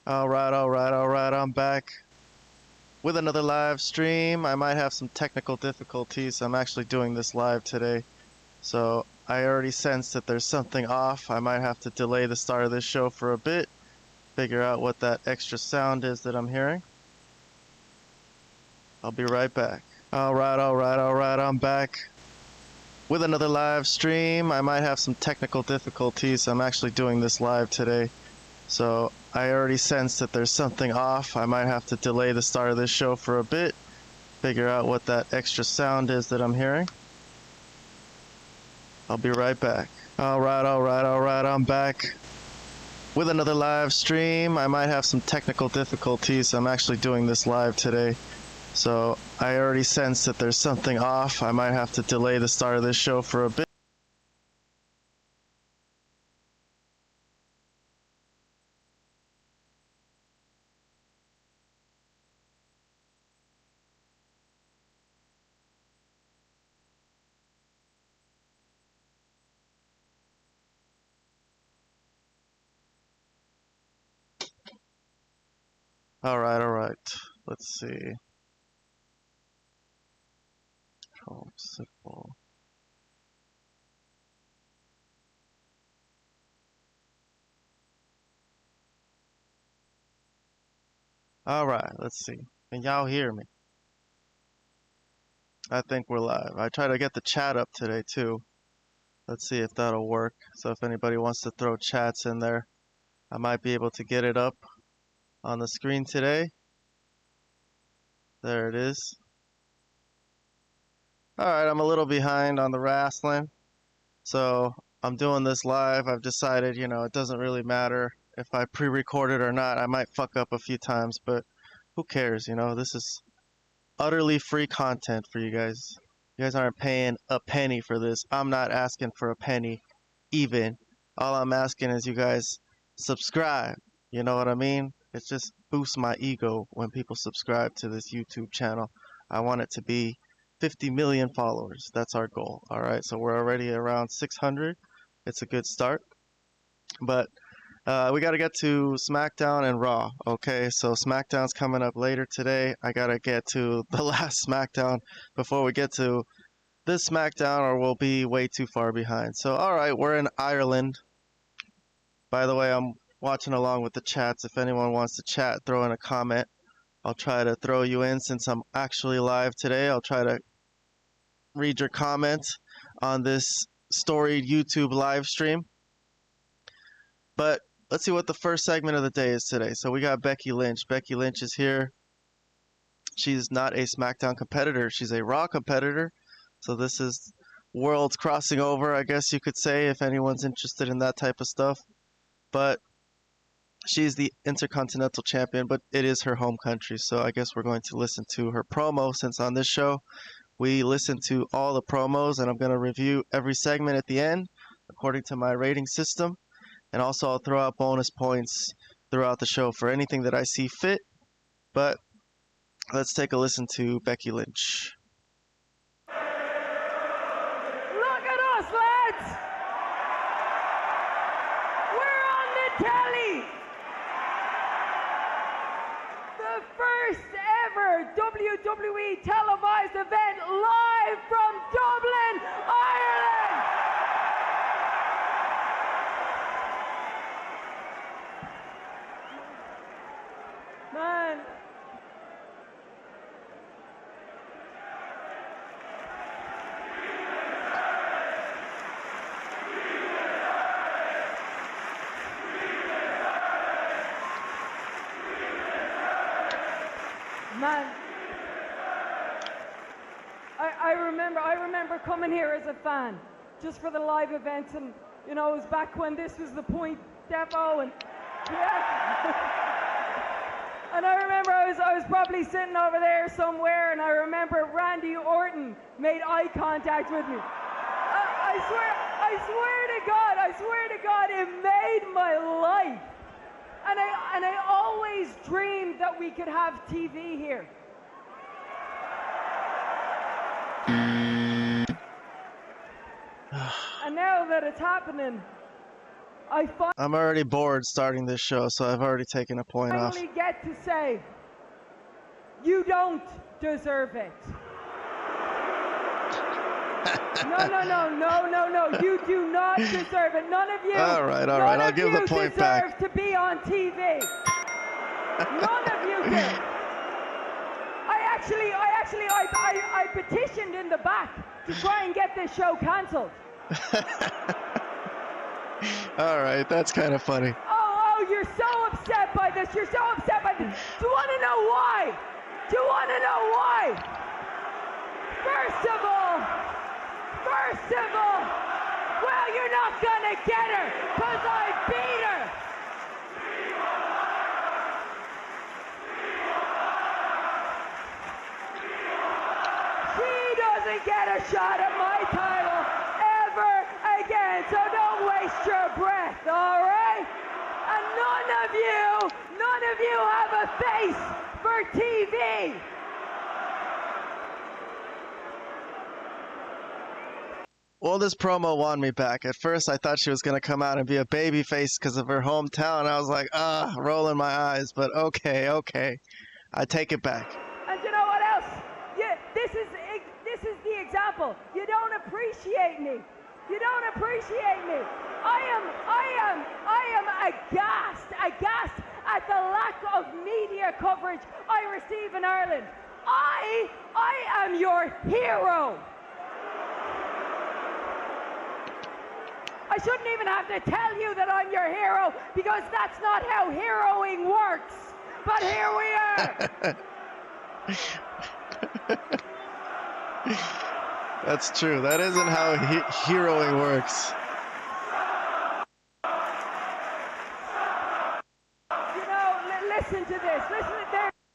All right. I'm back with another live stream. I might have some technical difficulties. I'm actually doing this live today. So I already sense that there's something off. I might have to delay the start of this show for a bit, figure out what that extra sound is that I'm hearing. I'll be right back. All right. I'm back with another live stream. I might have some technical difficulties. I'm actually doing this live today. So I already sense that there's something off. I might have to delay the start of this show for a bit, figure out what that extra sound is that I'm hearing. I'll be right back. All right. I'm back with another live stream. I might have some technical difficulties. I'm actually doing this live today. So I already sense that there's something off. I might have to delay the start of this show for a bit. All right. Let's see. Simple. All right, let's see. Can y'all hear me? I think we're live. I try to get the chat up today too. Let's see if that'll work. So if anybody wants to throw chats in there, I might be able to get it up on the screen today. There it is. Alright, I'm a little behind on the wrestling. So I'm doing this live. I've decided, it doesn't really matter if I pre-record it or not. I might fuck up a few times, but who cares, This is utterly free content for you guys. You guys aren't paying a penny for this. I'm not asking for a penny, even. All I'm asking is you guys subscribe. You know what I mean? It just boosts my ego when people subscribe to this YouTube channel. I want it to be 50 million followers. That's our goal. Alright, so we're already around 600. It's a good start. But we got to get to Smackdown and Raw, okay? So Smackdown's coming up later today. I got to get to the last Smackdown before we get to this Smackdown, or we'll be way too far behind. So, alright, we're in Ireland. By the way, I'm watching along with the chats. If anyone wants to chat, throw in a comment. I'll try to throw you in since I'm actually live today. I'll try to read your comments on this storied YouTube live stream. But let's see what the first segment of the day is today. So we got Becky Lynch. Becky Lynch is here. She's not a SmackDown competitor. She's a Raw competitor. So this is worlds crossing over, I guess you could say, if anyone's interested in that type of stuff. But she's the Intercontinental Champion, but it is her home country. So I guess we're going to listen to her promo, since on this show we listen to all the promos, and I'm going to review every segment at the end according to my rating system. And also I'll throw out bonus points throughout the show for anything that I see fit. But let's take a listen to Becky Lynch. Look at us, lads! We're on the telly! The first ever WWE televised event live from Dublin, Ireland! Man. Man. I remember coming here as a fan, just for the live events, and it was back when this was the Point Depot, and yeah. And I remember I was probably sitting over there somewhere, and I remember Randy Orton made eye contact with me. I swear to God, it made my life. And I always dreamed that we could have TV here. And now that it's happening, I'm already bored starting this show, so I've already taken a point off. finally get to say, you don't deserve it. No. You do not deserve it. None of you. All right. I'll give the point back. Deserve to be on TV. None of you do. I petitioned in the back to try and get this show cancelled. All right, that's kind of funny. Oh, you're so upset by this. You're so upset by this. Do you want to know why? First of all, well, you're not gonna get her, because I beat her. She doesn't get a shot at my title ever again, so don't waste your breath, all right? And none of you have a face for TV. Well, this promo won me back. At first, I thought she was going to come out and be a babyface because of her hometown. I was like, rolling my eyes. But okay. I take it back. And you know what else? This is the example. You don't appreciate me. I am aghast at the lack of media coverage I receive in Ireland. I am your hero. I shouldn't even have to tell you that I'm your hero, because that's not how heroing works. But here we are. That's true. That isn't how heroing works. You know, listen to this. There's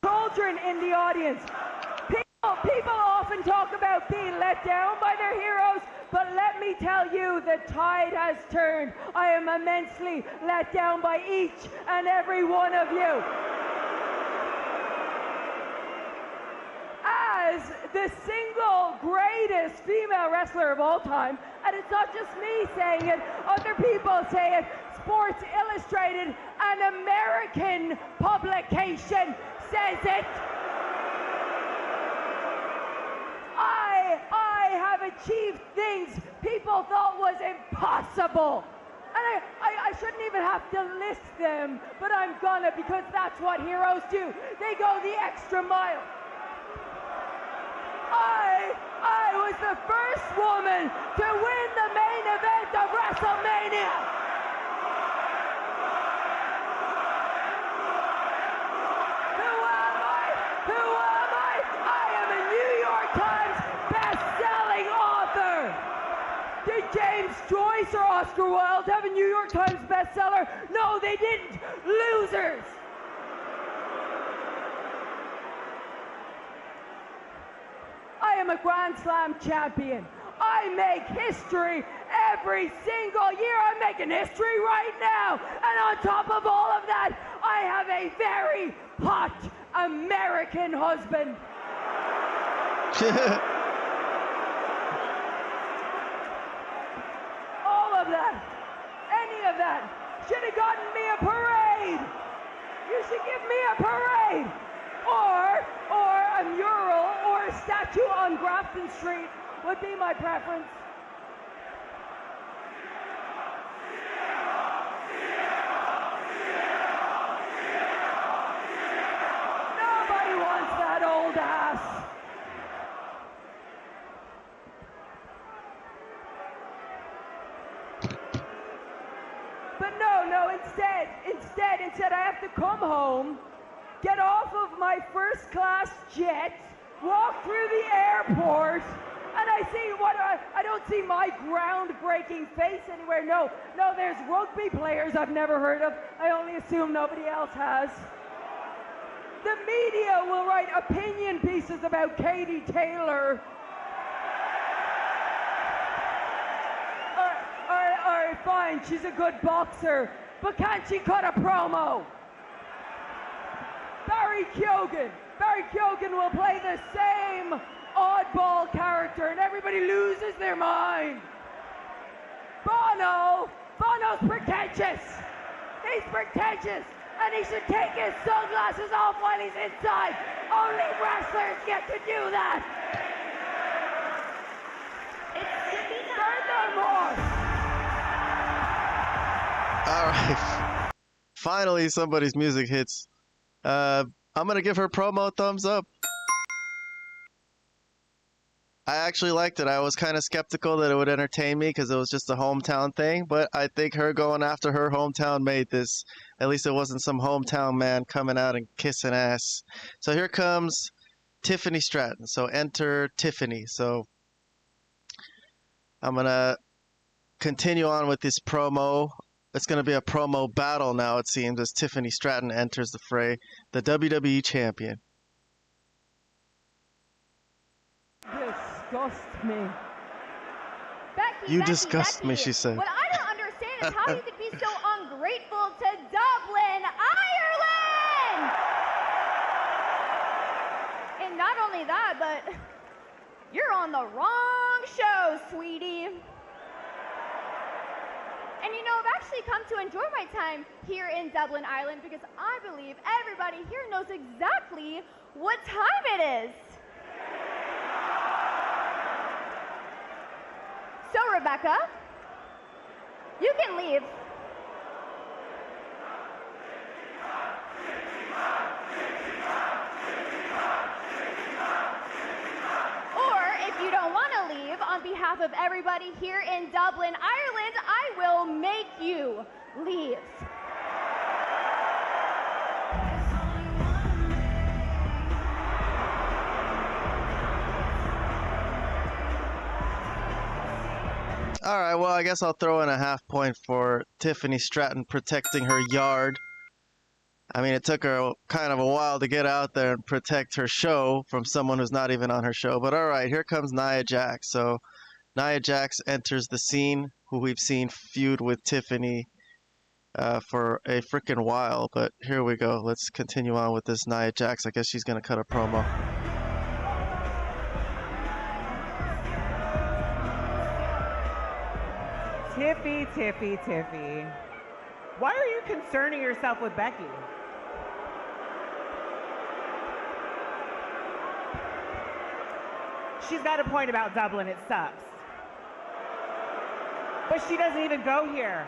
children in the audience. People often talk about being let down by their heroes, but let me tell you, the tide has turned. I am immensely let down by each and every one of you. As the single greatest female wrestler of all time, and it's not just me saying it, other people say it, Sports Illustrated, an American publication, says it. I have achieved things people thought was impossible. And I shouldn't even have to list them, but I'm gonna, because that's what heroes do. They go the extra mile. I was the first woman to win the main event of WrestleMania. Who am I? I am a New York Times best-selling author. Did James Joyce or Oscar Wilde have a New York Times bestseller? No, they didn't. Losers. I am a Grand Slam champion. I make history every single year. I'm making history right now. And on top of all of that, I have a very hot American husband. All of that, any of that, should have gotten me a parade. You should give me a parade. Or a mural or a statue on Grafton Street would be my preference. Nobody wants that old ass. But no, instead I have to come home, get off of my first-class jet, walk through the airport, and I don't see my groundbreaking face anywhere. No, there's rugby players I've never heard of. I only assume nobody else has. The media will write opinion pieces about Katie Taylor. All right, fine, she's a good boxer, but can't she cut a promo? Barry Keoghan will play the same oddball character and everybody loses their mind. Bono Bono's pretentious. He's pretentious, and he should take his sunglasses off while he's inside. Only wrestlers get to do that. Furthermore. All right. Finally, somebody's music hits. I'm gonna give her promo a thumbs up. I actually liked it. I was kind of skeptical that it would entertain me because it was just a hometown thing, but I think her going after her hometown made this. At least it wasn't some hometown man coming out and kissing ass. So here comes Tiffany Stratton. So enter Tiffany. So I'm going to continue on with this promo. It's going to be a promo battle now, it seems, as Tiffany Stratton enters the fray, the WWE champion. Disgust me. Becky, disgust me, she said. What I don't understand is how you could be so ungrateful to Dublin, Ireland! And not only that, but you're on the wrong show, sweetie. And you know, I've actually come to enjoy my time here in Dublin, Ireland, because I believe everybody here knows exactly what time it is. So, Rebecca, you can leave. Or, if you don't want to leave, on behalf of everybody here in Dublin, Ireland, I will make you leave. All right, well, I guess I'll throw in a half point for Tiffany Stratton protecting her yard. I mean, it took her kind of a while to get out there and protect her show from someone who's not even on her show. But all right, here comes Nia Jax. So Nia Jax enters the scene, who we've seen feud with Tiffany for a freaking while. But here we go. Let's continue on with this Nia Jax. I guess she's going to cut a promo. Tiffy. Why are you concerning yourself with Becky? She's got a point about Dublin, it sucks. But she doesn't even go here.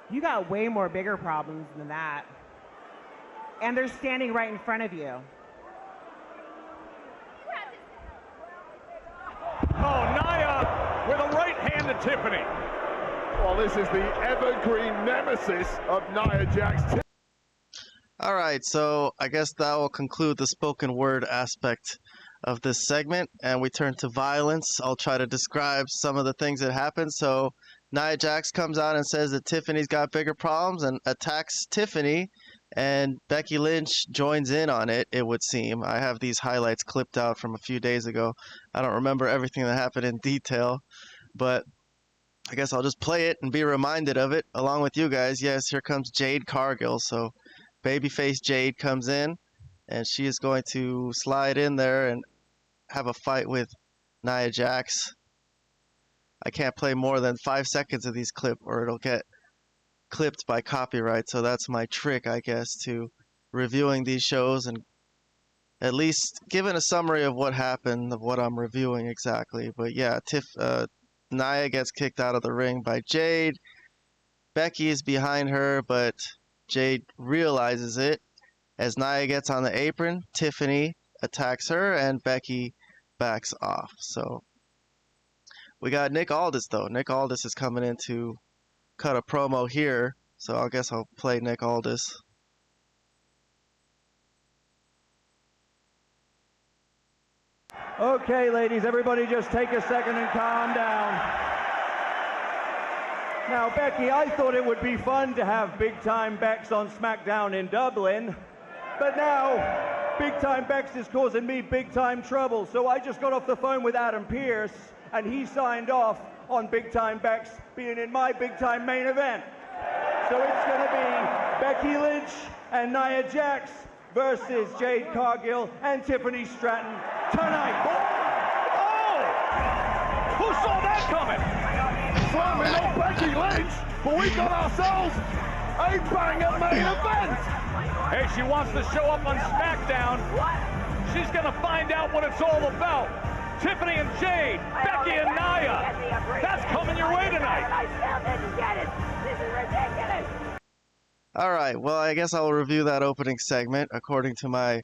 You got way more bigger problems than that. And they're standing right in front of you. Oh, Nia with a right hand to Tiffany. Well, this is the evergreen nemesis of Nia Jax. All right, so I guess that will conclude the spoken word aspect of this segment, and we turn to violence. I'll try to describe some of the things that happened. So Nia Jax comes out and says that Tiffany's got bigger problems and attacks Tiffany, and Becky Lynch joins in on it, it would seem. I have these highlights clipped out from a few days ago. I don't remember everything that happened in detail, but I guess I'll just play it and be reminded of it along with you guys. Yes, here comes Jade Cargill. So babyface Jade comes in, and she is going to slide in there and have a fight with Nia Jax. I can't play more than 5 seconds of these clips or it'll get clipped by copyright. So that's my trick, I guess, to reviewing these shows and at least giving a summary of what happened, of what I'm reviewing exactly. But yeah, Nia gets kicked out of the ring by Jade. Becky is behind her, but Jade realizes it. As Nia gets on the apron, Tiffany attacks her and Becky backs off. So we got Nick Aldis, though. Nick Aldis is coming in to cut a promo here. So I guess I'll play Nick Aldis. Okay, ladies, everybody just take a second and calm down. Now, Becky, I thought it would be fun to have Big Time Bex on Smackdown in Dublin, but now Big Time Bex is causing me big time trouble, so I just got off the phone with Adam Pearce, and he signed off on Big Time Bex being in my Big Time main event. So it's going to be Becky Lynch and Nia Jax versus Jade Cargill and Tiffany Stratton tonight. Oh! Who saw that coming? Slamming on Becky Lynch, but we got ourselves a banger main event. Hey, she wants to show up on Smackdown. She's gonna find out what it's all about. Tiffany and Jade, Becky and Nia. That's coming your way tonight. I still didn't get it. This is ridiculous. All right, well, I guess I'll review that opening segment according to my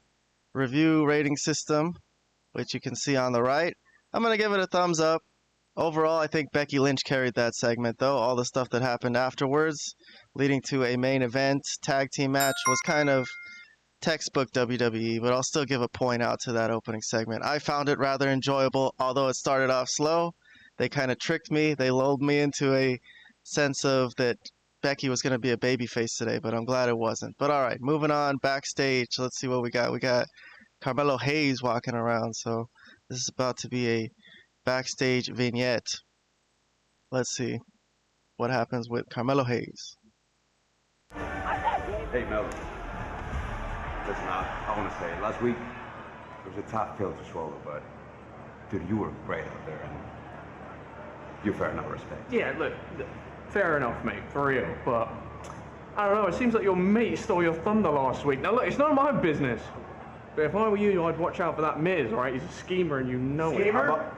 review rating system, which you can see on the right. I'm going to give it a thumbs up. Overall, I think Becky Lynch carried that segment, though. All the stuff that happened afterwards, leading to a main event tag team match, was kind of textbook WWE, but I'll still give a point out to that opening segment. I found it rather enjoyable, although it started off slow. They kind of tricked me. They lulled me into a sense of that Becky was going to be a babyface today, but I'm glad it wasn't. But all right, moving on backstage. Let's see what we got. We got Carmelo Hayes walking around, so this is about to be a backstage vignette. Let's see what happens with Carmelo Hayes. Hey, Mel. Listen, I want to say, last week, it was a tough pill to swallow, but, dude, you were great out there, and you're fair enough respect. Yeah, look, fair enough, mate, for real, but I don't know, it seems like your mate stole your thunder last week. Now, look, it's none of my business, but if I were you, I'd watch out for that Miz, right? He's a schemer, and you know it. Schemer?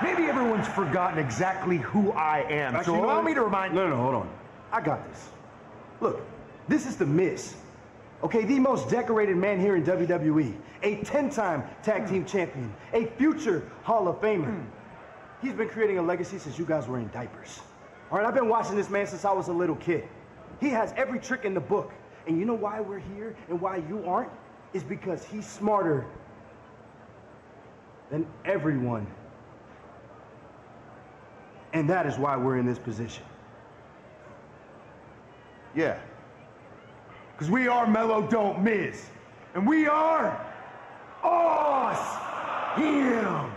Maybe everyone's forgotten exactly who I am, Actually, so allow me to remind... No, hold on. I got this. Look, this is The Miz. Okay, the most decorated man here in WWE. A 10-time tag team champion. A future Hall of Famer. He's been creating a legacy since you guys were in diapers. All right, I've been watching this man since I was a little kid. He has every trick in the book. And you know why we're here and why you aren't? Is because he's smarter than everyone. And that is why we're in this position. Yeah. Because we are Mellow Don't Miz. And we are... us! Him!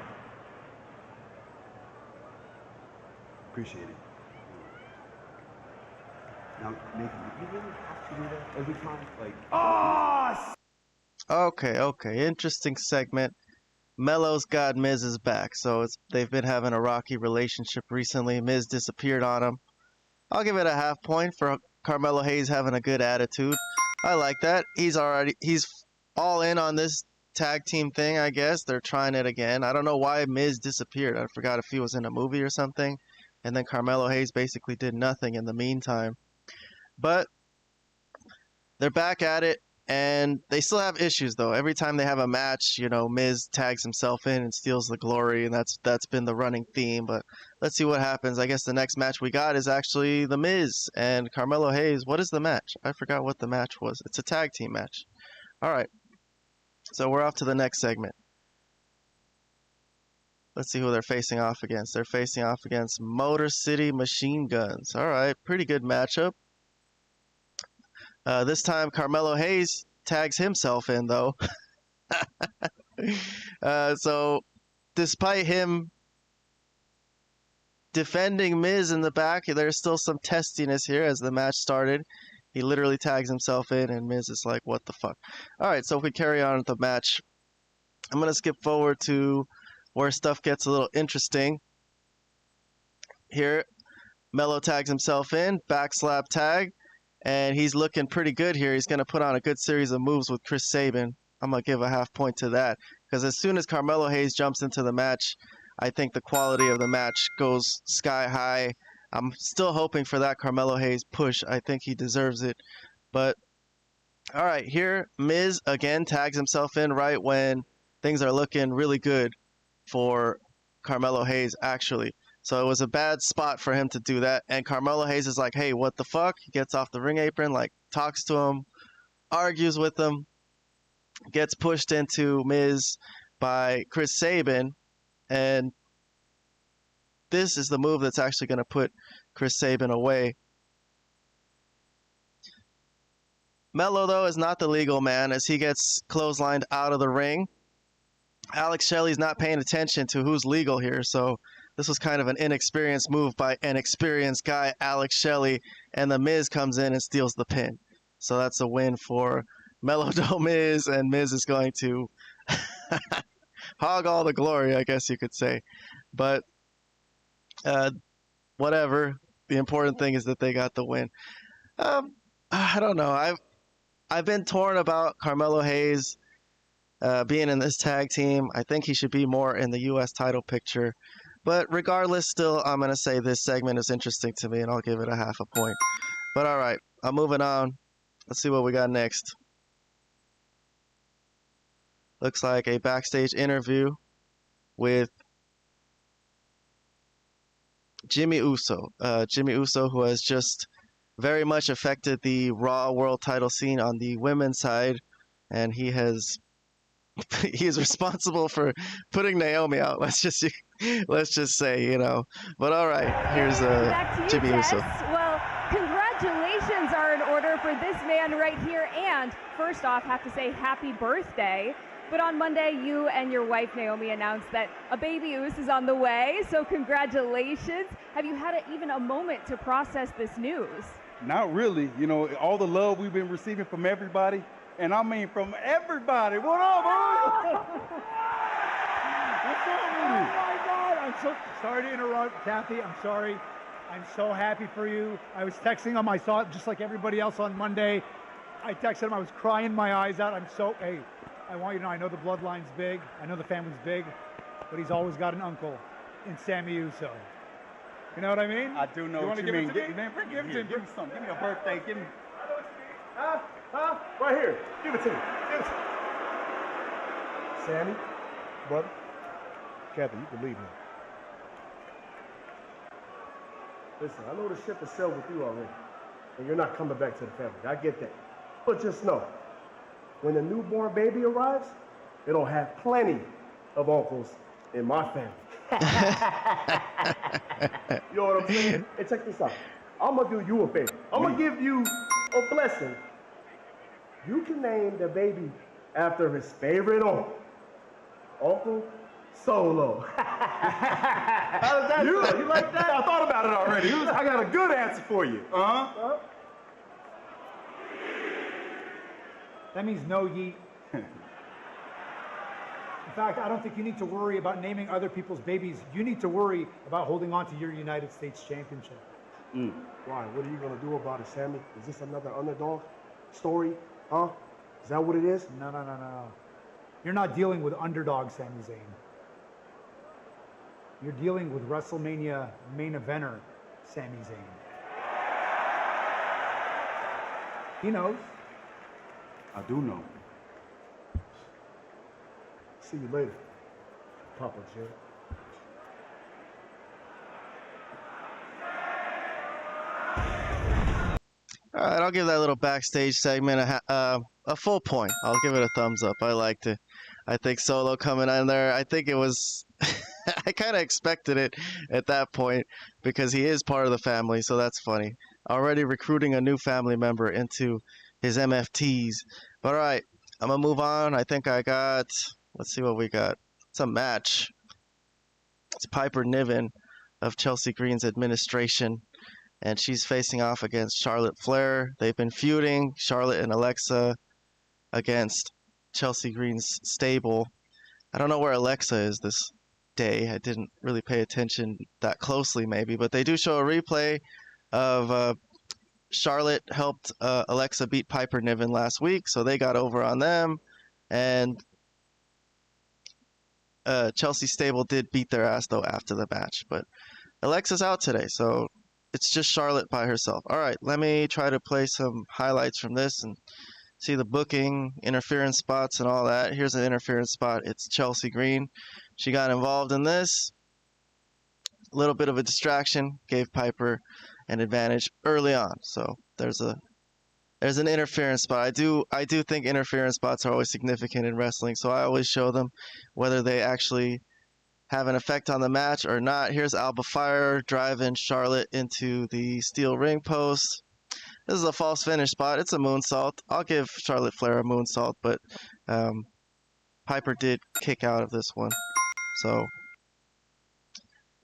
Appreciate it. Now, Nathan, you really have to do that every time? Like, Us! Okay. Interesting segment. Melo's got Miz's back, so they've been having a rocky relationship recently. Miz disappeared on him. I'll give it a half point for Carmelo Hayes having a good attitude. I like that. He's all in on this tag team thing, I guess. They're trying it again. I don't know why Miz disappeared. I forgot if he was in a movie or something. And then Carmelo Hayes basically did nothing in the meantime. But they're back at it, and they still have issues, though. Every time they have a match, you know, Miz tags himself in and steals the glory, and that's been the running theme. But let's see what happens. I guess the next match we got is actually The Miz and Carmelo Hayes. What is the match? I forgot what the match was. It's a tag team match. All right. So we're off to the next segment. Let's see who they're facing off against. They're facing off against Motor City Machine Guns. All right. Pretty good matchup. This time, Carmelo Hayes tags himself in, though. So, despite him defending Miz in the back, there's still some testiness here as the match started. He literally tags himself in, and Miz is like, what the fuck? All right, so if we carry on with the match, I'm going to skip forward to where stuff gets a little interesting. Here, Melo tags himself in, backslap tag. And he's looking pretty good here. He's going to put on a good series of moves with Chris Sabin. I'm going to give a half point to that. Because as soon as Carmelo Hayes jumps into the match, I think the quality of the match goes sky high. I'm still hoping for that Carmelo Hayes push. I think he deserves it. But, all right, here, Miz again tags himself in right when things are looking really good for Carmelo Hayes, actually. So it was a bad spot for him to do that. And Carmelo Hayes is like, hey, what the fuck? He gets off the ring apron, like, talks to him, argues with him, gets pushed into Miz by Chris Sabin. And this is the move that's actually going to put Chris Sabin away. Melo, though, is not the legal man as he gets clotheslined out of the ring. Alex Shelley's not paying attention to who's legal here, so This was kind of an inexperienced move by an experienced guy, Alex Shelley, and The Miz comes in and steals the pin. So that's a win for Melodo Miz, and Miz is going to hog all the glory, I guess you could say. But whatever. The important thing is that they got the win. I don't know. I've been torn about Carmelo Hayes being in this tag team. I think he should be more in the U.S. title picture. But regardless, still, I'm going to say this segment is interesting to me, and I'll give it a half a point. But all right, I'm moving on. Let's see what we got next. Looks like a backstage interview with Jimmy Uso. Jimmy Uso, who has just very much affected the Raw World title scene on the women's side, and he is responsible for putting Naomi out. Let's just say, you know. But all right, here's Jimmy Uso. Well, congratulations are in order for this man right here, and first off, have to say happy birthday. But on Monday, you and your wife, Naomi, announced that a baby Uso is on the way, so congratulations. Have you had even a moment to process this news? Not really. You know, all the love we've been receiving from everybody, and I mean from everybody. What up, bro? What's up with you? Oh, my God. I'm so sorry to interrupt, Kathy. I'm sorry. I'm so happy for you. I was texting him. I saw it just like everybody else on Monday. I texted him. I was crying my eyes out. Hey, I want you to know, I know the bloodline's big. I know the family's big, but he's always got an uncle in Sammy Uso. You know what I mean? I do know you what you mean. Give it to me? Give it to me. Give me something. Give me a birthday. Give me. Right here. Give it to me. Give it to me. Sammy, brother. Kathy, you can leave me. Listen, I know the ship has sailed with you already, and you're not coming back to the family. I get that. But just know, when the newborn baby arrives, it'll have plenty of uncles in my family. You know what I'm saying? Hey, check this out. I'm going to do you a favor. I'm going to give you a blessing. You can name the baby after his favorite uncle, Uncle Solo. How does that sound? You like that? I thought about it already. I got a good answer for you. Uh-huh. That means no yeet. In fact, I don't think you need to worry about naming other people's babies. You need to worry about holding on to your United States Championship. Why? What are you going to do about it, Sammy? Is this another underdog story? Huh? Is that what it is? No. You're not dealing with underdog Sami Zayn. You're dealing with WrestleMania main eventer Sami Zayn. He knows. I do know. See you later, Papa Jim. All right, I'll give that little backstage segment a full point. I'll give it a thumbs up. I liked it. I think Solo coming in there, I think it was, I kind of expected it at that point because he is part of the family, so that's funny. Already recruiting a new family member into his MFTs. But all right, I'm going to move on. I think I got, let's see what we got. It's a match. It's Piper Niven of Chelsea Green's administration, and she's facing off against Charlotte Flair. They've been feuding, Charlotte and Alexa against Chelsea Green's stable. I don't know where Alexa is this day. I didn't really pay attention that closely maybe, but they do show a replay of Charlotte helped Alexa beat Piper Niven last week, so they got over on them, and Chelsea stable did beat their ass though after the match, but Alexa's out today, so it's just Charlotte by herself. All right, let me try to play some highlights from this and see the booking, interference spots, and all that. Here's an interference spot. It's Chelsea Green. She got involved in this. A little bit of a distraction, gave Piper an advantage early on. So there's an interference spot. I do think interference spots are always significant in wrestling, so I always show them, whether they actually have an effect on the match or not. Here's Alba Fire driving Charlotte into the steel ring post. This is a false finish spot. It's a moonsault. I'll give Charlotte Flair a moonsault, but Piper did kick out of this one. So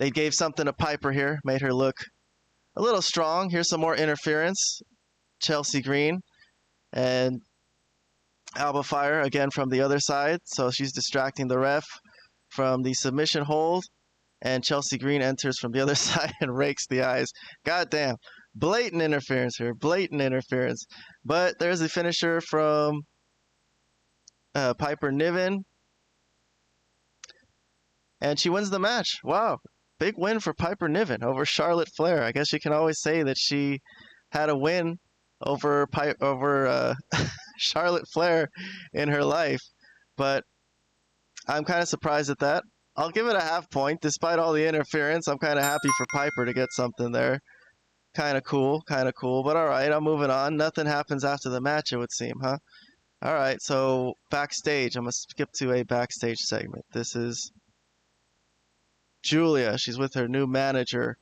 They gave something to Piper here, made her look a little strong. Here's some more interference. Chelsea Green and Alba Fire again from the other side. So she's distracting the ref from the submission hold. And Chelsea Green enters from the other side and rakes the eyes. Goddamn. Blatant interference here. Blatant interference. But there's the finisher from Piper Niven. And she wins the match. Wow. Big win for Piper Niven over Charlotte Flair. I guess you can always say that she had a win over Charlotte Flair in her life. But I'm kind of surprised at that. I'll give it a half point. Despite all the interference, I'm kind of happy for Piper to get something there. Kind of cool. But all right, I'm moving on. Nothing happens after the match, it would seem, huh? All right, so backstage. I'm going to skip to a backstage segment. This is Julia. She's with her new manager,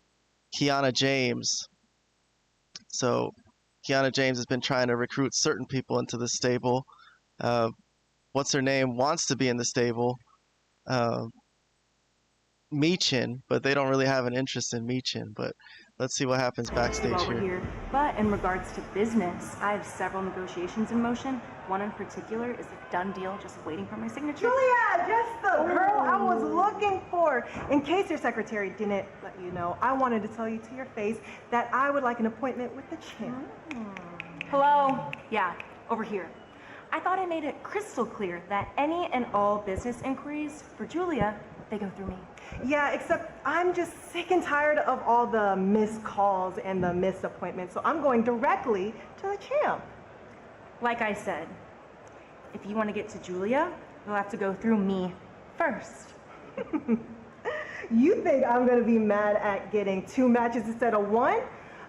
Kiana James. So Kiana James has been trying to recruit certain people into the stable. What's her name? Wants to be in the stable. Michin, but they don't really have an interest in Michin. But let's see what happens backstage here. But in regards to business, I have several negotiations in motion. One in particular is a done deal, just waiting for my signature. Julia, just the girl I was looking for. In case your secretary didn't let you know, I wanted to tell you to your face that I would like an appointment with the champ. Hello? Yeah, over here. I thought I made it crystal clear that any and all business inquiries for Julia, they go through me. Yeah, except I'm just sick and tired of all the missed calls and the missed appointments, so I'm going directly to the champ. Like I said, if you want to get to Julia, you'll have to go through me first. You think I'm going to be mad at getting 2 matches instead of 1?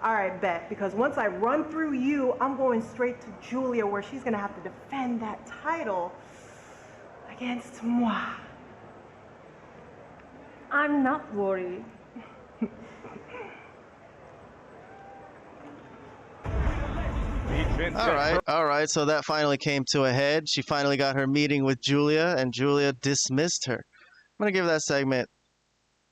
All right, bet, because once I run through you, I'm going straight to Julia, where she's going to have to defend that title against moi. I'm not worried. All right, so that finally came to a head. She finally got her meeting with Julia, and Julia dismissed her. I'm going to give that segment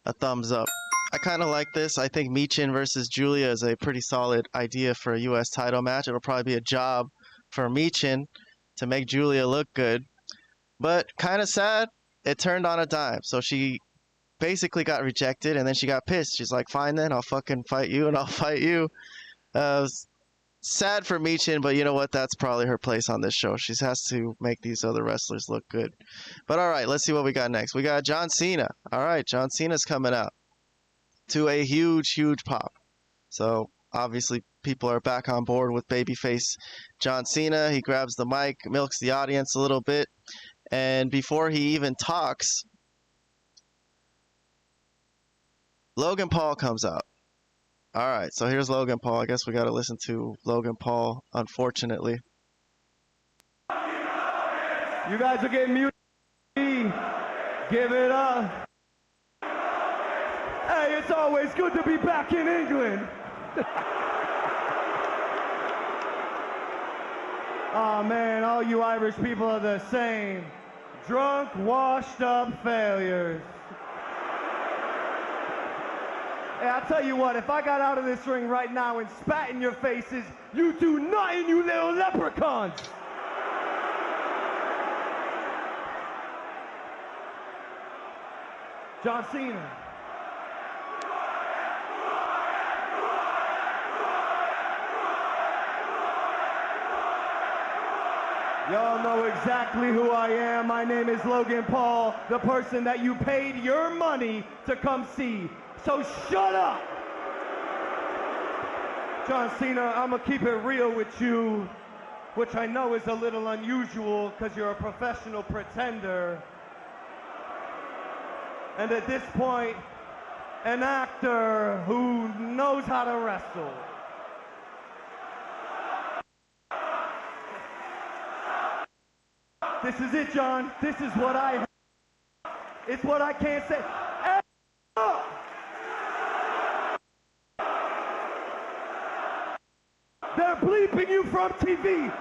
a thumbs up. I kind of like this. I think Michin versus Julia is a pretty solid idea for a U.S. title match. It'll probably be a job for Michin to make Julia look good. But kind of sad, it turned on a dime. So she basically got rejected, and then she got pissed. She's like, fine then, I'll fucking fight you, and I'll fight you. Sad for Michin, but you know what? That's probably her place on this show. She has to make these other wrestlers look good. But all right, let's see what we got next. We got John Cena. All right, John Cena's coming out to a huge, huge pop. So obviously people are back on board with babyface John Cena. He grabs the mic, milks the audience a little bit, and before he even talks, Logan Paul comes out. All right, so here's Logan Paul. I guess we got to listen to Logan Paul, unfortunately. You guys are getting muted. Give it up. Hey, it's always good to be back in England. Oh man, all you Irish people are the same. Drunk, washed up failures. Hey, I'll tell you what, if I got out of this ring right now and spat in your faces, you do nothing, you little leprechauns! John Cena. Y'all know exactly who I am. My name is Logan Paul, the person that you paid your money to come see. So shut up! John Cena, I'm gonna keep it real with you, which I know is a little unusual because you're a professional pretender. And at this point, an actor who knows how to wrestle. This is it, John. This is what I... It's what I can't say. They're bleeping you from TV.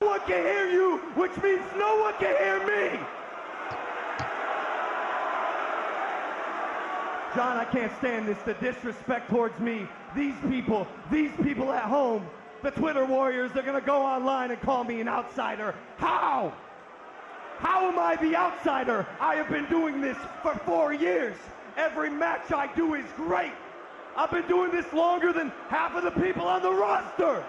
No one can hear you, which means no one can hear me. John, I can't stand this, the disrespect towards me. These people at home, the Twitter warriors, they're gonna go online and call me an outsider. How? How am I the outsider? I have been doing this for 4 years. Every match I do is great. I've been doing this longer than half of the people on the roster.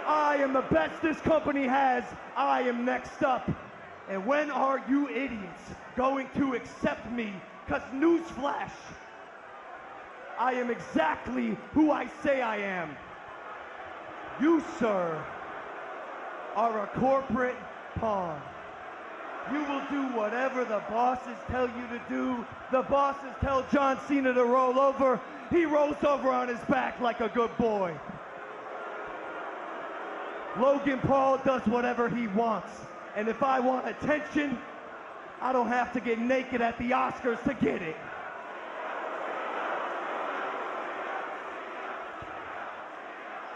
I am the best this company has. I am next up. And when are you idiots going to accept me? Because newsflash, I am exactly who I say I am. You, sir, are a corporate pawn. You will do whatever the bosses tell you to do. The bosses tell John Cena to roll over. He rolls over on his back like a good boy. Logan Paul does whatever he wants. And if I want attention, I don't have to get naked at the Oscars to get it.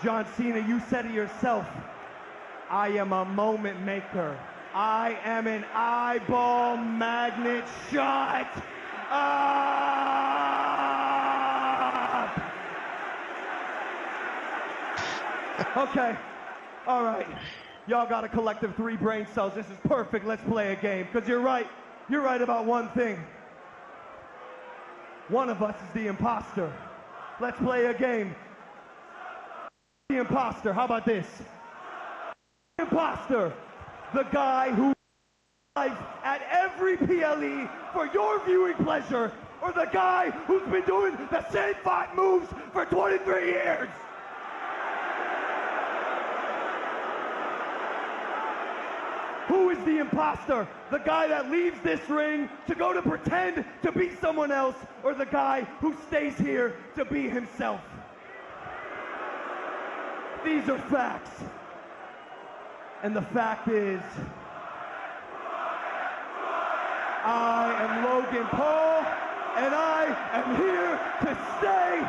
John Cena, you said it yourself. I am a moment maker. I am an eyeball magnet. Shut up! Okay, all right. Y'all got a collective 3 brain cells. This is perfect. Let's play a game. Because you're right about one thing. One of us is the imposter. Let's play a game. The imposter. How about this? Imposter. The guy who live at every PLE for your viewing pleasure, or the guy who's been doing the same 5 moves for 23 years. Who is the imposter? The guy that leaves this ring to go to pretend to be someone else, or the guy who stays here to be himself? These are facts. And the fact is, I am Logan Paul, and I am here to stay.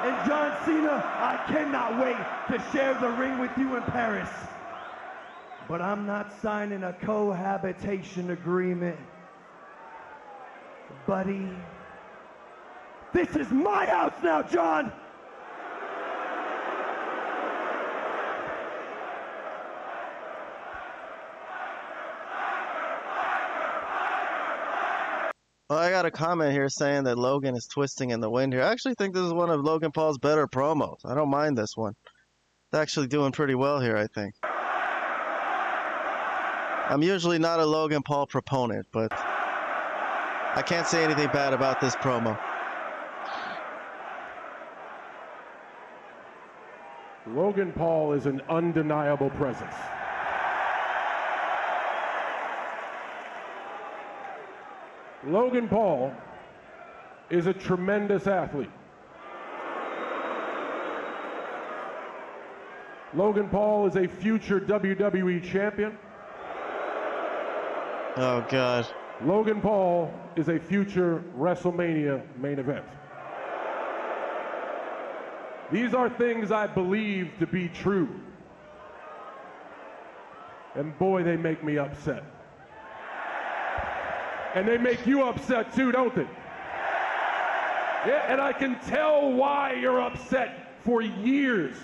And John Cena, I cannot wait to share the ring with you in Paris. But I'm not signing a cohabitation agreement, buddy. This is my house now, John! Well, I got a comment here saying that Logan is twisting in the wind here. I actually think this is one of Logan Paul's better promos. I don't mind this one. It's actually doing pretty well here, I think. I'm usually not a Logan Paul proponent, but I can't say anything bad about this promo. Logan Paul is an undeniable presence. Logan Paul is a tremendous athlete. Logan Paul is a future WWE champion. Oh, God. Logan Paul is a future WrestleMania main event. These are things I believe to be true. And boy, they make me upset. And they make you upset too, don't they? Yeah, and I can tell why you're upset. For years,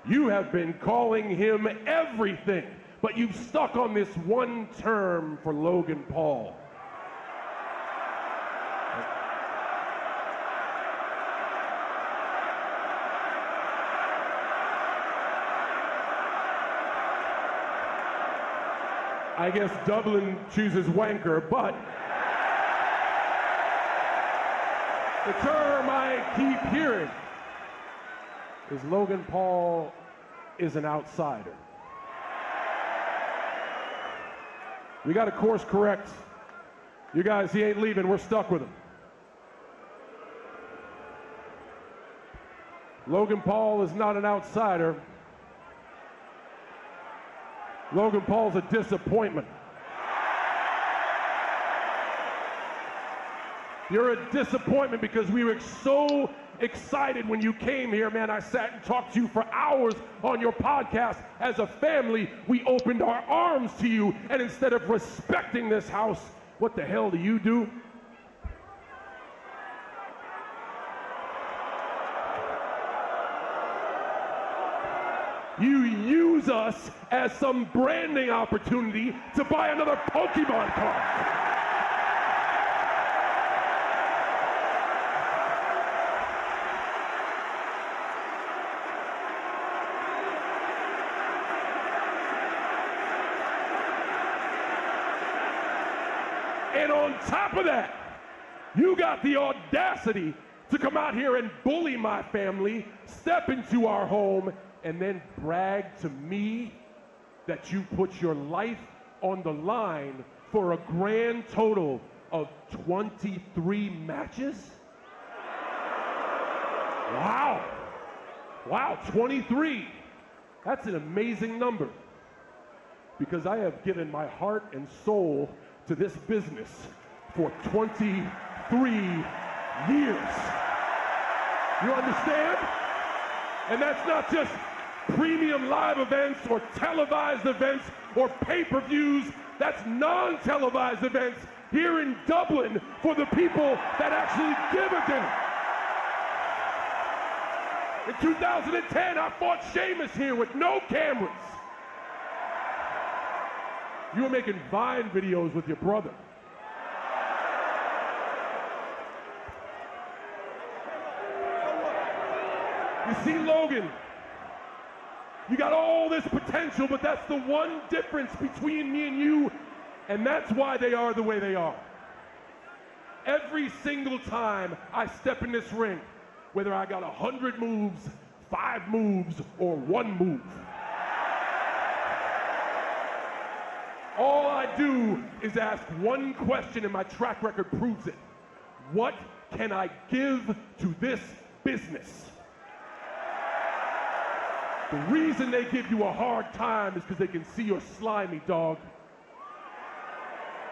you have been calling him everything, but you've stuck on this one term for Logan Paul. I guess Dublin chooses wanker, but the term I keep hearing is Logan Paul is an outsider. We got to course correct. You guys, he ain't leaving. We're stuck with him. Logan Paul is not an outsider. Logan Paul's a disappointment. You're a disappointment because we were so excited when you came here, man. I sat and talked to you for hours on your podcast. As a family, we opened our arms to you, and instead of respecting this house, what the hell do? You use us as some branding opportunity to buy another Pokemon card. And on top of that, you got the audacity to come out here and bully my family, step into our home, and then brag to me that you put your life on the line for a grand total of 23 matches? Wow. Wow, 23. That's an amazing number. Because I have given my heart and soul to this business for 23 years. You understand? And that's not just premium live events or televised events or pay-per-views. That's non-televised events here in Dublin for the people that actually give a damn. In 2010, I fought Sheamus here with no cameras. You were making Vine videos with your brother. You see, Logan, you got all this potential, but that's the one difference between me and you, and that's why they are the way they are. Every single time I step in this ring, whether I got 100 moves, 5 moves, or 1 move, all I do is ask one question, and my track record proves it. What can I give to this business? The reason they give you a hard time is because they can see you're slimy, dog.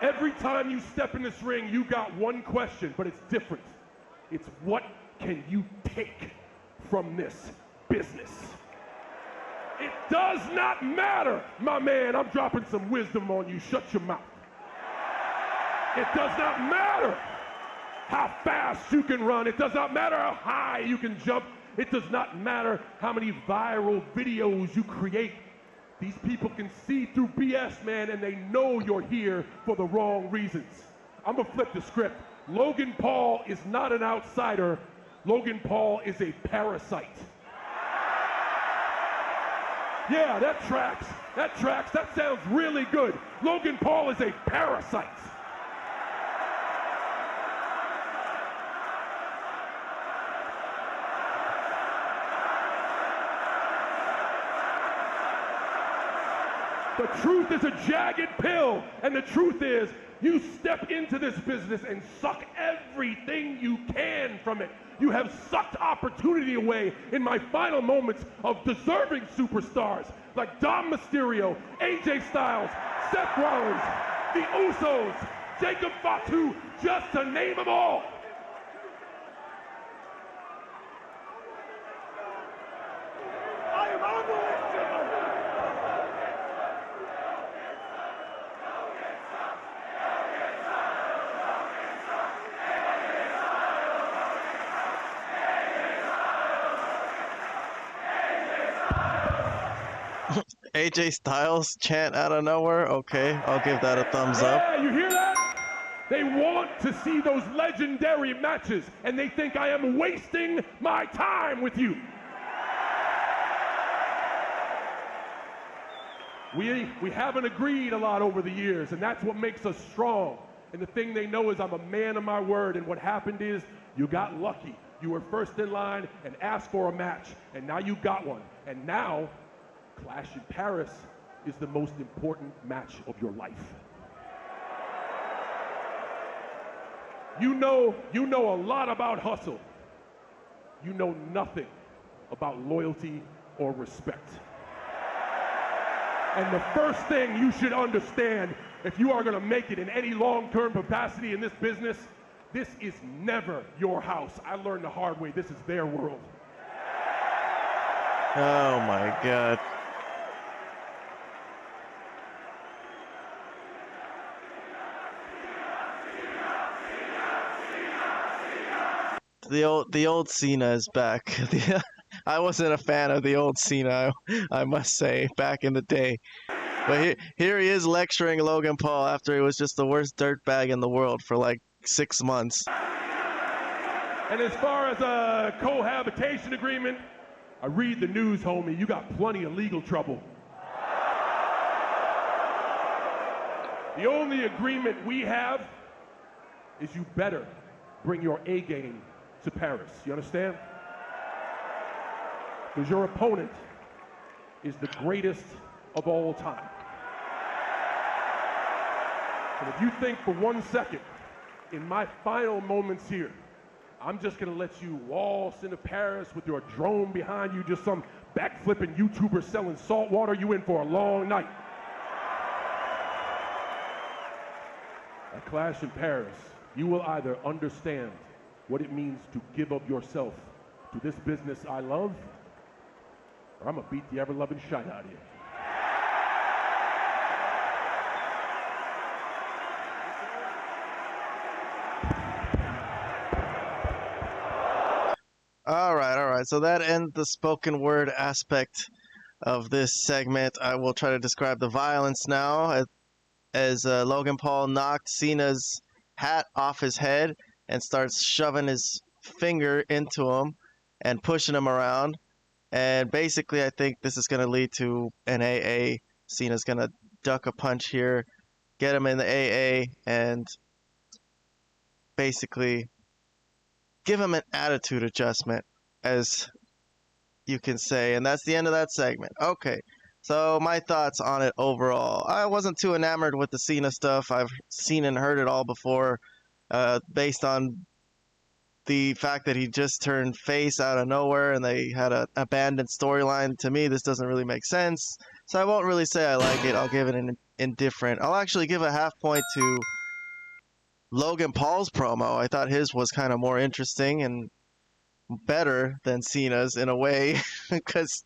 Every time you step in this ring, you got one question, but it's different. It's what can you take from this business? It does not matter, my man. I'm dropping some wisdom on you. Shut your mouth. It does not matter how fast you can run. It does not matter how high you can jump. It does not matter how many viral videos you create. These people can see through BS, man, and they know you're here for the wrong reasons. I'm gonna flip the script. Logan Paul is not an outsider. Logan Paul is a parasite. Yeah, that tracks. That tracks. That sounds really good. Logan Paul is a parasite. The truth is a jagged pill, and the truth is you step into this business and suck everything you can from it. You have sucked opportunity away in my final moments of deserving superstars like Dom Mysterio, AJ Styles, Seth Rollins, the Usos, Jacob Fatu, just to name them all. I am unbelievable. AJ Styles chant out of nowhere. Okay, I'll give that a thumbs up. Yeah, you hear that? They want to see those legendary matches, and they think I am wasting my time with you. We haven't agreed a lot over the years, and that's what makes us strong. And the thing they know is I'm a man of my word, and what happened is you got lucky. You were first in line and asked for a match, and now you got one. And now, Clash in Paris is the most important match of your life. You know a lot about hustle. You know nothing about loyalty or respect. And the first thing you should understand, if you are going to make it in any long-term capacity in this business, this is never your house. I learned the hard way. This is their world. Oh my God. The old Cena is back. I wasn't a fan of the old Cena, I must say, back in the day. But here he is lecturing Logan Paul after he was just the worst dirtbag in the world for like 6 months. And as far as a cohabitation agreement, I read the news, homie. You got plenty of legal trouble. The only agreement we have is you better bring your A game to Paris. You understand? Because your opponent is the greatest of all time. And if you think for 1 second, in my final moments here, I'm just gonna let you waltz into Paris with your drone behind you, just some backflipping YouTuber selling salt water, you in for a long night. A Clash in Paris, you will either understand what it means to give up yourself to this business I love, or I'm gonna beat the ever-loving shite out of you. All right. So that ends the spoken word aspect of this segment. I will try to describe the violence now as Logan Paul knocked Cena's hat off his head and starts shoving his finger into him and pushing him around. And basically, I think this is going to lead to an AA. Cena's going to duck a punch here, get him in the AA, and basically give him an attitude adjustment, as you can say. And that's the end of that segment. Okay, so my thoughts on it overall. I wasn't too enamored with the Cena stuff. I've seen and heard it all before, based on the fact that he just turned face out of nowhere and they had an abandoned storyline. To me, this doesn't really make sense. So I won't really say I like it. I'll give it an indifferent. I'll actually give a half point to Logan Paul's promo. I thought his was kind of more interesting and better than Cena's in a way, because,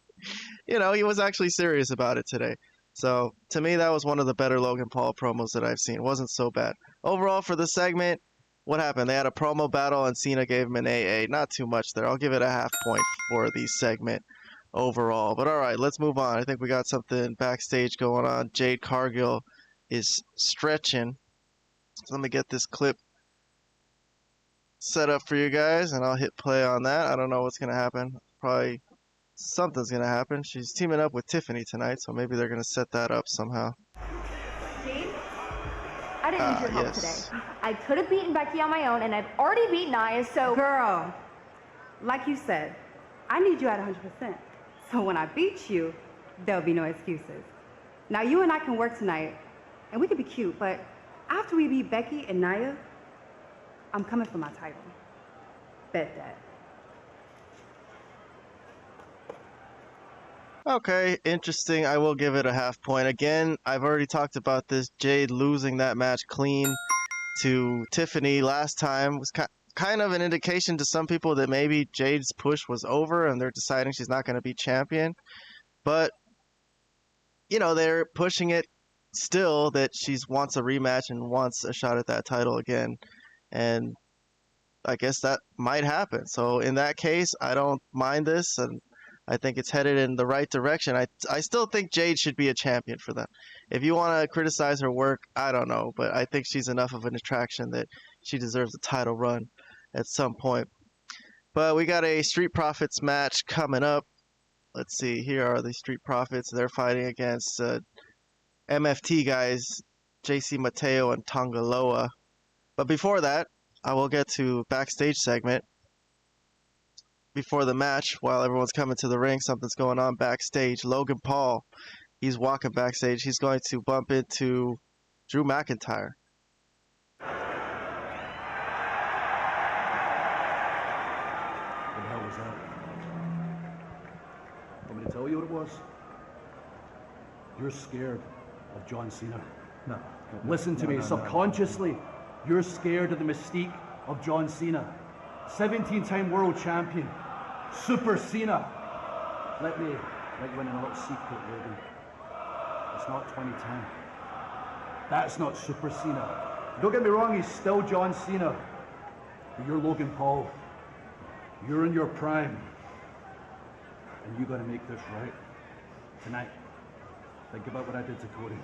you know, he was actually serious about it today. So to me, that was one of the better Logan Paul promos that I've seen. It wasn't so bad. Overall, for the segment, what happened? They had a promo battle and Cena gave him an AA. Not too much there. I'll give it a half point for the segment overall. But all right, let's move on. I think we got something backstage going on. Jade Cargill is stretching. So let me get this clip set up for you guys, and I'll hit play on that. I don't know what's going to happen. Probably something's going to happen. She's teaming up with Tiffany tonight, so maybe they're going to set that up somehow. Jade, I didn't need your help today. I could have beaten Becky on my own, and I've already beaten Nia, so... Girl, like you said, I need you at 100%. So when I beat you, there'll be no excuses. Now you and I can work tonight, and we can be cute, but after we beat Becky and Nia, I'm coming for my title. Bet that. Okay, interesting. I will give it a half point. Again, I've already talked about this. Jade losing that match clean to Tiffany last time was kind of an indication to some people that maybe Jade's push was over and they're deciding she's not going to be champion. But, you know, they're pushing it still that she wants a rematch and wants a shot at that title again. And I guess that might happen. So in that case, I don't mind this, and I think it's headed in the right direction. I still think Jade should be a champion for them. If you want to criticize her work, I don't know, but I think she's enough of an attraction that she deserves a title run at some point. But we got a Street Profits match coming up. Let's see, here are the Street Profits. They're fighting against MFT guys, JC Mateo and Tongaloa. But before that, I will get to backstage segment. Before the match, while everyone's coming to the ring, something's going on backstage. Logan Paul, he's walking backstage. He's going to bump into Drew McIntyre. What the hell was that? Want me to tell you what it was? You're scared of John Cena. No. Listen to me, subconsciously. You're scared of the mystique of John Cena. 17-time world champion. Super Cena. Let me let you in on a little secret, Logan. It's not 2010. That's not Super Cena. Don't get me wrong, he's still John Cena. But you're Logan Paul. You're in your prime. And you gotta make this right tonight. Think about what I did to Cody.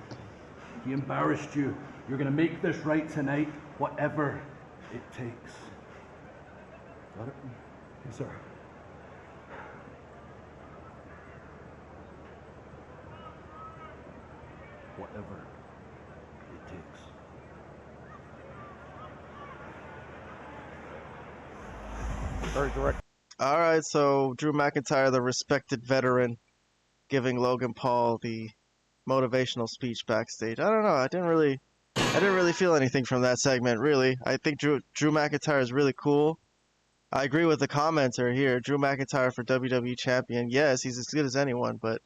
He embarrassed you. You're gonna make this right tonight, whatever it takes. Got it? Yes, sir. Whatever it takes. Very direct. All right, so Drew McIntyre, the respected veteran, giving Logan Paul the motivational speech backstage. I don't know. I didn't really feel anything from that segment. Really, I think Drew McIntyre is really cool. I agree with the commenter here. Drew McIntyre for WWE champion. Yes, he's as good as anyone, but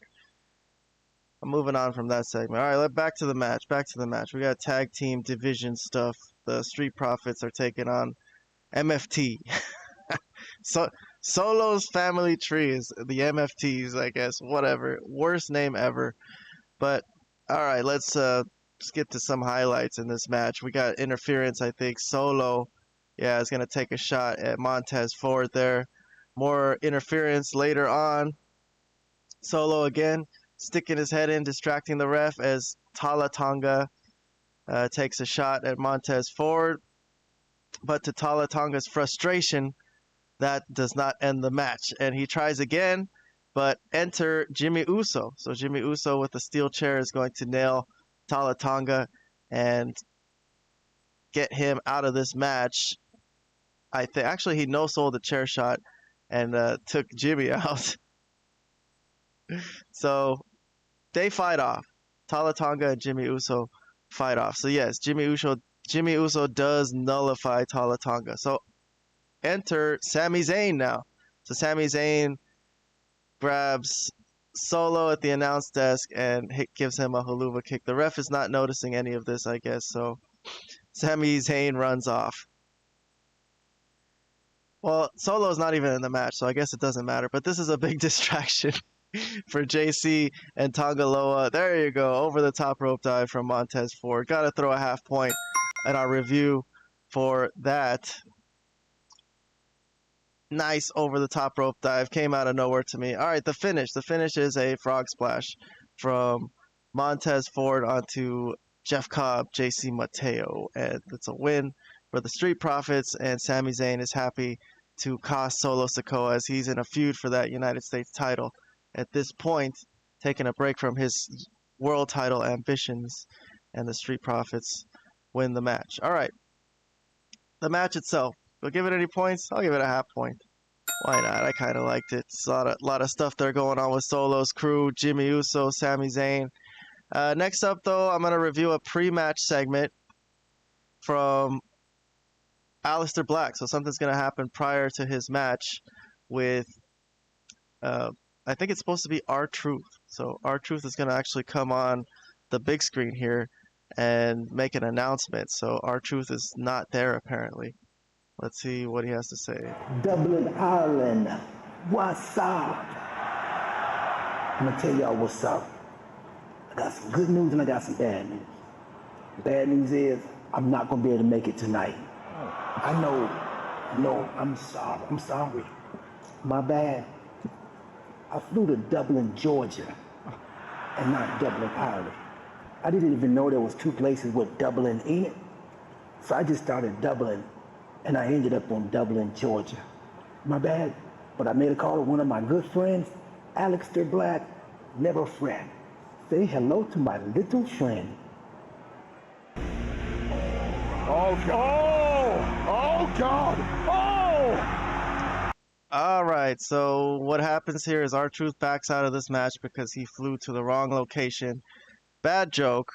I'm moving on from that segment. All right, back to the match. Back to the match. We got tag team division stuff. The Street Profits are taking on MFT. So Solo's family tree is the MFTs, I guess. Whatever. Worst name ever. But all right, let's get to some highlights in this match. We got interference, I think. Solo, yeah, is gonna take a shot at Montez Ford there. More interference later on. Solo again sticking his head in, distracting the ref as Tala Tonga takes a shot at Montez Ford. But to Tala Tonga's frustration, that does not end the match. And he tries again, but enter Jimmy Uso. So Jimmy Uso with the steel chair is going to nail Tala Tonga and get him out of this match. I think actually he no-sold the chair shot and took Jimmy out. So they fight off. Tala Tonga and Jimmy Uso fight off. So yes, Jimmy Uso does nullify Tala Tonga. So enter Sami Zayn now. So Sami Zayn grabs Solo at the announce desk and gives him a haluva kick. The ref is not noticing any of this, I guess. So Sami Zayn runs off. Well, Solo's not even in the match, so I guess it doesn't matter. But this is a big distraction for JC and Tongaloa. There you go. Over the top rope dive from Montez Ford. Got to throw a half point in our review for that. Nice over the top rope dive. Came out of nowhere to me. All right, the finish. The finish is a frog splash from Montez Ford onto Jeff Cobb, JC Mateo. And it's a win for the Street Profits. And Sami Zayn is happy to cost Solo Sikoa as he's in a feud for that United States title. At this point, taking a break from his world title ambitions. And the Street Profits win the match. All right. The match itself. We'll give it any points? I'll give it a half point. Why not? I kind of liked it. It's a lot of stuff there going on with Solo's crew, Jimmy Uso, Sami Zayn. Next up, though, I'm going to review a pre-match segment from Aleister Black. So something's going to happen prior to his match with, I think it's supposed to be R-Truth. So R-Truth is going to actually come on the big screen here and make an announcement. So R-Truth is not there, apparently. Let's see what he has to say. Dublin, Ireland, what's up? I'm gonna tell y'all what's up. I got some good news and I got some bad news. Bad news is I'm not gonna be able to make it tonight. I know, I'm sorry. My bad. I flew to Dublin, Georgia, and not Dublin, Ireland. I didn't even know there was two places with Dublin in it. So I just started Dublin. And I ended up on Dublin, Georgia. My bad, but I made a call to one of my good friends, Aleister Black, never friend. Say hello to my little friend. Oh, God! Oh! All right, so what happens here is R-Truth backs out of this match because he flew to the wrong location. Bad joke.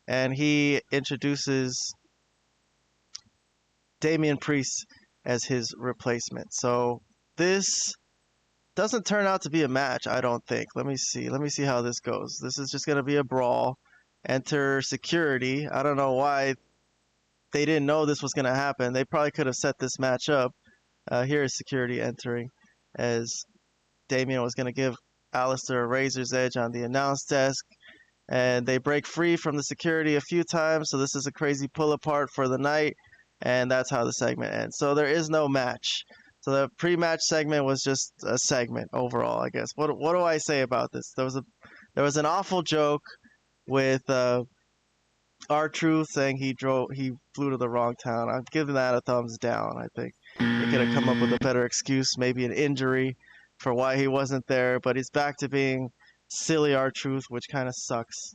And he introduces Damian Priest as his replacement. So this doesn't turn out to be a match, I don't think. Let me see how this goes. This is just going to be a brawl. Enter security. I don't know why they didn't know this was going to happen. They probably could have set this match up. Here is security entering as Damian was going to give Aleister a razor's edge on the announce desk. And they break free from the security a few times. So this is a crazy pull apart for the night. And that's how the segment ends. So there is no match. So the pre-match segment was just a segment overall, I guess. What do I say about this? There was an awful joke with R-Truth saying he flew to the wrong town. I've given that a thumbs down. I think they could have come up with a better excuse, maybe an injury for why he wasn't there, but he's back to being silly R-Truth, which kind of sucks,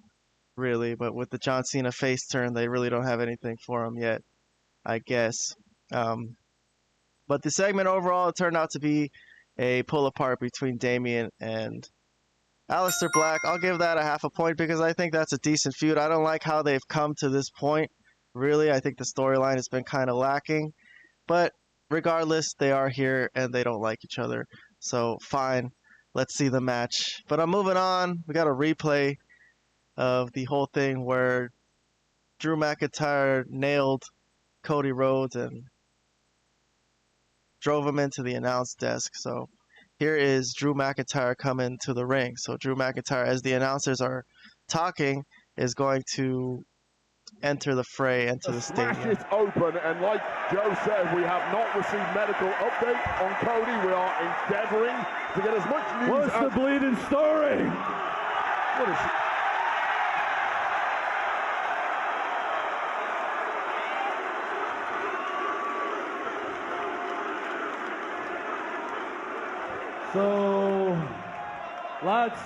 really. But with the John Cena face turn, they really don't have anything for him yet, I guess. But the segment overall, it turned out to be a pull apart between Damian and Aleister Black. I'll give that a half a point because I think that's a decent feud. I don't like how they've come to this point, really. I think the storyline has been kind of lacking. But regardless, they are here and they don't like each other. So fine, let's see the match. But I'm moving on. We got a replay of the whole thing where Drew McIntyre nailed Cody Rhodes and drove him into the announce desk. So here is Drew McIntyre coming to the ring. So Drew McIntyre, as the announcers are talking, is going to enter the fray into the stadium. Smash it open, and like Joe said, we have not received medical update on Cody. We are endeavoring to get as much news. What's the bleeding story? What is So, lads,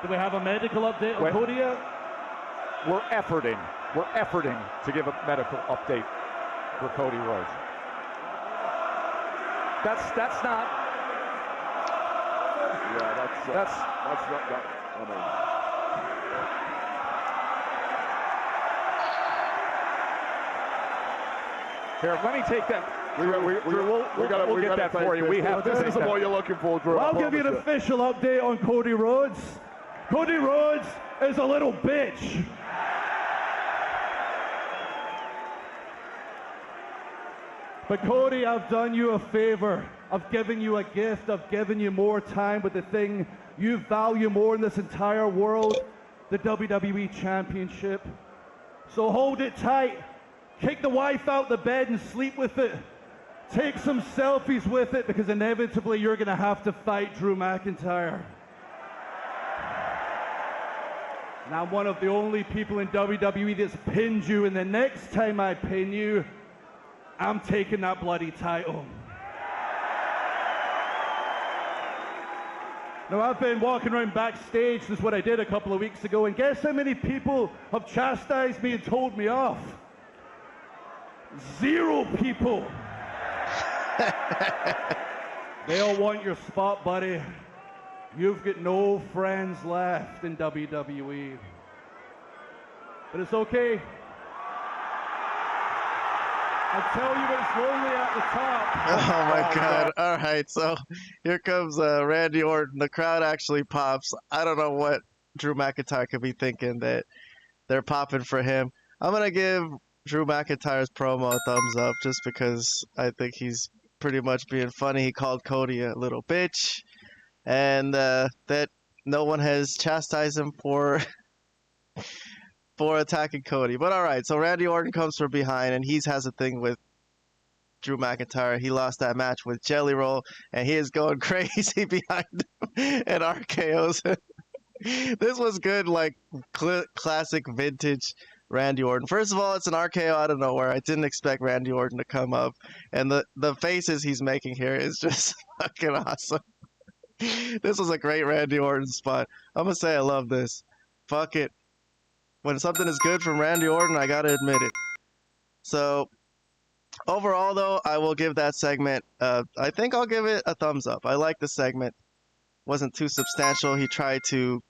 do we have a medical update on Cody yet? We're efforting to give a medical update for Cody Rhodes. That's not. Yeah, that's not that. Here, let me take that. We'll get that for you. We have to. This is what you're looking for, Drew. Well, I'll give you an official update on Cody Rhodes. Cody Rhodes is a little bitch. But Cody, I've done you a favor. I've given you a gift. I've given you more time with the thing you value more in this entire world, the WWE Championship. So hold it tight. Kick the wife out the bed and sleep with it. Take some selfies with it, because inevitably you're going to have to fight Drew McIntyre. And I'm one of the only people in WWE that's pinned you, and the next time I pin you, I'm taking that bloody title. Now, I've been walking around backstage, this is what I did a couple of weeks ago, and guess how many people have chastised me and told me off? 0 people. They all want your spot, buddy. You've got no friends left in WWE. But it's okay. I'll tell you it's lonely at the top. Oh my God. All right, so here comes Randy Orton. The crowd actually pops. I don't know what Drew McIntyre could be thinking that they're popping for him. I'm going to give Drew McIntyre's promo a thumbs up just because I think he's pretty much being funny. He called Cody a little bitch, and that no one has chastised him for attacking Cody. But all right, so Randy Orton comes from behind, and he has a thing with Drew McIntyre. He lost that match with Jelly Roll, and he is going crazy behind him and RKO's. This was good, like classic vintage Randy Orton. First of all, it's an RKO out of nowhere. I didn't expect Randy Orton to come up. And the faces he's making here is just fucking awesome. This was a great Randy Orton spot. I'm going to say I love this. Fuck it. When something is good from Randy Orton, I got to admit it. So, overall, though, I will give that segment, I think I'll give it a thumbs up. I like the segment. Wasn't too substantial. He tried to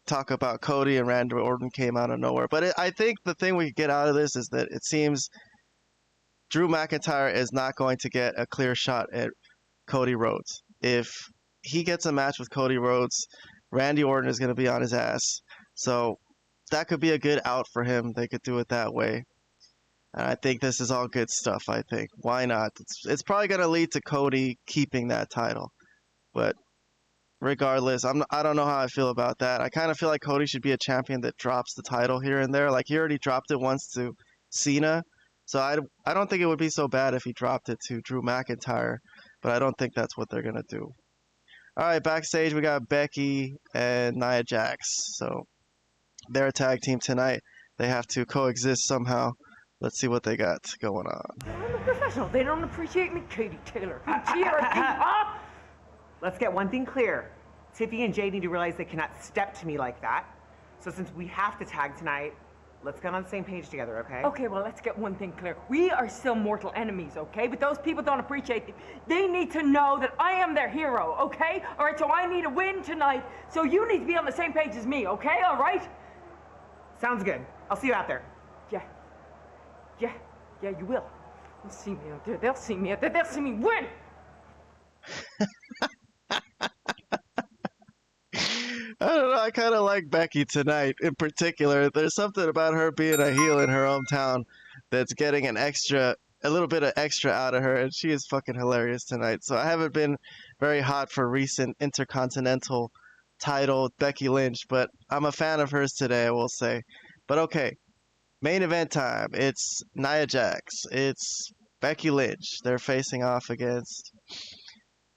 talk about Cody, and Randy Orton came out of nowhere. But I think the thing we get out of this is that it seems Drew McIntyre is not going to get a clear shot at Cody Rhodes. If he gets a match with Cody Rhodes, Randy Orton is going to be on his ass. So that could be a good out for him. They could do it that way. And I think this is all good stuff, I think. Why not? It's probably going to lead to Cody keeping that title. But regardless, I don't know how I feel about that. I kind of feel like Cody should be a champion that drops the title here and there. Like, he already dropped it once to Cena. So I don't think it would be so bad if he dropped it to Drew McIntyre, but I don't think that's what they're gonna do. All right, backstage we got Becky and Nia Jax. So they're a tag team tonight. They have to coexist somehow. Let's see what they got going on. I'm a professional. They don't appreciate me, Katie Taylor. Huh? Let's get one thing clear. Tiffy and Jade need to realize they cannot step to me like that. So since we have to tag tonight, let's get on the same page together, okay? Okay, well, let's get one thing clear. We are still mortal enemies, okay? But those people don't appreciate it. They need to know that I am their hero, okay? All right, so I need a win tonight. So you need to be on the same page as me, okay? All right? Sounds good. I'll see you out there. Yeah, you will. They'll see me out there. They'll see me out there. They'll see me win. I don't know. I kind of like Becky tonight in particular. There's something about her being a heel in her hometown that's getting a little bit of extra out of her, and she is fucking hilarious tonight. So I haven't been very hot for recent Intercontinental title Becky Lynch, but I'm a fan of hers today, I will say. But okay, main event time. It's Nia Jax. It's Becky Lynch. They're facing off against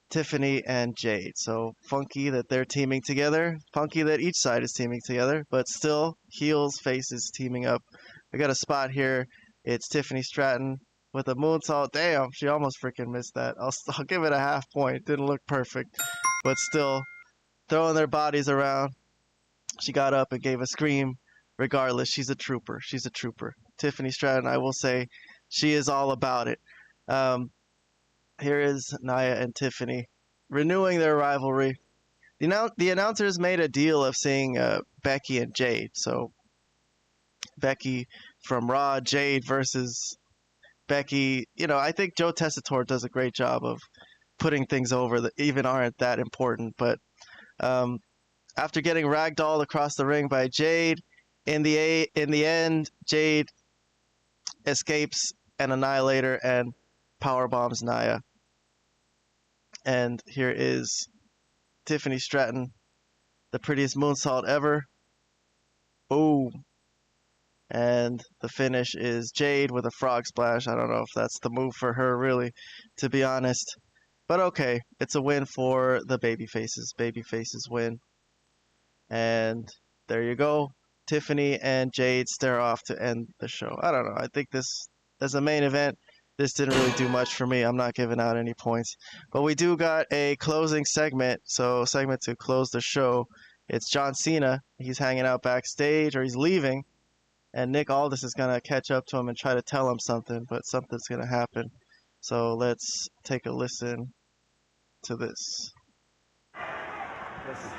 Tiffany and Jade. So funky that they're teaming together. Funky that each side is teaming together, but still heels, faces teaming up. We got a spot here. It's Tiffany Stratton with a moonsault. Damn, she almost freaking missed that. I'll give it a half point. Didn't look perfect, but still throwing their bodies around. She got up and gave a scream. Regardless, she's a trooper. She's a trooper. Tiffany Stratton, I will say, she is all about it. Here is Nia and Tiffany renewing their rivalry. The announcers made a deal of seeing Becky and Jade. So Becky from Raw, Jade versus Becky. You know, I think Joe Tessitore does a great job of putting things over that even aren't that important. But after getting ragdolled across the ring by Jade, in the end, Jade escapes an Annihilator and powerbombs Nia. And here is Tiffany Stratton, the prettiest moonsault ever. Boom. And the finish is Jade with a frog splash. I don't know if that's the move for her, really, to be honest. But okay, it's a win for the babyfaces. Babyfaces win. And there you go. Tiffany and Jade stare off to end the show. I don't know. I think this, as a main event, this didn't really do much for me. I'm not giving out any points. But we do got a closing segment. So segment to close the show. It's John Cena. He's hanging out backstage, or he's leaving. And Nick Aldis is going to catch up to him and try to tell him something. But something's going to happen. So let's take a listen to this. Listen,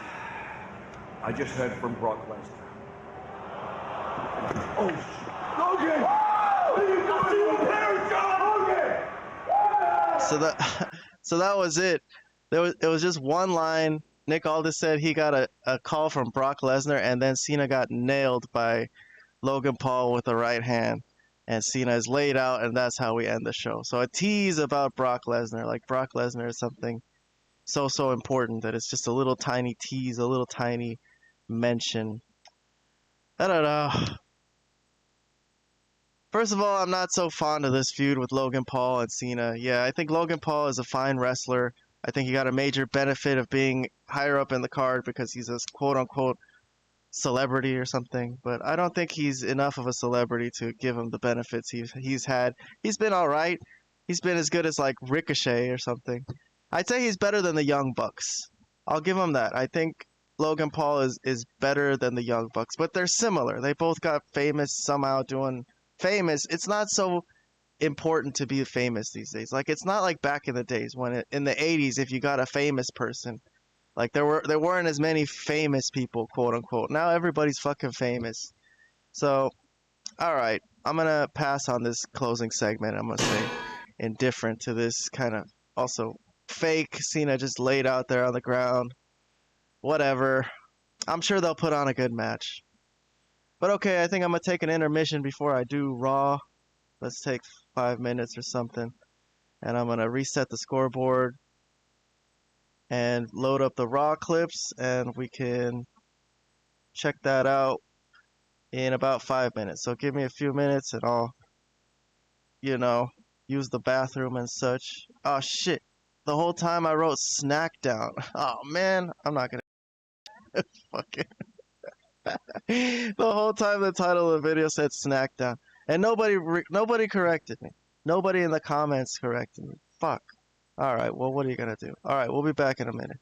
I just heard from Brock Lesnar. Oh, Logan! So that was it. It was just one line. Nick Aldis said he got a call from Brock Lesnar, and then Cena got nailed by Logan Paul with the right hand. And Cena is laid out, and that's how we end the show. So a tease about Brock Lesnar. Like, Brock Lesnar is something so important that it's just a little tiny tease, a little tiny mention. I don't know. First of all, I'm not so fond of this feud with Logan Paul and Cena. Yeah, I think Logan Paul is a fine wrestler. I think he got a major benefit of being higher up in the card because he's a quote-unquote celebrity or something. But I don't think he's enough of a celebrity to give him the benefits he's had. He's been all right. He's been as good as, like, Ricochet or something. I'd say he's better than the Young Bucks. I'll give him that. I think Logan Paul is better than the Young Bucks. But they're similar. They both got famous somehow doing... famous. It's not so important to be famous these days. Like, it's not like back in the days when in the 80s, if you got a famous person, like there weren't as many famous people, quote unquote. Now everybody's fucking famous. So, all right, I'm gonna pass on this closing segment. I'm gonna say indifferent to this kind of also fake Cena just laid out there on the ground. Whatever. I'm sure they'll put on a good match. But okay, I think I'm going to take an intermission before I do Raw. Let's take 5 minutes or something. And I'm going to reset the scoreboard and load up the Raw clips, and we can check that out in about 5 minutes. So give me a few minutes and I'll you know, use the bathroom and such. Oh shit. The whole time I wrote Snackdown. Oh man, I'm not gonna fucking. The whole time the title of the video said Snackdown, and nobody corrected me. Nobody in the comments corrected me. Fuck. All right. Well, what are you gonna do? All right. We'll be back in a minute.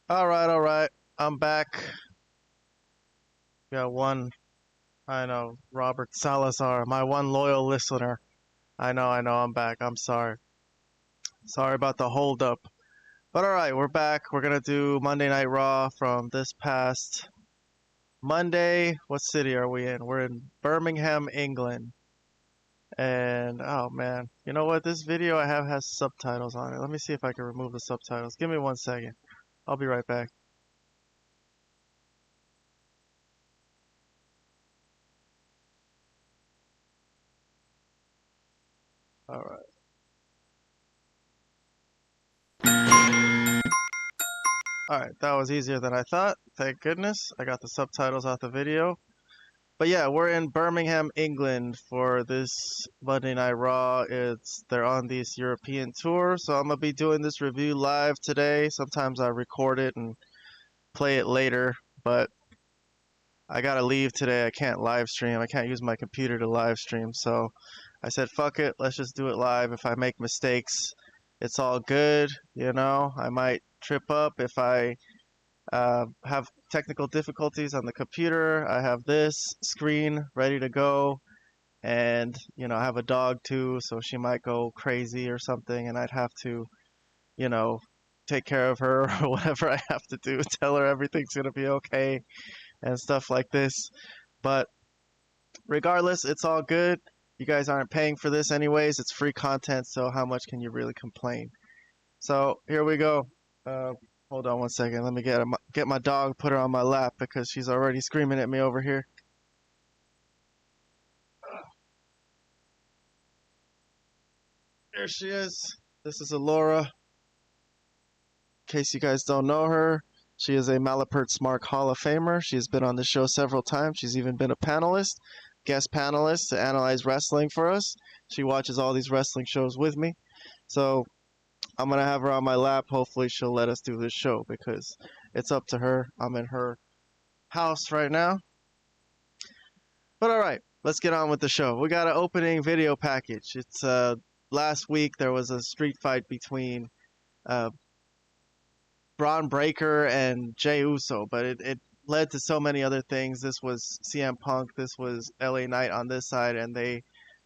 All right. I'm back. Got one, I know, Robert Salazar, my one loyal listener. I know, I'm back. I'm sorry. Sorry about the hold up. But all right, we're back. We're going to do Monday Night Raw from this past Monday. What city are we in? We're in Birmingham, England. And, oh man, you know what? This video I have has subtitles on it. Let me see if I can remove the subtitles. Give me 1 second. I'll be right back. All right. Alright, that was easier than I thought. Thank goodness. I got the subtitles off the video. But yeah, we're in Birmingham, England for this Monday Night Raw. They're on this European tour, so I'm gonna be doing this review live today. Sometimes I record it and play it later, but I gotta leave today. I can't live stream. I can't use my computer to live stream, so I said fuck it, let's just do it live. If I make mistakes, it's all good, you know. I might trip up if I have technical difficulties on the computer. I have this screen ready to go, and you know, I have a dog too, so she might go crazy or something, and I'd have to, you know, take care of her or whatever I have to do, tell her everything's gonna be okay and stuff like this. But regardless, it's all good. You guys aren't paying for this anyways. It's free content, so how much can you really complain? So here we go. Hold on 1 second. Let me get my dog, put her on my lap because she's already screaming at me over here. There she is. This is Alora. In case you guys don't know her, she is a Malapert Smart Hall of Famer. She's been on the show several times. She's even been a panelist, guest panelist to analyze wrestling for us. She watches all these wrestling shows with me. So I'm going to have her on my lap. Hopefully she'll let us do this show because it's up to her. I'm in her house right now. But all right, let's get on with the show. We got an opening video package. It's last week there was a street fight between Braun Breaker and Jey Uso, but it led to so many other things. This was CM Punk, this was LA Knight on this side, and they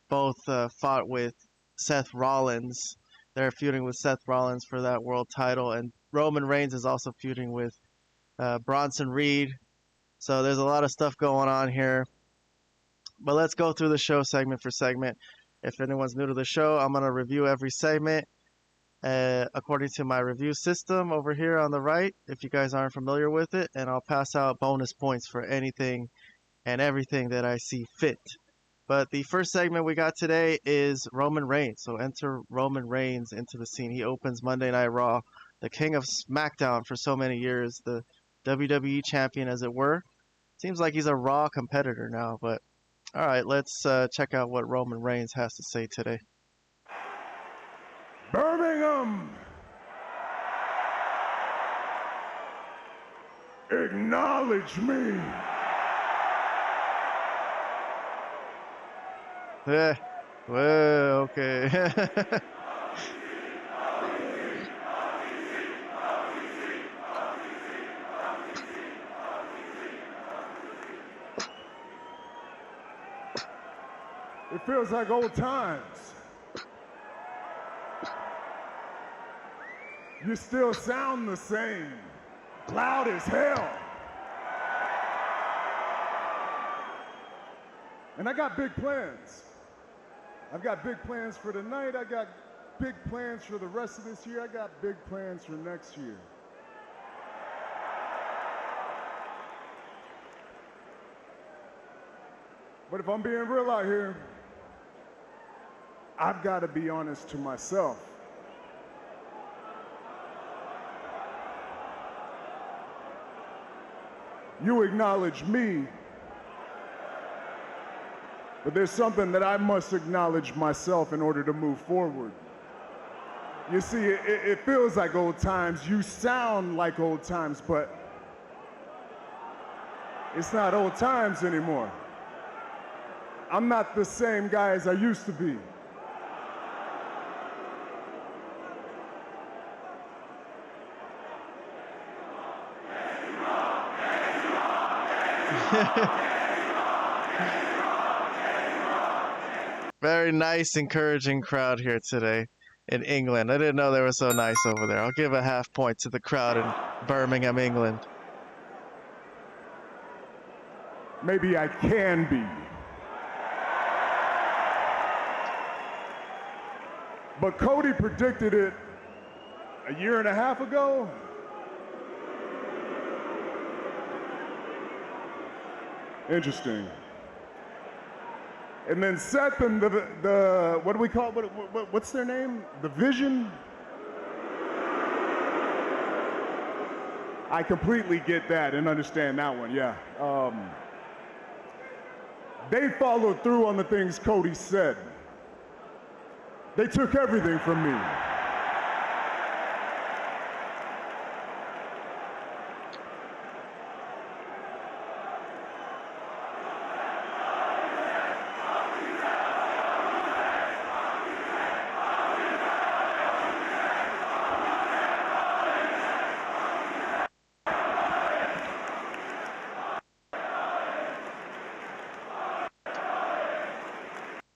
both fought with Seth Rollins. They're feuding with Seth Rollins for that world title, and Roman Reigns is also feuding with Bronson Reed. So there's a lot of stuff going on here. But let's go through the show segment for segment. If anyone's new to the show, I'm going to review every segment according to my review system over here on the right, if you guys aren't familiar with it, and I'll pass out bonus points for anything and everything that I see fit. But the first segment we got today is Roman Reigns. So enter Roman Reigns into the scene. He opens Monday Night Raw, the king of Smackdown for so many years, the WWE champion as it were. Seems like he's a Raw competitor now, but all right, let's check out what Roman Reigns has to say today. Birmingham, acknowledge me. Well, okay. It feels like old times. You still sound the same, loud as hell. And I got big plans. I've got big plans for tonight. I got big plans for the rest of this year. I got big plans for next year. But if I'm being real out here, I've got to be honest to myself. You acknowledge me, but there's something that I must acknowledge myself in order to move forward. You see, it feels like old times. You sound like old times, but it's not old times anymore. I'm not the same guy as I used to be. Very nice, encouraging crowd here today in England. I didn't know they were so nice over there. I'll give a half point to the crowd in Birmingham, England. Maybe I can be. But Cody predicted it a year and a half ago. Interesting. And then Seth and the what do we call what's their name? The Vision. I completely get that and understand that one. Yeah. They followed through on the things Cody said. They took everything from me.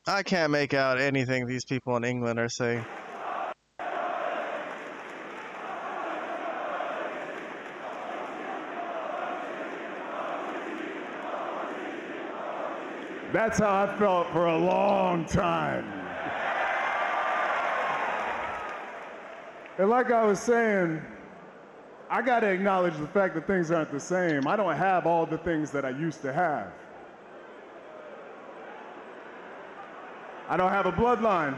I can't make out anything these people in England are saying. That's how I felt for a long time. And like I was saying, I got to acknowledge the fact that things aren't the same. I don't have all the things that I used to have. I don't have a bloodline.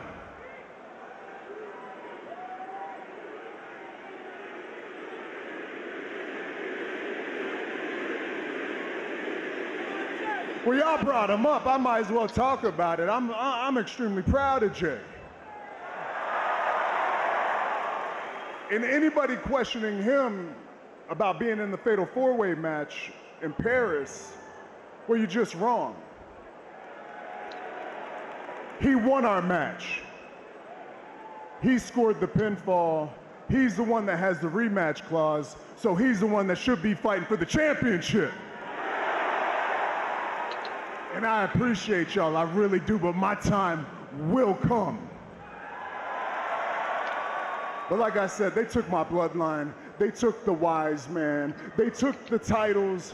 Well, y'all brought him up. I might as well talk about it. I'm extremely proud of Jay. And anybody questioning him about being in the Fatal 4-Way match in Paris, well, you're just wrong. He won our match. He scored the pinfall. He's the one that has the rematch clause, so he's the one that should be fighting for the championship. And I appreciate y'all, I really do, but my time will come. But like I said, they took my bloodline, they took the wise man, they took the titles,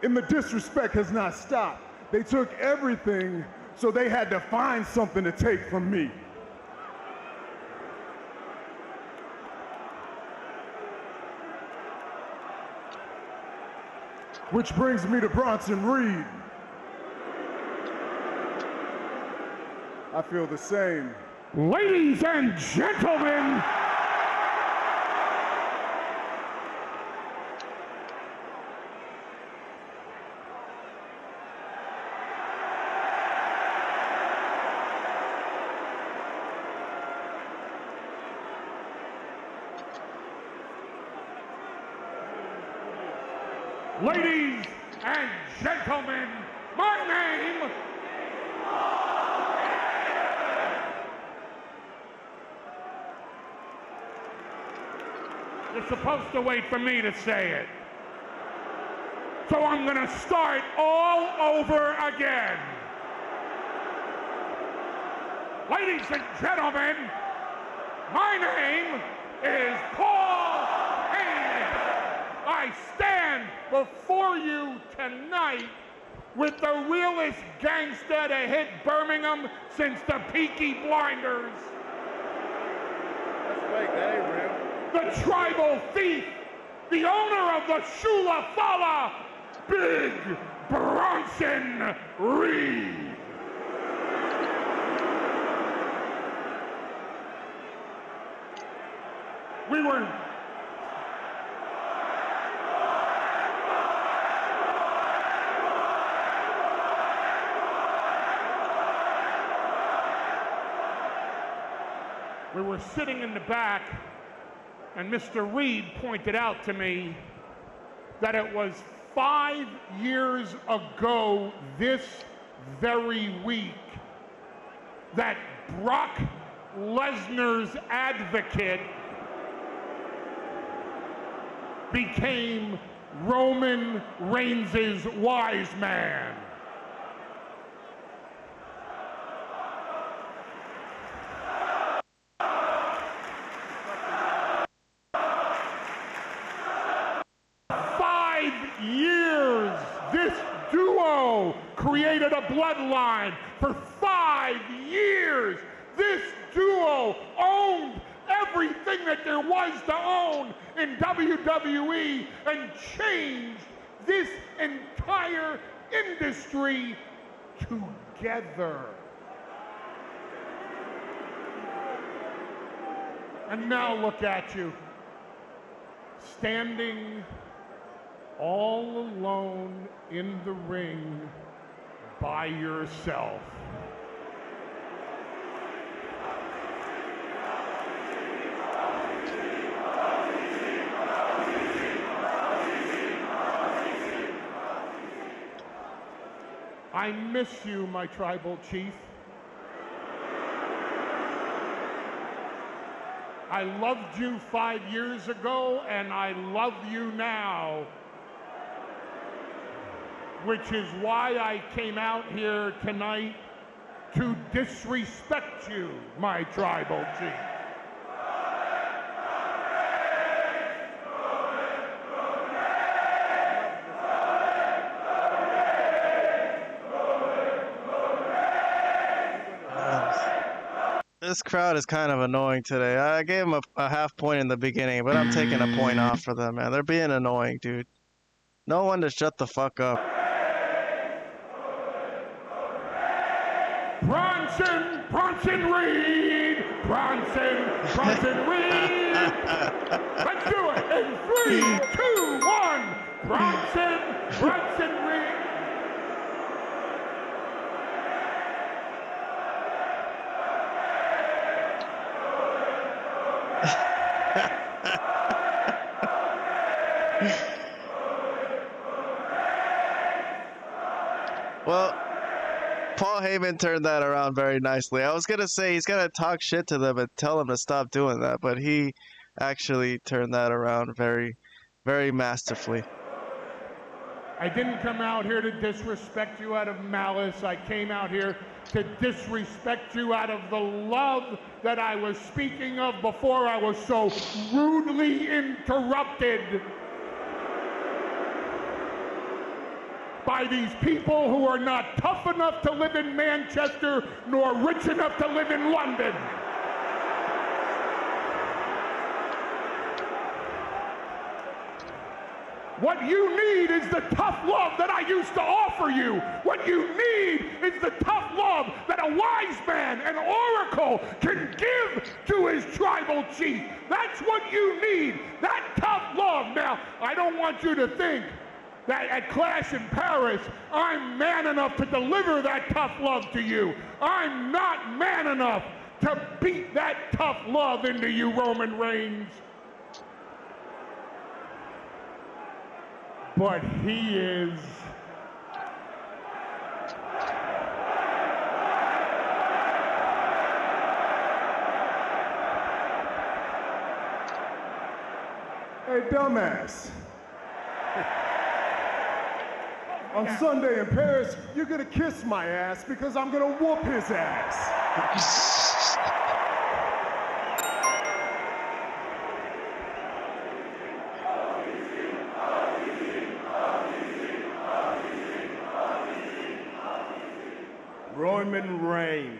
and the disrespect has not stopped. They took everything, so they had to find something to take from me. Which brings me to Bronson Reed. I feel the same. Ladies and gentlemen, ladies and gentlemen, my name You're supposed to wait for me to say it. So I'm gonna start all over again. Ladies and gentlemen, my name is Paul Heyman. I stand before you tonight with the realest gangster to hit Birmingham since the Peaky Blinders. That's fake, that ain't real. The tribal thief, the owner of the Shula Fala, Big Bronson Reed. We were sitting in the back, and Mr. Reed pointed out to me that it was 5 years ago this very week that Brock Lesnar's advocate became Roman Reigns' wise man. Years, this duo created a bloodline. For 5 years, this duo owned everything that there was to own in WWE and changed this entire industry together. And now look at you, standing all alone in the ring by yourself. I miss you, my tribal chief. I loved you 5 years ago, and I love you now. Which is why I came out here tonight to disrespect you, my tribal chief. This crowd is kind of annoying today. I gave them a half point in the beginning, but I'm taking a point off for them, man. They're being annoying, dude. No one to shut the fuck up. Bronson Reed! Bronson Reed! Let's do it in 3, 2, 1! Bronson Reed! Well, Paul Heyman turned that around very nicely. I was going to say he's going to talk shit to them and tell them to stop doing that, but he actually turned that around very, very masterfully. I didn't come out here to disrespect you out of malice. I came out here to disrespect you out of the love that I was speaking of before I was so rudely interrupted by these people who are not tough enough to live in Manchester nor rich enough to live in London. What you need is the tough love that I used to offer you. What you need is the tough love that a wise man, an oracle, can give to his tribal chief. That's what you need, that tough love. Now, I don't want you to think that at Clash in Paris, I'm man enough to deliver that tough love to you. I'm not man enough to beat that tough love into you, Roman Reigns. But he is. Hey, dumbass. On Sunday in Paris, you're gonna kiss my ass because I'm gonna whoop his ass. Roman Reigns.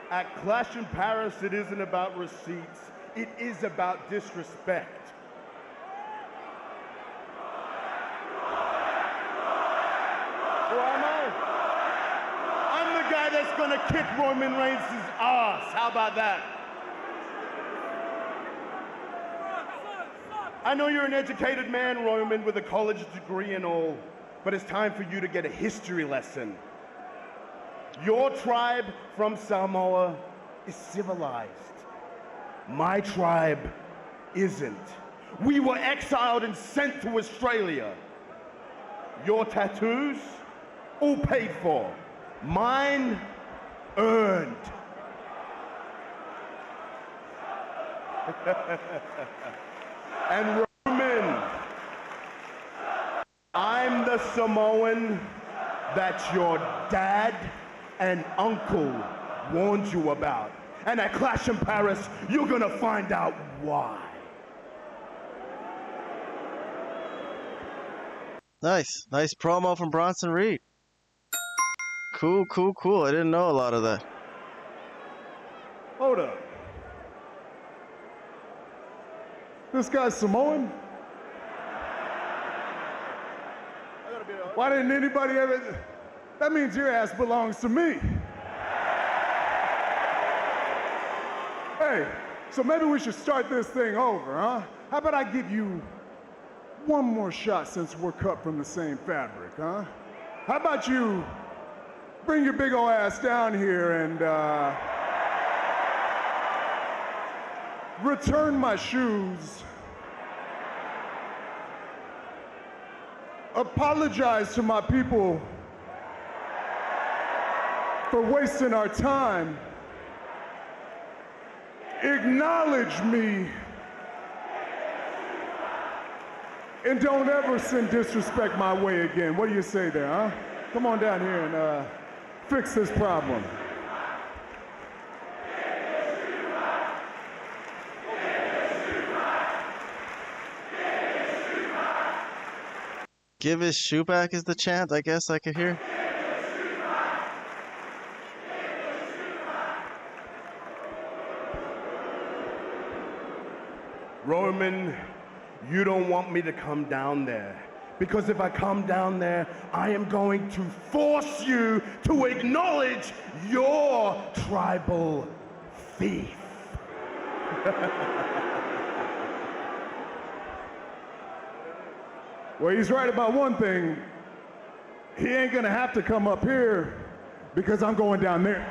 At Clash in Paris, it isn't about receipts. It is about disrespect. Who am I? I'm the guy that's gonna kick Roman Reigns' ass. How about that? I know you're an educated man, Roman, with a college degree and all, but it's time for you to get a history lesson. Your tribe from Samoa is civilized. My tribe isn't. We were exiled and sent to Australia. Your tattoos, all paid for. Mine, earned. And Roman, I'm the Samoan that your dad and uncle warned you about. And at Clash in Paris, you're gonna find out why. Nice. Nice promo from Bronson Reed. Cool, cool, cool. I didn't know a lot of that. Hold up. This guy's Samoan? Why didn't anybody ever... That means your ass belongs to me. Hey, so maybe we should start this thing over, huh? How about I give you one more shot since we're cut from the same fabric, huh? How about you bring your big ol' ass down here and, return my shoes, apologize to my people for wasting our time, acknowledge me, and don't ever send disrespect my way again. What do you say there, huh? Come on down here and fix this problem. Give his shoe back is the chant, I guess I could hear. Roman, you don't want me to come down there. Because if I come down there, I am going to force you to acknowledge your tribal thief. Well, he's right about one thing. He ain't gonna have to come up here because I'm going down there.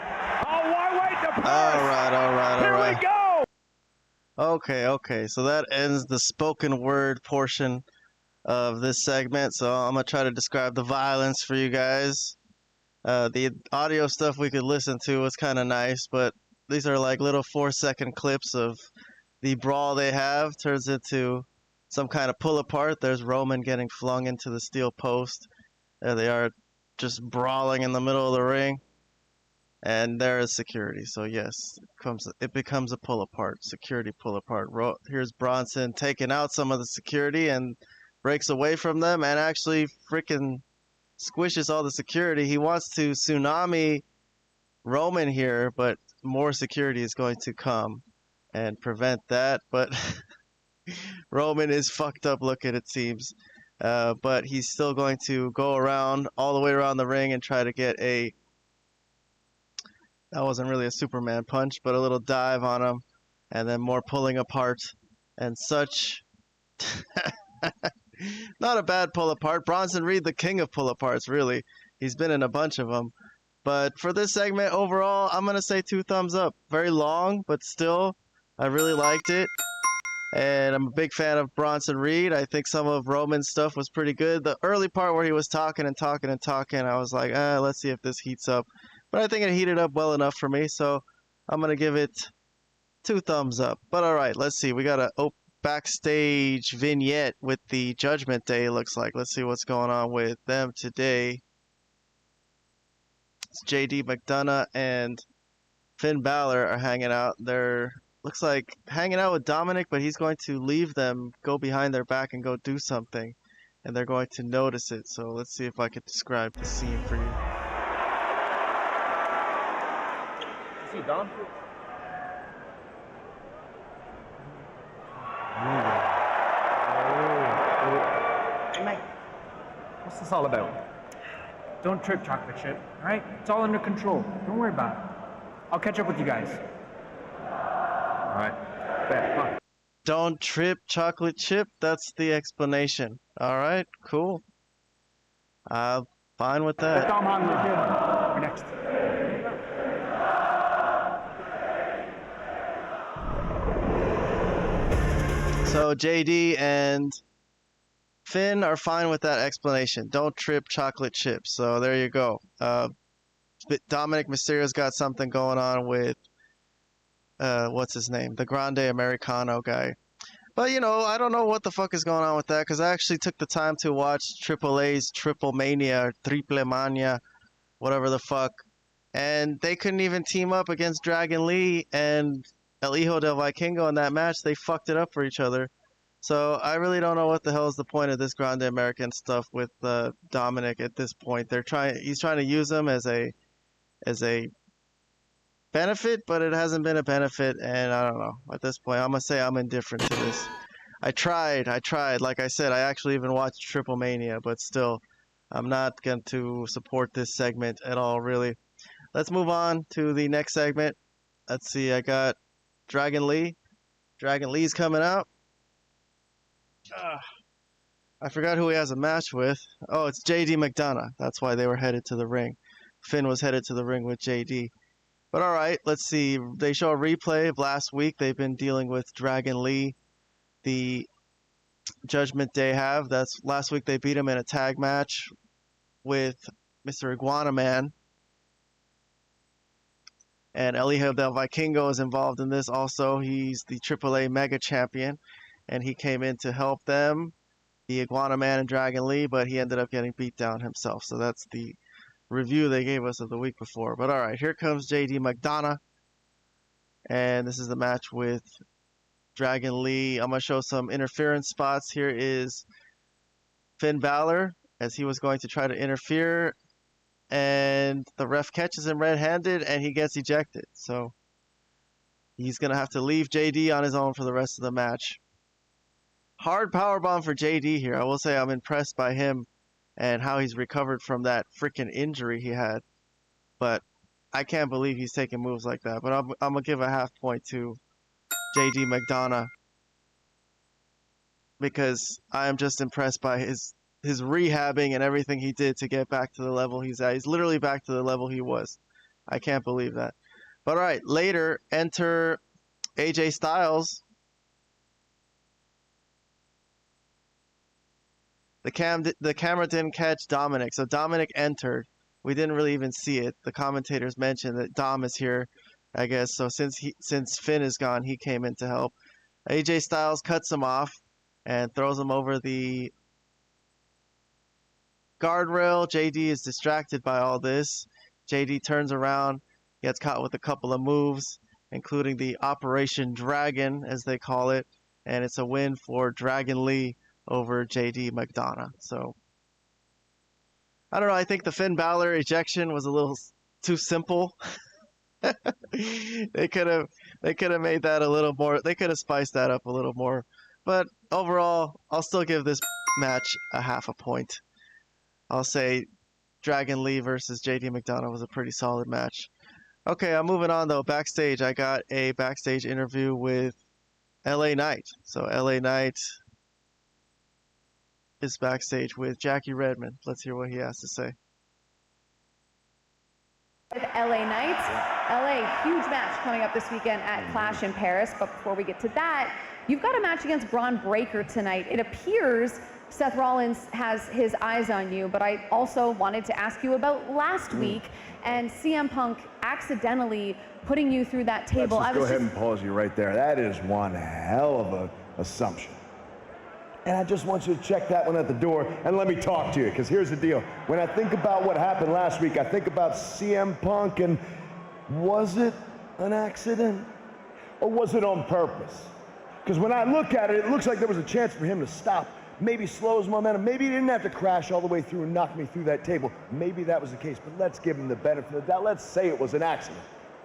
Oh, why wait the press? All right. Here we go. Okay. So that ends the spoken word portion of this segment. So I'm gonna try to describe the violence for you guys. The audio stuff we could listen to was kind of nice, but these are like little 4-second clips of the brawl they have. Turns into some kind of pull apart. There's Roman getting flung into the steel post. There they are, just brawling in the middle of the ring. And there is security. So yes, it becomes a pull apart, security pull apart. Here's Bronson taking out some of the security and breaks away from them and actually freaking squishes all the security. He wants to tsunami Roman here, but more security is going to come and prevent that. But Roman is fucked up looking, it seems. But he's still going to go around all the way around the ring and try to get a... That wasn't really a Superman punch, but a little dive on him. And then more pulling apart and such. Not a bad pull apart. Bronson Reed, the king of pull aparts, really. He's been in a bunch of them. But for this segment, overall, I'm going to say 2 thumbs up. Very long, but still, I really liked it. And I'm a big fan of Bronson Reed. I think some of Roman's stuff was pretty good. The early part where he was talking, I was like, let's see if this heats up. But I think it heated up well enough for me, so I'm going to give it 2 thumbs up. But all right, let's see. We got a backstage vignette with the Judgment Day, looks like. Let's see what's going on with them today. It's JD McDonough and Finn Balor are hanging out. They're... looks like hanging out with Dominic, but he's going to leave them, go behind their back and go do something. And they're going to notice it. So let's see if I could describe the scene for you. See, Dom? Hey, Mike. What's this all about? Don't trip, chocolate chip. All right? It's all under control. Don't worry about it. I'll catch up with you guys. All right. Bet. Come on. Don't trip, chocolate chip. That's the explanation. All right, cool. Fine with that. Dom Handler here. We're next. So JD and Finn are fine with that explanation. Don't trip, chocolate chip. So there you go. Dominic Mysterio's got something going on with what's his name? The Grande Americano guy. But, you know, I don't know what the fuck is going on with that because I actually took the time to watch AAA's Triple Mania or Triple Mania, whatever the fuck. And they couldn't even team up against Dragon Lee and El Hijo del Vikingo in that match. They fucked it up for each other. So I really don't know what the hell is the point of this Grande American stuff with Dominic at this point. He's trying to use him as a benefit, but it hasn't been a benefit, and I don't know. At this point, I'm gonna say I'm indifferent to this. I tried. Like I said, I actually even watched Triple Mania, but still, I'm not going to support this segment at all, really. Let's move on to the next segment. Let's see, I got Dragon Lee. Dragon Lee's coming out. I forgot who he has a match with. Oh, it's JD McDonough. That's why they were headed to the ring. Finn was headed to the ring with JD. But all right, let's see. They show a replay of last week. They've been dealing with Dragon Lee, the Judgment Day have. That's last week they beat him in a tag match with Mr. Iguana Man. And El Hijo del Vikingo is involved in this also. He's the AAA Mega Champion, and he came in to help them, the Iguana Man and Dragon Lee, but he ended up getting beat down himself. So that's the review they gave us of the week before. But all right, here comes JD McDonough, and this is the match with Dragon Lee. I'm going to show some interference spots. Here is Finn Balor as he was going to try to interfere, and the ref catches him red-handed and he gets ejected. So he's going to have to leave JD on his own for the rest of the match. Hard powerbomb for JD here. I will say I'm impressed by him and how he's recovered from that freaking injury he had. But I can't believe he's taking moves like that. But I'm going to give a half point to JD McDonough because I am just impressed by his rehabbing and everything he did to get back to the level he's at. He's literally back to the level he was. I can't believe that. But all right, later, enter AJ Styles. The camera didn't catch Dominic, so Dominic entered. We didn't really even see it. The commentators mentioned that Dom is here, I guess. So since Finn is gone, he came in to help. AJ Styles cuts him off and throws him over the guardrail. JD is distracted by all this. JD turns around, gets caught with a couple of moves, including the Operation Dragon, as they call it. And it's a win for Dragon Lee over JD McDonough. So I don't know, I think the Finn Balor ejection was a little too simple. They could have made that a little more, they could have spiced that up a little more. But overall, I'll still give this match a half a point. I'll say Dragon Lee versus JD McDonough was a pretty solid match. Okay, I'm moving on though. Backstage, I got a backstage interview with LA Knight. So LA Knight is backstage with Jackie Redmond. Let's hear what he has to say. LA Knight. LA, huge match coming up this weekend at Clash in Paris. But before we get to that, you've got a match against Braun Breaker tonight. It appears Seth Rollins has his eyes on you, but I also wanted to ask you about last week and CM Punk accidentally putting you through that table. Let's just go ahead and pause you right there. That is one hell of an assumption. And I just want you to check that one at the door and let me talk to you, because here's the deal. When I think about what happened last week, I think about CM Punk, and was it an accident or was it on purpose? Because when I look at it, it looks like there was a chance for him to stop, maybe slow his momentum. Maybe he didn't have to crash all the way through and knock me through that table. Maybe that was the case, but let's give him the benefit of the doubt. Let's say it was an accident.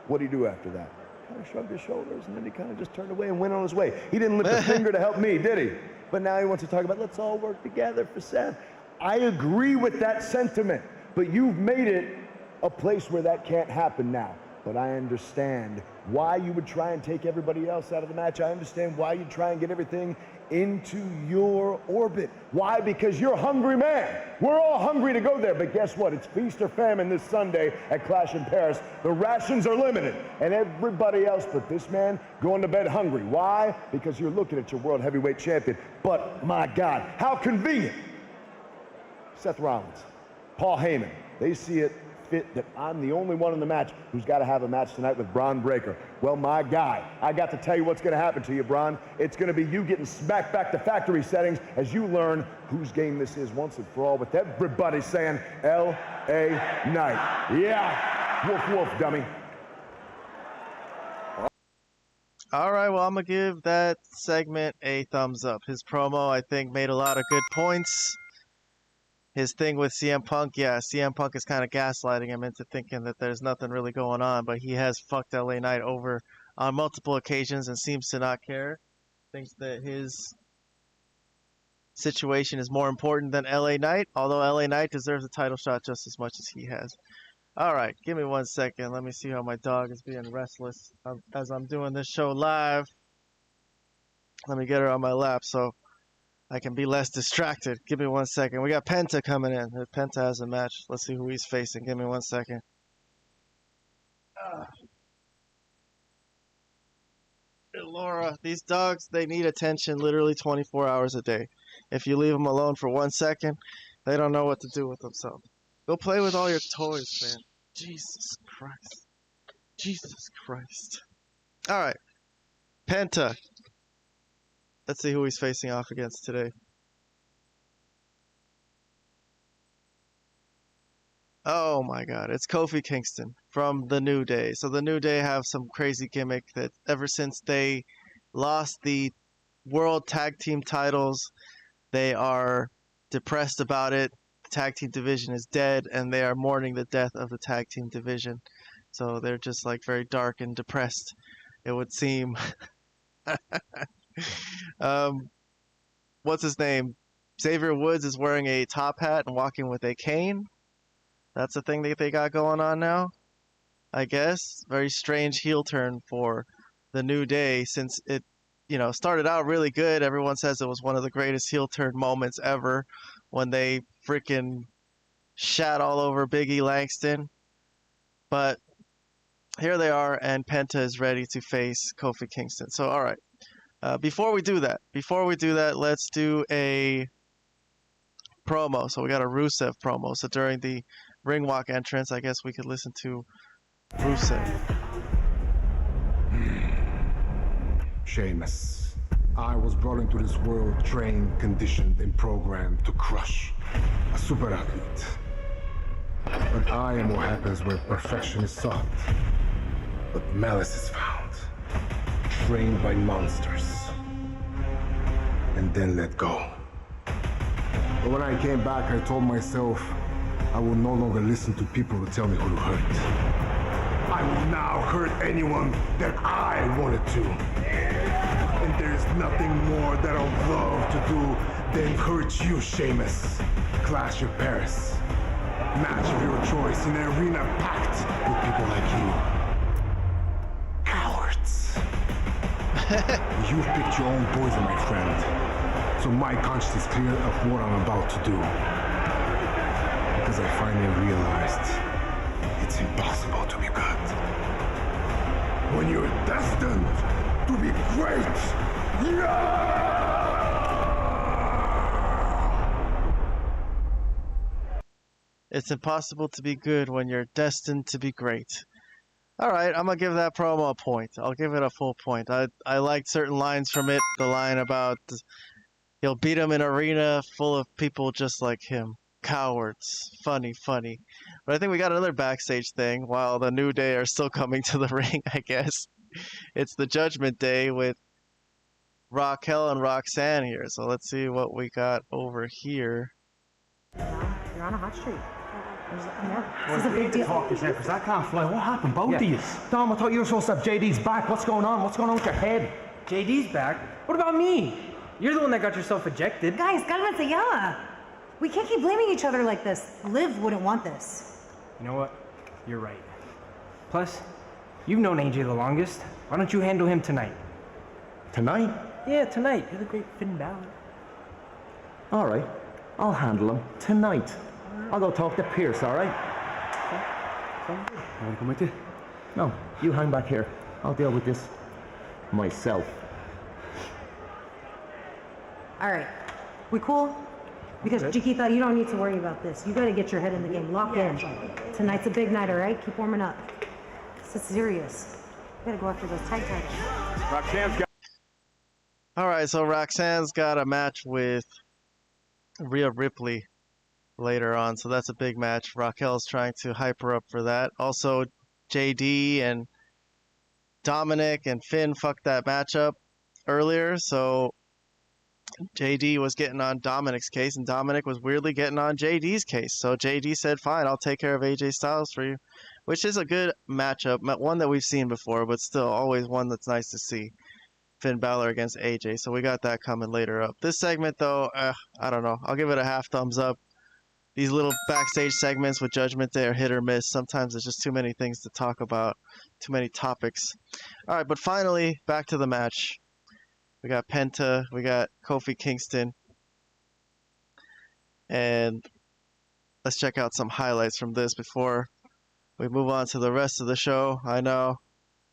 What did he do after that? Kind of shrugged his shoulders, and then he kind of just turned away and went on his way. He didn't lift a finger to help me, did he? But now he wants to talk about, let's all work together for Seth. I agree with that sentiment, but you've made it a place where that can't happen now. But I understand why you would try and take everybody else out of the match. I understand why you try and get everything into your orbit. Why? Because you're a hungry man. We're all hungry to go there, but guess what? It's feast or famine this Sunday at Clash in Paris. The rations are limited, and everybody else but this man going to bed hungry. Why? Because you're looking at your world heavyweight champion. But my God, how convenient. Seth Rollins, Paul Heyman, they see it fit that I'm the only one in the match who's got to have a match tonight with Braun Breaker. Well, my guy, I got to tell you what's going to happen to you, Braun. It's going to be you getting smacked back to factory settings as you learn whose game this is once and for all, with everybody saying L.A. Knight. Yeah, woof woof, dummy. All right, well, I'm going to give that segment a thumbs up. His promo, I think, made a lot of good points. His thing with CM Punk, yeah, CM Punk is kind of gaslighting him into thinking that there's nothing really going on, but he has fucked LA Knight over on multiple occasions and seems to not care. Thinks that his situation is more important than LA Knight, although LA Knight deserves a title shot just as much as he has. All right, give me 1 second. Let me see how my dog is being restless as I'm doing this show live. Let me get her on my lap so I can be less distracted. Give me 1 second. We got Penta coming in. Penta has a match. Let's see who he's facing. Give me 1 second. Hey, Laura, these dogs, they need attention literally 24 hours a day. If you leave them alone for 1 second, they don't know what to do with themselves. Go play with all your toys, man. Jesus Christ. Jesus Christ. All right. Penta. Let's see who he's facing off against today. Oh my god, it's Kofi Kingston from The New Day. So The New Day have some crazy gimmick that ever since they lost the World Tag Team titles, they are depressed about it. The tag team division is dead, and they are mourning the death of the tag team division. So they're just like very dark and depressed, it would seem. What's his name? Xavier Woods is wearing a top hat and walking with a cane. That's the thing that they got going on now, I guess. Very strange heel turn for the New Day, since it, started out really good. Everyone says it was one of the greatest heel turn moments ever when they freaking shat all over Big E Langston. But here they are, and Penta is ready to face Kofi Kingston. So, all right. Before we do that, let's do a promo. So we got a Rusev promo. So during the ring walk entrance, I guess we could listen to Rusev. Sheamus, I was brought into this world trained, conditioned, and programmed to crush a super athlete. But I am what happens where perfection is sought, but malice is found. Trained by monsters, and then let go. But when I came back, I told myself I will no longer listen to people who tell me who to hurt. I will now hurt anyone that I wanted to. And there's nothing more that I'll love to do than hurt you, Sheamus. Clash of Paris. Match of your choice in an arena packed with people like you. Cowards. You've picked your own poison, my friend. So my conscience is clear of what I'm about to do. Because I finally realized it's impossible to be good. When you're destined to be great. Yeah! It's impossible to be good when you're destined to be great. All right, I'm going to give that promo a point. I'll give it a full point. I liked certain lines from it. The line about he'll beat him in an arena full of people just like him. Cowards. Funny. But I think we got another backstage thing while the New Day are still coming to the ring, I guess. It's the Judgment Day with Raquel and Roxanne here. So let's see what we got over here. You're on a hot streak. This is a big deal. Talk this because I can't fly. What happened, both of you? Dom, I thought you were supposed to have JD's back. What's going on? What's going on with your head? JD's back? What about me? You're the one that got yourself ejected. Guys, cálmense ya. We can't keep blaming each other like this. Liv wouldn't want this. You know what? You're right. Plus, you've known AJ the longest. Why don't you handle him tonight? Tonight? Yeah, tonight. You're the great Finn Balor. All right. I'll handle him tonight. I'll go talk to Pierce, all right? You want to come with you? No, you hang back here. I'll deal with this myself. All right. We cool? Because Okay. Chiquita, you don't need to worry about this. You gotta get your head in the game. Lock in. Tonight's a big night, all right? Keep warming up. This is serious. You gotta go after those tag titles. Roxanne's got. All right, so Roxanne's got a match with Rhea Ripley later on, so that's a big match. Raquel's trying to hype her up for that. Also, JD and Dominic and Finn fucked that matchup earlier, so JD was getting on Dominic's case, and Dominic was weirdly getting on JD's case. So JD said, fine, I'll take care of AJ Styles for you, which is a good matchup, one that we've seen before, but still always one that's nice to see. Finn Balor against AJ, so we got that coming later up. This segment, though, I don't know. I'll give it a half thumbs up. These little backstage segments with Judgment Day are hit or miss. Sometimes there's just too many things to talk about, too many topics. All right, but finally, back to the match. We got Penta, we got Kofi Kingston, and let's check out some highlights from this before we move on to the rest of the show. I know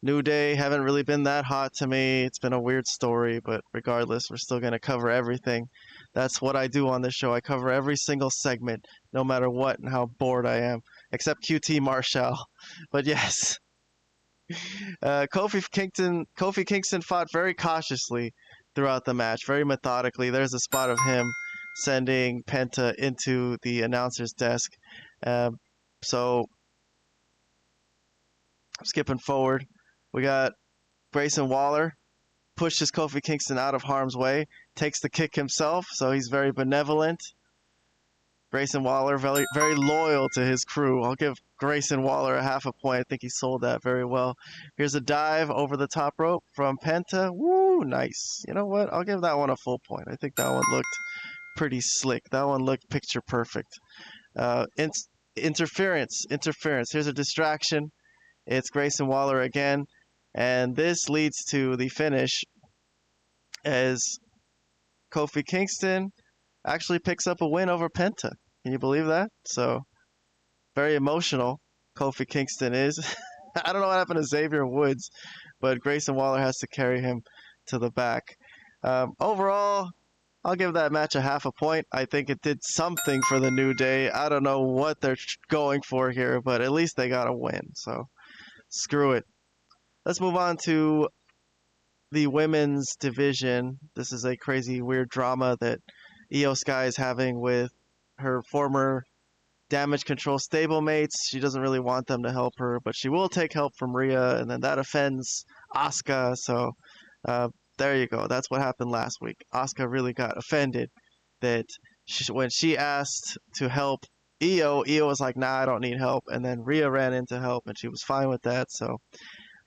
New Day haven't really been that hot to me. It's been a weird story, but regardless, we're still going to cover everything. That's what I do on this show. I cover every single segment, no matter what and how bored I am, except QT Marshall. But yes, Kofi Kingston fought very cautiously throughout the match, very methodically. There's a spot of him sending Penta into the announcer's desk. So skipping forward, we got Grayson Waller pushes Kofi Kingston out of harm's way, takes the kick himself, so he's very benevolent. Grayson Waller, very, very loyal to his crew. I'll give Grayson Waller a half a point. I think he sold that very well. Here's a dive over the top rope from Penta. Woo, nice. You know what? I'll give that one a full point. I think that one looked pretty slick. That one looked picture perfect. Interference. Here's a distraction. It's Grayson Waller again. And this leads to the finish as Kofi Kingston actually picks up a win over Penta. Can you believe that? So, very emotional, Kofi Kingston is. I don't know what happened to Xavier Woods, but Grayson Waller has to carry him to the back. Overall, I'll give that match a half a point. I think it did something for the New Day. I don't know what they're going for here, but at least they got a win. So, screw it. Let's move on to the women's division. This is a crazy, weird drama that Io Sky is having with her former Damage Control stablemates. She doesn't really want them to help her, but she will take help from Rhea, and then that offends Asuka. So there you go. That's what happened last week. Asuka really got offended that when she asked to help Io was like, nah, I don't need help. And then Rhea ran in to help, and she was fine with that. So,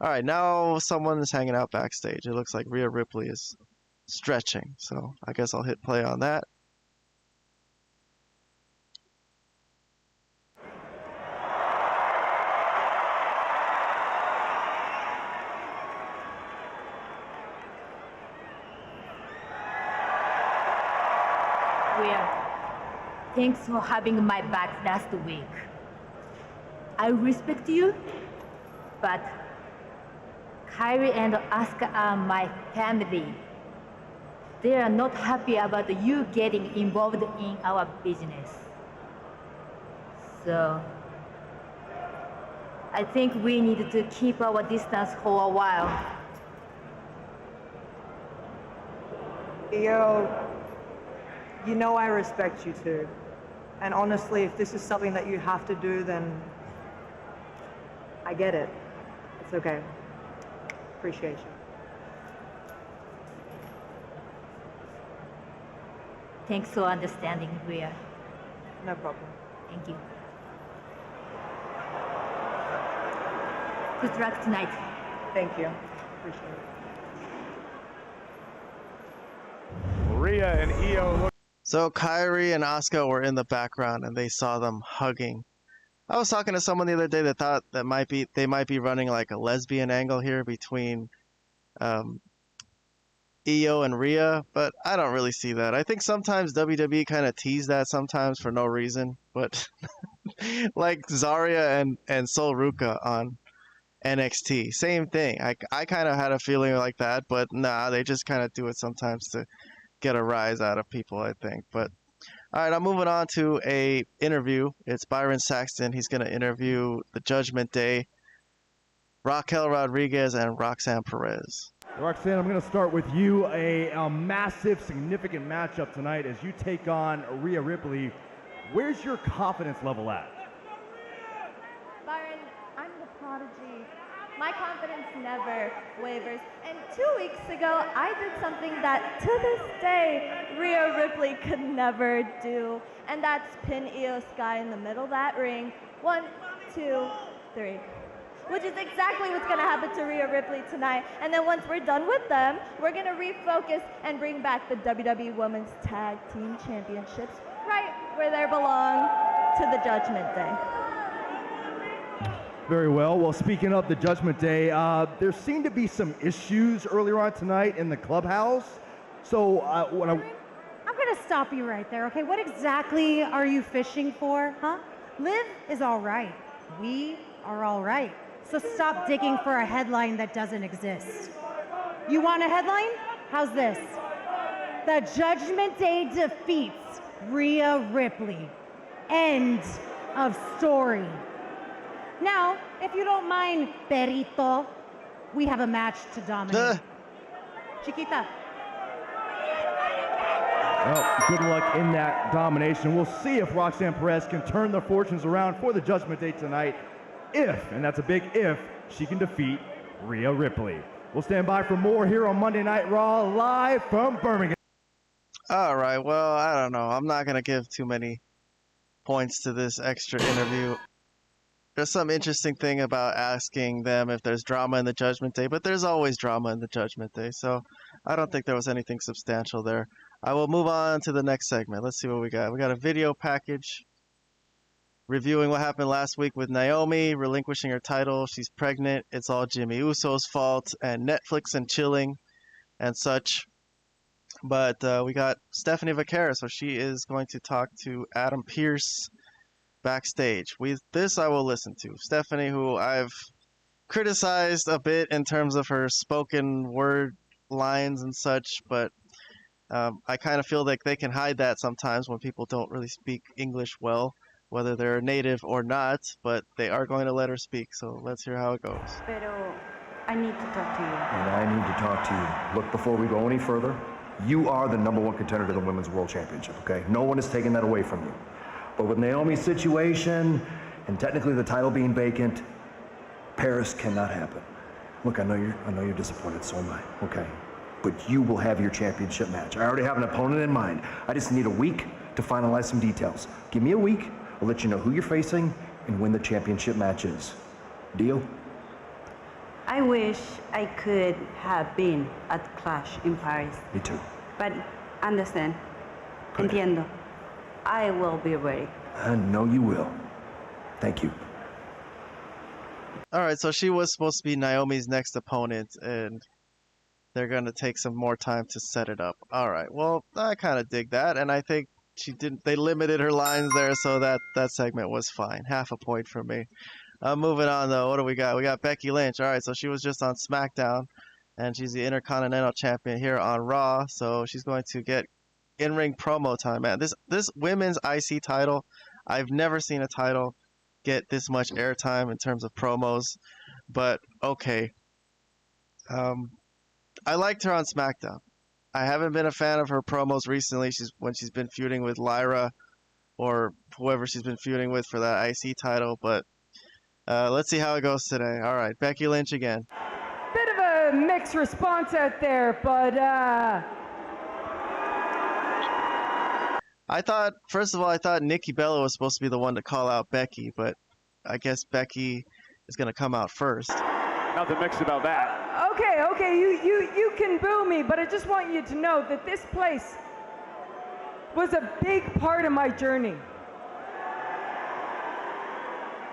all right, now someone is hanging out backstage. It looks like Rhea Ripley is stretching. So I guess I'll hit play on that. Thanks for having my back last week. I respect you, but Kyrie and Asuka are my family. They are not happy about you getting involved in our business. So, I think we need to keep our distance for a while. You know I respect you too. And honestly, if this is something that you have to do, then I get it. It's okay. Appreciate you. Thanks for understanding, Rhea. No problem. Thank you. Good luck tonight. Thank you. Appreciate it. Rhea and Io look. So Kyrie and Asuka were in the background, and they saw them hugging. I was talking to someone the other day that thought that they might be running like a lesbian angle here between Io and Rhea, but I don't really see that. I think sometimes WWE kind of tease that sometimes for no reason, but like Zarya and Sol Ruka on NXT, same thing. I kind of had a feeling like that, but nah, they just kind of do it sometimes to get a rise out of people, I think. But All right, I'm moving on to a interview. It's Byron Saxton. He's going to interview the Judgment Day, Raquel Rodriguez and Roxanne Perez. Roxanne, I'm going to start with you. A massive, significant matchup tonight as you take on Rhea Ripley. Where's your confidence level at? Byron, I'm the prodigy. My confidence never wavers. And 2 weeks ago, I did something that, to this day, Rhea Ripley could never do. And that's pin Io Sky in the middle of that ring. 1, 2, 3. Which is exactly what's going to happen to Rhea Ripley tonight. And then once we're done with them, we're going to refocus and bring back the WWE Women's Tag Team Championships right where they belong, to the Judgment Day. Very well. Well, speaking of the Judgment Day, there seemed to be some issues earlier on tonight in the clubhouse. So I'm going to stop you right there, okay? What exactly are you fishing for, huh? Liv is all right. We are all right. So stop digging for a headline that doesn't exist. You want a headline? How's this? The Judgment Day defeats Rhea Ripley. End of story. Now, if you don't mind, Perito, we have a match to dominate. Chiquita. Well, good luck in that domination. We'll see if Roxanne Perez can turn the fortunes around for the Judgment Day tonight. If, and that's a big if, she can defeat Rhea Ripley. We'll stand by for more here on Monday Night Raw, live from Birmingham. All right, well, I don't know. I'm not going to give too many points to this extra interview. There's some interesting thing about asking them if there's drama in the Judgment Day, but there's always drama in the Judgment Day, so I don't think there was anything substantial there. I will move on to the next segment. Let's see what we got. We got a video package reviewing what happened last week with Naomi relinquishing her title. She's pregnant. It's all Jimmy Uso's fault and Netflix and chilling and such. But we got Stephanie Vaquera, so she is going to talk to Adam Pearce backstage. This I will listen to. Stephanie, who I've criticized a bit in terms of her spoken word lines and such, but I kind of feel like they can hide that sometimes when people don't really speak English well, whether they're native or not, but they are going to let her speak, so let's hear how it goes. Pero I need to talk to you. And I need to talk to you. Look, before we go any further, you are the #1 contender to the Women's World Championship, okay? No one is taking that away from you. But with Naomi's situation, and technically the title being vacant, Paris cannot happen. Look, I know you're disappointed, so am I, okay? But you will have your championship match. I already have an opponent in mind. I just need a week to finalize some details. Give me a week, I'll let you know who you're facing and when the championship match is. Deal? I wish I could have been at Clash in Paris. Me too. But understand, entiendo. I will be ready. I know you will. Thank you. All right, so she was supposed to be Naomi's next opponent, and they're going to take some more time to set it up. All right, well, I kind of dig that, and I think they limited her lines there, so that segment was fine. Half a point for me. Moving on, though, what do we got? We got Becky Lynch. All right, so she was just on Smackdown, and she's the Intercontinental Champion here on Raw, so she's going to get in-ring promo time. Man, this women's IC title, I've never seen a title get this much airtime in terms of promos, but okay. I liked her on SmackDown. I haven't been a fan of her promos recently. When she's been feuding with Lyra or whoever she's been feuding with for that IC title, but let's see how it goes today. All right, Becky Lynch again. Bit of a mixed response out there, but first of all, I thought Nikki Bella was supposed to be the one to call out Becky, but I guess Becky is going to come out first. Nothing mixed about that. Okay, you can boo me, but I just want you to know that this place was a big part of my journey.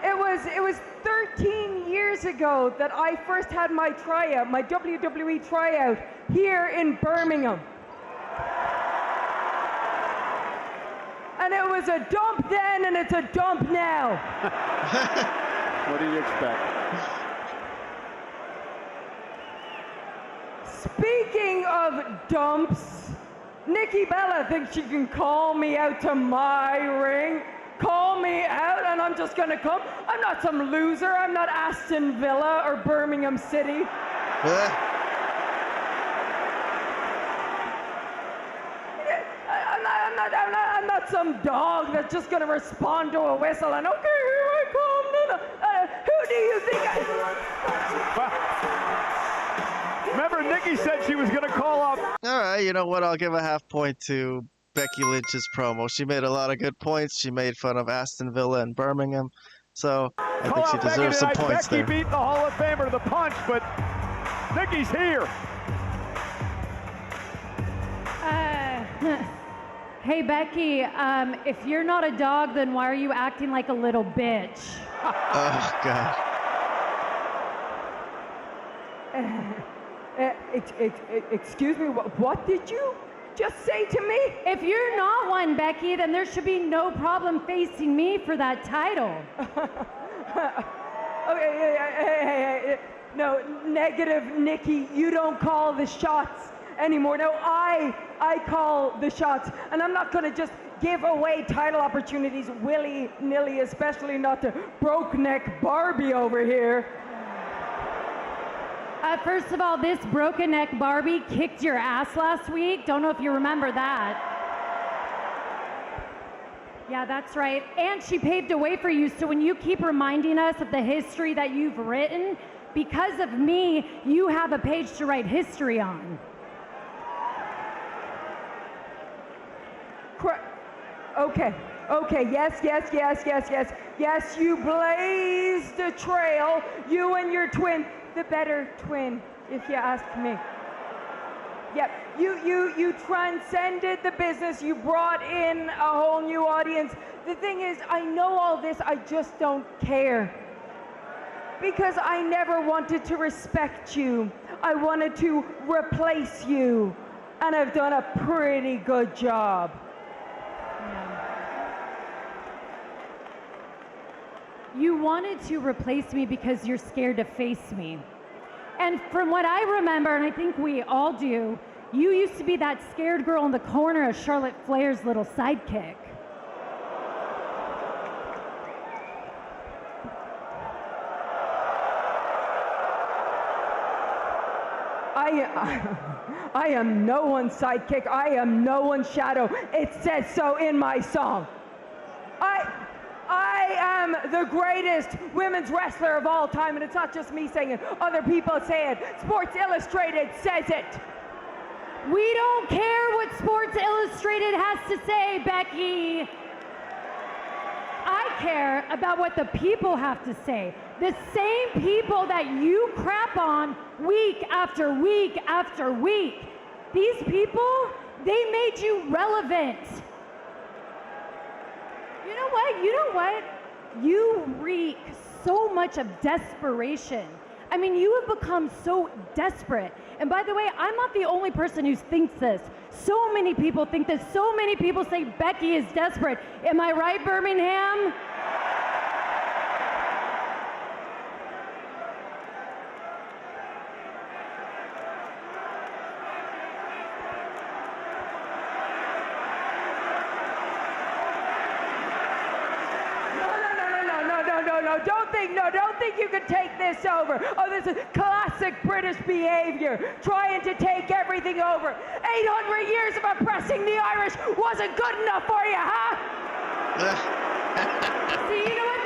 It was 13 years ago that I first had my tryout, my WWE tryout here in Birmingham. And it was a dump then, and it's a dump now. What do you expect? Speaking of dumps, Nikki Bella thinks she can call me out to my ring, call me out, and I'm just gonna come. I'm not some loser. I'm not Aston Villa or Birmingham City. I'm not some dog that's just gonna respond to a whistle and okay, here I come. No. Who do you think Remember, Nikki said she was gonna call up. All right, you know what? I'll give a half point to Becky Lynch's promo. She made a lot of good points. She made fun of Aston Villa and Birmingham, so I think she deserves some points Becky there. beat the Hall of Famer to the punch, but Nikki's here. Hey, Becky, if you're not a dog, then why are you acting like a little bitch? Oh, God. Excuse me, what did you just say to me? If you're not one, Becky, then there should be no problem facing me for that title. Okay, hey, no, negative, Nikki, you don't call the shots anymore. No, I call the shots, and I'm not gonna just give away title opportunities willy-nilly, especially not to broke-neck Barbie over here. First of all, this broken neck Barbie kicked your ass last week. Don't know if you remember that. Yeah, that's right. And she paved a way for you, so when you keep reminding us of the history that you've written, because of me, you have a page to write history on. Okay, yes, you blazed a trail, you and your twin, the better twin, if you ask me. Yep, you transcended the business, you brought in a whole new audience. The thing is, I know all this, I just don't care. Because I never wanted to respect you. I wanted to replace you. And I've done a pretty good job. You wanted to replace me because you're scared to face me. And from what I remember, and I think we all do, you used to be that scared girl in the corner of Charlotte Flair's little sidekick. I am no one's sidekick. I am no one's shadow. It says so in my song. I am the greatest women's wrestler of all time, and it's not just me saying it. Other people say it. Sports Illustrated says it. We don't care what Sports Illustrated has to say, Becky. I care about what the people have to say. The same people that you crap on week after week after week. These people, they made you relevant. You know what? You reek so much of desperation. I mean, you have become so desperate. And by the way, I'm not the only person who thinks this. So many people think this. So many people say Becky is desperate. Am I right, Birmingham? Don't think you can take this over. Oh, this is classic British behavior, trying to take everything over. 800 years of oppressing the Irish wasn't good enough for you, huh? See, you know what?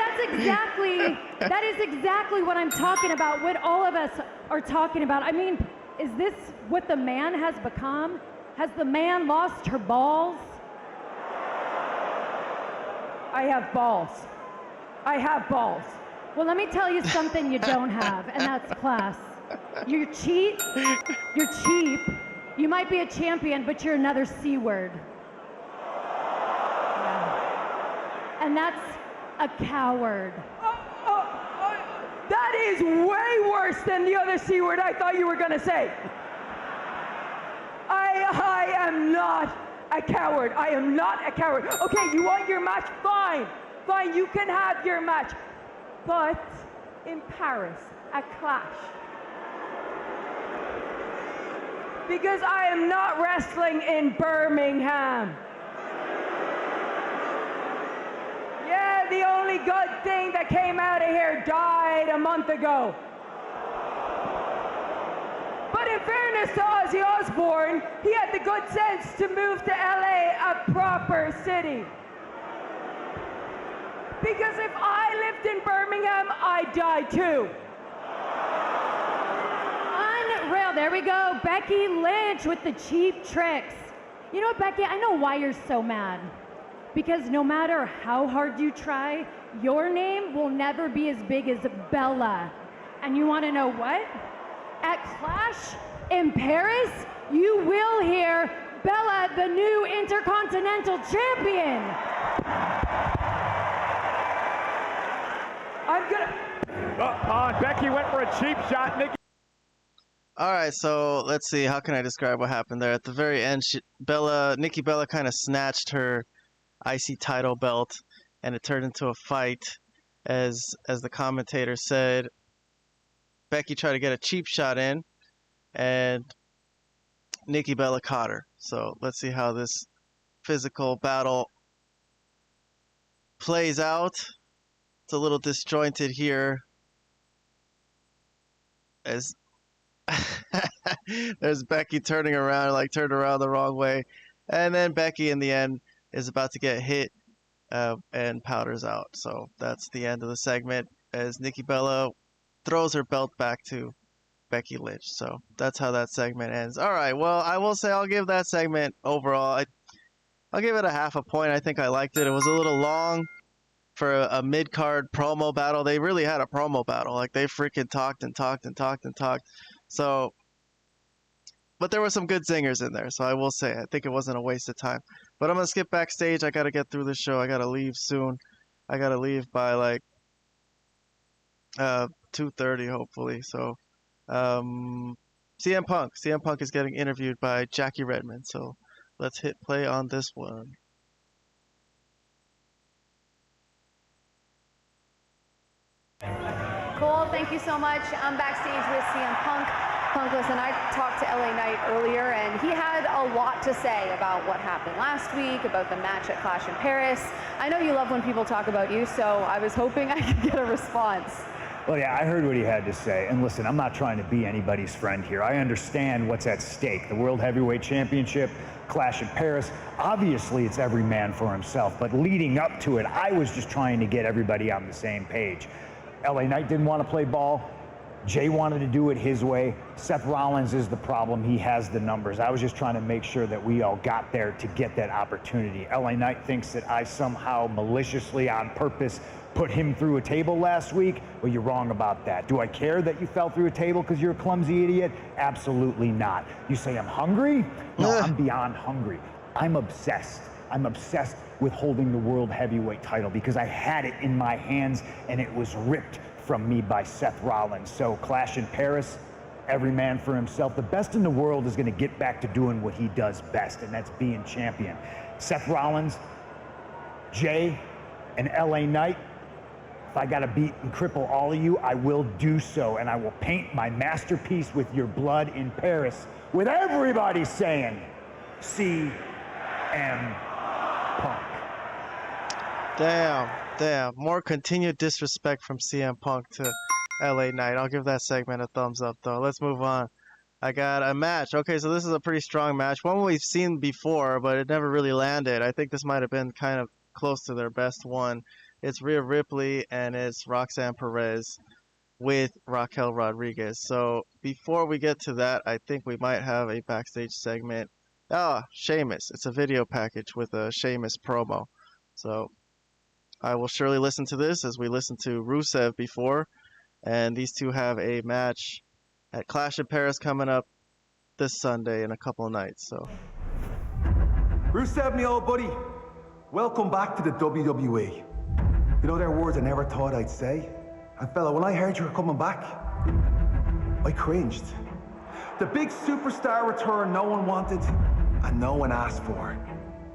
That is exactly what I'm talking about, what all of us are talking about. I mean, is this what the man has become? Has the man lost her balls? I have balls. I have balls. Well, let me tell you something you don't have, and that's class. You're cheap. You're cheap. You might be a champion, but you're another C word. Yeah. And that's a coward. That is way worse than the other C word I thought you were going to say. I am not a coward. I am not a coward. Okay, you want your match? Fine. Fine, you can have your match. But in Paris, at Clash, because I am not wrestling in Birmingham. Yeah, the only good thing that came out of here died a month ago. But in fairness to Ozzy Osbourne, he had the good sense to move to LA, a proper city. Because if I lived in Birmingham, I'd die too. Unreal. There we go. Becky Lynch with the cheap tricks. You know what, Becky? I know why you're so mad. Because no matter how hard you try, your name will never be as big as Bella. And you want to know what? At Clash in Paris, you will hear Bella, the new Intercontinental Champion. I'm gonna... Becky went for a cheap shot. Nikki. All right, so let's see. How can I describe what happened there? At the very end, Nikki Bella kind of snatched her IC title belt, and it turned into a fight. As the commentator said, Becky tried to get a cheap shot in, and Nikki Bella caught her. So let's see how this physical battle plays out. It's a little disjointed here, as there's Becky turning around, like turned around the wrong way, and then Becky in the end is about to get hit and powders out. So that's the end of the segment as Nikki Bella throws her belt back to Becky Lynch. So that's how that segment ends. All right, well, I will say I'll give that segment overall, I'll give it a ½ a point. I think I liked it. It was a little long for a mid-card promo battle. They really had a promo battle. Like, they freaking talked and talked and talked and talked. So, but there were some good zingers in there. So I will say, I think it wasn't a waste of time. But I'm going to skip backstage. I got to get through the show. I got to leave soon. I got to leave by like 2:30, hopefully. So, CM Punk is getting interviewed by Jackie Redmond. So let's hit play on this one. Cole, thank you so much. I'm backstage with CM Punk. Punk, listen, I talked to LA Knight earlier, and he had a lot to say about what happened last week, about the match at Clash in Paris. I know you love when people talk about you, so I was hoping I could get a response. Well, yeah, I heard what he had to say. And listen, I'm not trying to be anybody's friend here. I understand what's at stake. The World Heavyweight Championship, Clash in Paris. Obviously, it's every man for himself. But leading up to it, I was just trying to get everybody on the same page. LA Knight didn't want to play ball. Jay wanted to do it his way. Seth Rollins is the problem. He has the numbers. I was just trying to make sure that we all got there to get that opportunity. LA Knight thinks that I somehow maliciously, on purpose, put him through a table last week. Well, you're wrong about that. Do I care that you fell through a table because you're a clumsy idiot? Absolutely not. You say I'm hungry? No, I'm beyond hungry. I'm obsessed. I'm obsessed with holding the World Heavyweight title because I had it in my hands and it was ripped from me by Seth Rollins. So Clash in Paris, every man for himself. The best in the world is going to get back to doing what he does best, and that's being champion. Seth Rollins, Jay, and LA Knight, if I got to beat and cripple all of you, I will do so, and I will paint my masterpiece with your blood in Paris, with everybody saying, CM Punk. Damn. More continued disrespect from CM Punk to LA Knight. I'll give that segment a thumbs up, though. Let's move on. I got a match. Okay, so this is a pretty strong match. One we've seen before, but it never really landed. I think this might have been kind of close to their best one. It's Rhea Ripley and it's Roxanne Perez with Raquel Rodriguez. So before we get to that, I think we might have a backstage segment. Sheamus. It's a video package with a Sheamus promo. So I will surely listen to this as we listened to Rusev before. And these two have a match at Clash in Paris coming up this Sunday in a couple of nights. So Rusev, me old buddy, welcome back to the WWE. You know, there are words I never thought I'd say. And fella, when I heard you were coming back, I cringed. The big superstar return no one wanted and no one asked for,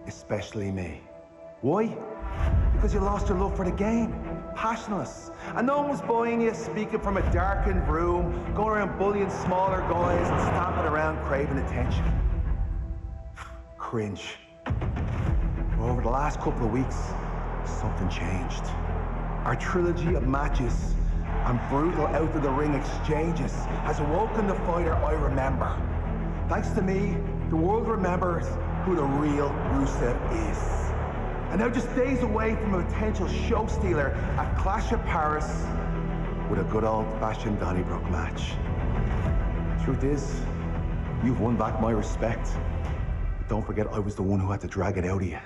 especially me. Why? Because you lost your love for the game. passionless. And no one was buying you, speaking from a darkened room, going around bullying smaller guys and stamping around craving attention. Cringe. But over the last couple of weeks, something changed. Our trilogy of matches and brutal out-of-the-ring exchanges has awoken the fighter I remember. Thanks to me, the world remembers who the real Rusev is. And now just days away from a potential show stealer at Clash of Paris with a good old-fashioned Donnybrook match. Truth is, you've won back my respect. But don't forget I was the one who had to drag it out of you.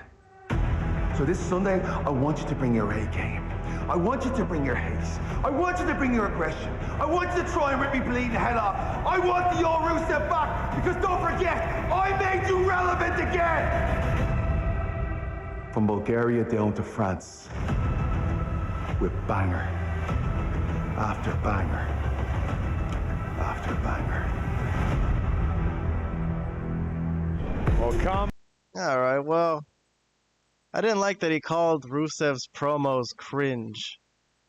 So this Sunday, I want you to bring your A game. I want you to bring your hate. I want you to bring your aggression. I want you to try and rip me bleeding head off. I want the old Rusev back, because don't forget, I made you relevant again! From Bulgaria down to France, with banger after banger after banger. Well, come. All right, well, I didn't like that he called Rusev's promos cringe.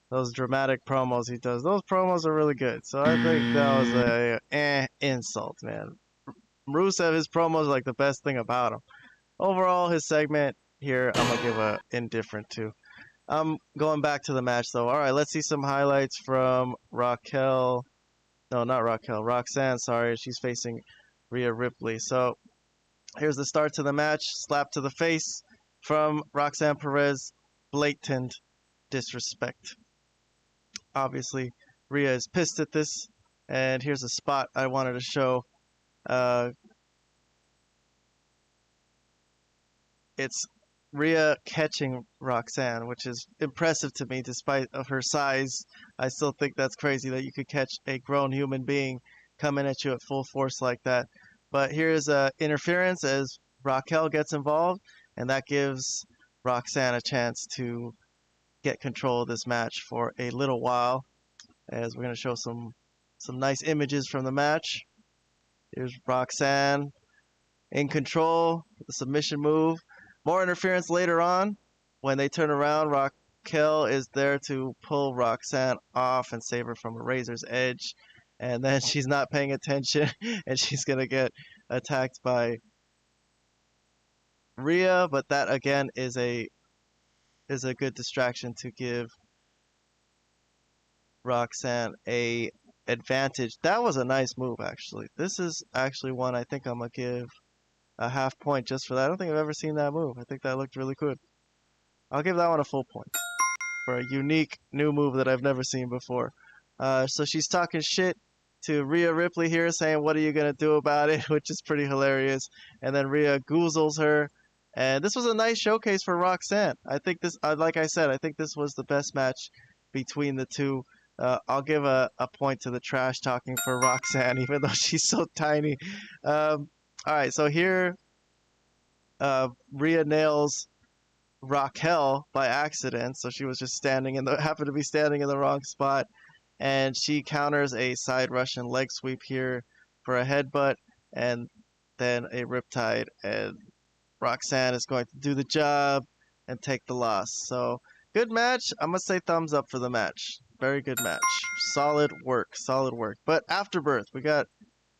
Those dramatic promos he does. Those promos are really good. So I think that was a insult, man. Rusev, his promos are like the best thing about him. Overall, his segment here, I'm gonna give a indifferent to. I'm going back to the match though. All right, let's see some highlights from Raquel. No, not Raquel. Roxanne, sorry. She's facing Rhea Ripley. So here's the start to the match. Slap to the face from Roxanne Perez. Blatant disrespect. Obviously, Rhea is pissed at this. And here's a spot I wanted to show. It's Rhea catching Roxanne, which is impressive to me despite of her size. I still think that's crazy that you could catch a grown human being coming at you at full force like that. But here's interference as Raquel gets involved, and that gives Roxanne a chance to get control of this match for a little while, as we're going to show some nice images from the match. Here's Roxanne in control, the submission move. More interference later on. When they turn around, Raquel is there to pull Roxanne off and save her from a razor's edge. And then she's not paying attention, and she's going to get attacked by Rhea. But that, again, is a good distraction to give Roxanne a advantage. That was a nice move, actually. This is actually one I think I'm going to give a half point just for that. I don't think I've ever seen that move. I think that looked really good. I'll give that one a full point for a unique new move that I've never seen before. So she's talking shit to Rhea Ripley here, saying, "What are you going to do about it?" which is pretty hilarious. And then Rhea goozles her. And this was a nice showcase for Roxanne. I think this, like I said, I think this was the best match between the two. I'll give a point to the trash talking for Roxanne, even though she's so tiny. All right, so here, Rhea nails Raquel by accident. So she was just happened to be standing in the wrong spot. And she counters a side Russian leg sweep here for a headbutt and then a riptide. And Roxanne is going to do the job and take the loss. So good match. I'm going to say thumbs up for the match. Very good match. Solid work. Solid work. But Afterbirth, we got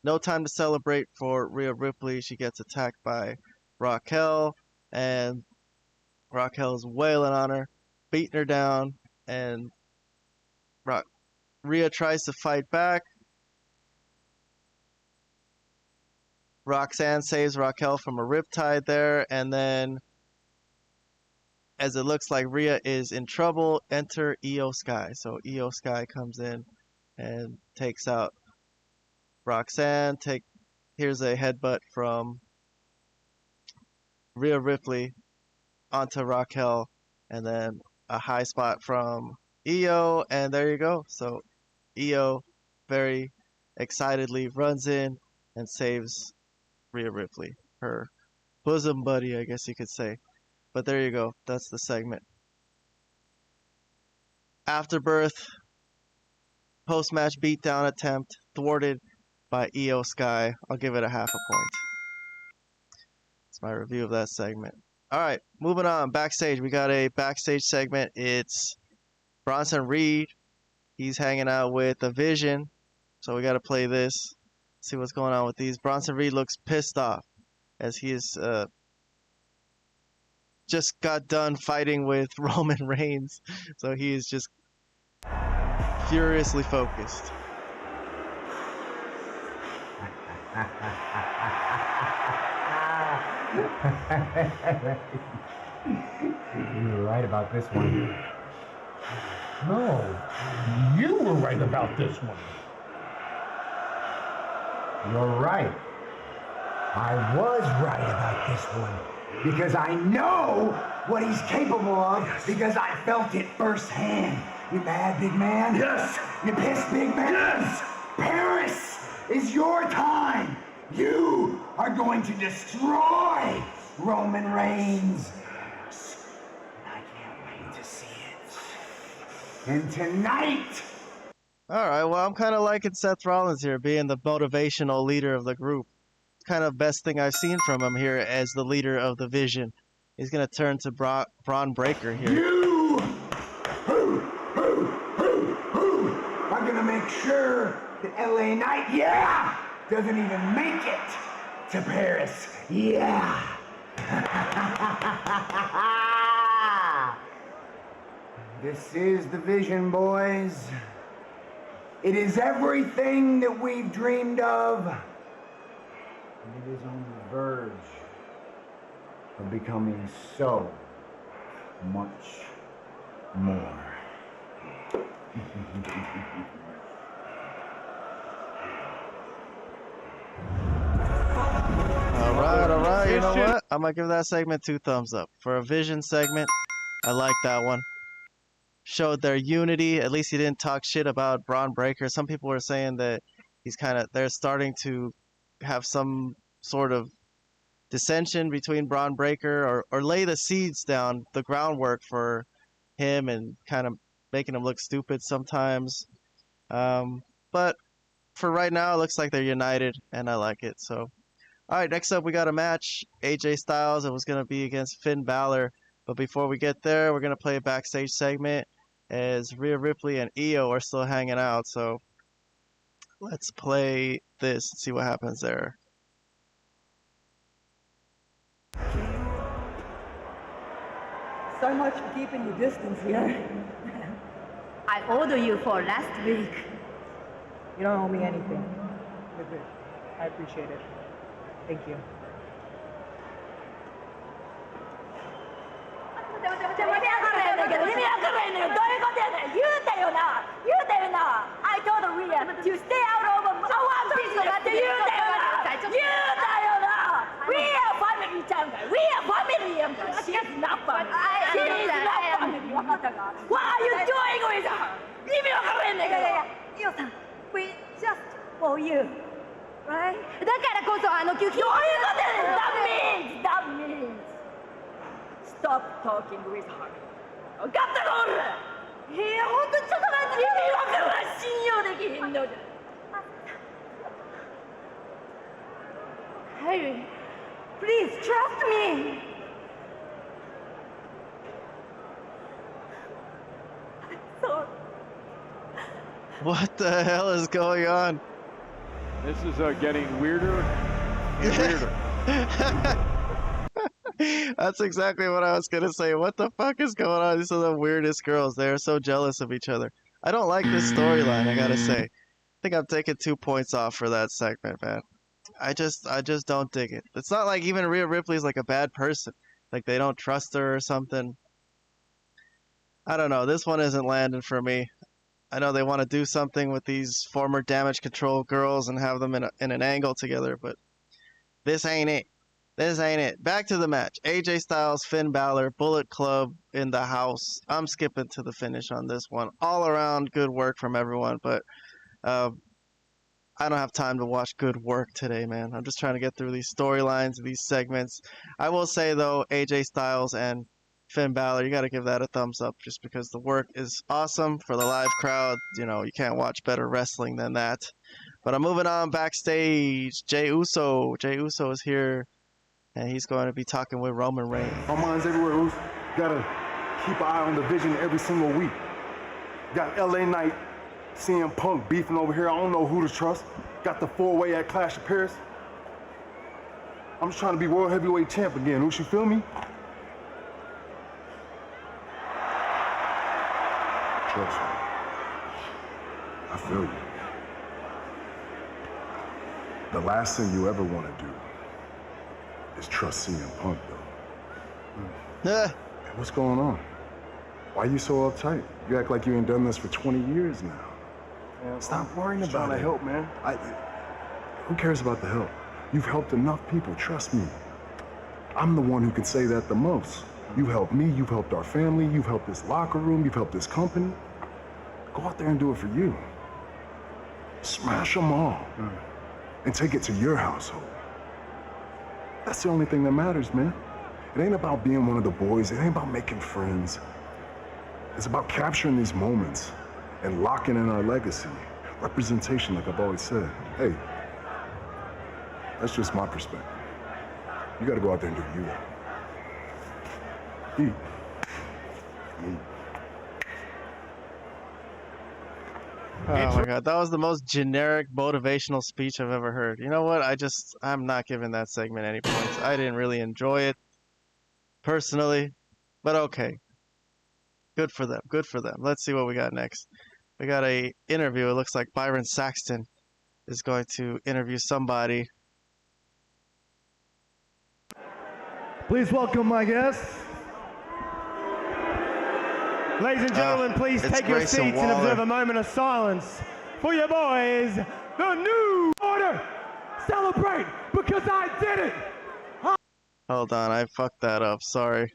no time to celebrate for Rhea Ripley. She gets attacked by Raquel, and Raquel's wailing on her, beating her down, and Rhea tries to fight back. Roxanne saves Raquel from a riptide there, and then as it looks like Rhea is in trouble, enter Io Sky. So Io Sky comes in and takes out Roxanne. Here's a headbutt from Rhea Ripley onto Raquel, and then a high spot from Io, and there you go. So Io very excitedly runs in and saves Rhea Ripley, her bosom buddy, I guess you could say. But there you go. That's the segment. Afterbirth, post-match beatdown attempt thwarted by Io Sky. I'll give it a half a point. That's my review of that segment. All right, moving on. Backstage. We got a backstage segment. It's Bronson Reed, he's hanging out with the Vision. So we got to play this, see what's going on with these. Bronson Reed looks pissed off as he is just got done fighting with Roman Reigns. So he is just furiously focused. You were right about this one. No, you were right about this one. You're right. I was right about this one. Because I know what he's capable of, because I felt it firsthand. You mad, big man? Yes! You pissed, big man? Yes! Paris is your time. You are going to destroy Roman Reigns. And I can't wait to see it. And tonight... Alright, well, I'm kind of liking Seth Rollins here, being the motivational leader of the group. Kind of best thing I've seen from him here as the leader of the Vision. He's going to turn to Braun Breaker here. You! I'm going to make sure that LA Knight, yeah, doesn't even make it to Paris. Yeah. This is the Vision, boys. It is everything that we've dreamed of. And it is on the verge of becoming so much more. Alright, you know what? I'm gonna give that segment 2 thumbs up. For a Vision segment, I like that one. Showed their unity. At least he didn't talk shit about Braun Breaker. Some people were saying that they're starting to have some sort of dissension between Braun Breaker, or lay the seeds down, the groundwork for him, and kind of making him look stupid sometimes. But for right now, it looks like they're united, and I like it. So, all right, next up we got a match. AJ Styles. It was going to be against Finn Balor. But before we get there, we're going to play a backstage segment as Rhea Ripley and Io are still hanging out. So let's play this and see what happens there. So much for keeping your distance here. I ordered you for last week. You don't owe me anything. You're good. I appreciate it. Thank you. 待てわからへんねんけど意味わからへんねんけどどういうことやねん言うたよなI told Rhea to stay out of our business って言うたよなRhea family ちゃうんかいRhea family やんか She's not family She's not family わかったか What are you doing with her 意味わからへんねんけどイオさん We just for you right だからこそあの拒否どういうことやねん That means Stop talking with her. 分かったか俺ほんとちょっと待って意味わからん信用できひんのじゃ Harry, please trust me. So What the hell is going on? This is getting weirder and weirder. That's exactly what I was gonna say. What the fuck is going on? These are the weirdest girls. They are so jealous of each other. I don't like this storyline, I gotta say. I think I'm taking 2 points off for that segment, man. I just don't dig it. It's not like even Rhea Ripley's like a bad person. Like they don't trust her or something. I don't know. This one isn't landing for me. I know they want to do something with these former Damage Control girls and have them in an angle together, but this ain't it. This ain't it. Back to the match. AJ Styles, Finn Balor, Bullet Club in the house. I'm skipping to the finish on this one. All around good work from everyone, but I don't have time to watch good work today, man. I'm just trying to get through these storylines, these segments. I will say, though, AJ Styles and Finn Balor, you got to give that a thumbs up just because the work is awesome for the live crowd. You know, you can't watch better wrestling than that. But I'm moving on backstage. Jey Uso. Jey Uso is here. And he's going to be talking with Roman Reigns. My mind's everywhere, Uso. Gotta keep an eye on the Vision every single week. Got LA Knight, CM Punk beefing over here. I don't know who to trust. Got the 4-way at Clash of Paris. I'm just trying to be World Heavyweight Champ again. Oosh, you feel me? Trust me. I feel you. The last thing you ever want to do is trust CM Punk, though. Hey, what's going on? Why are you so uptight? You act like you ain't done this for 20 years now. Man, stop worrying about it. Trying to help, man. Who cares about the help? You've helped enough people, trust me. I'm the one who can say that the most. You've helped me, you've helped our family, you've helped this locker room, you've helped this company. Go out there and do it for you. Smash them all. And take it to your household. That's the only thing that matters, man. It ain't about being one of the boys, it ain't about making friends. It's about capturing these moments and locking in our legacy. Representation, like I've always said. Hey, that's just my perspective. You gotta go out there and do you. Eat. Oh my god, that was the most generic motivational speech I've ever heard. You know what? I'm not giving that segment any points. I didn't really enjoy it personally, but okay. Good for them. Good for them. Let's see what we got next. We got a interview. It looks like Byron Saxton is going to interview somebody. Please welcome my guests. Ladies and gentlemen, please take your seats and observe a moment of silence for your boys, the New Order. Celebrate because I did it. Hold on, I fucked that up. Sorry.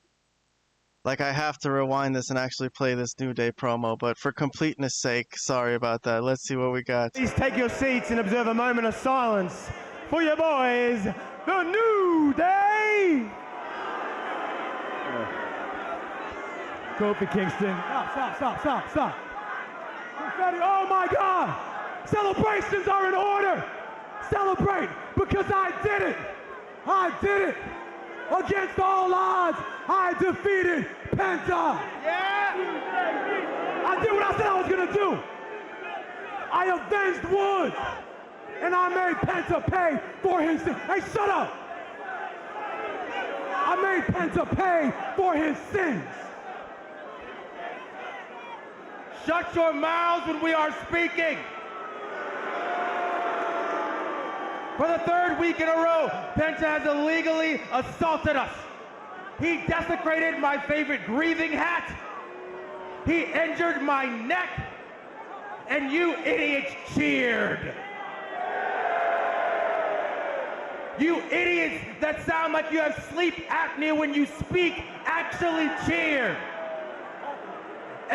Like, I have to rewind this and actually play this New Day promo, but for completeness sake, sorry about that. Let's see what we got. Please take your seats and observe a moment of silence for your boys, the New Day. Kofi Kingston. Stop. Confetti. Oh my God! Celebrations are in order! Celebrate because I did it! I did it! Against all odds, I defeated Penta! Yeah! I did what I said I was gonna do! I avenged Woods! And I made Penta pay for his sins. Hey, shut up! I made Penta pay for his sins! Shut your mouths when we are speaking. For the third week in a row, Penta has illegally assaulted us. He desecrated my favorite grieving hat. He injured my neck. And you idiots cheered. You idiots that sound like you have sleep apnea when you speak actually cheered.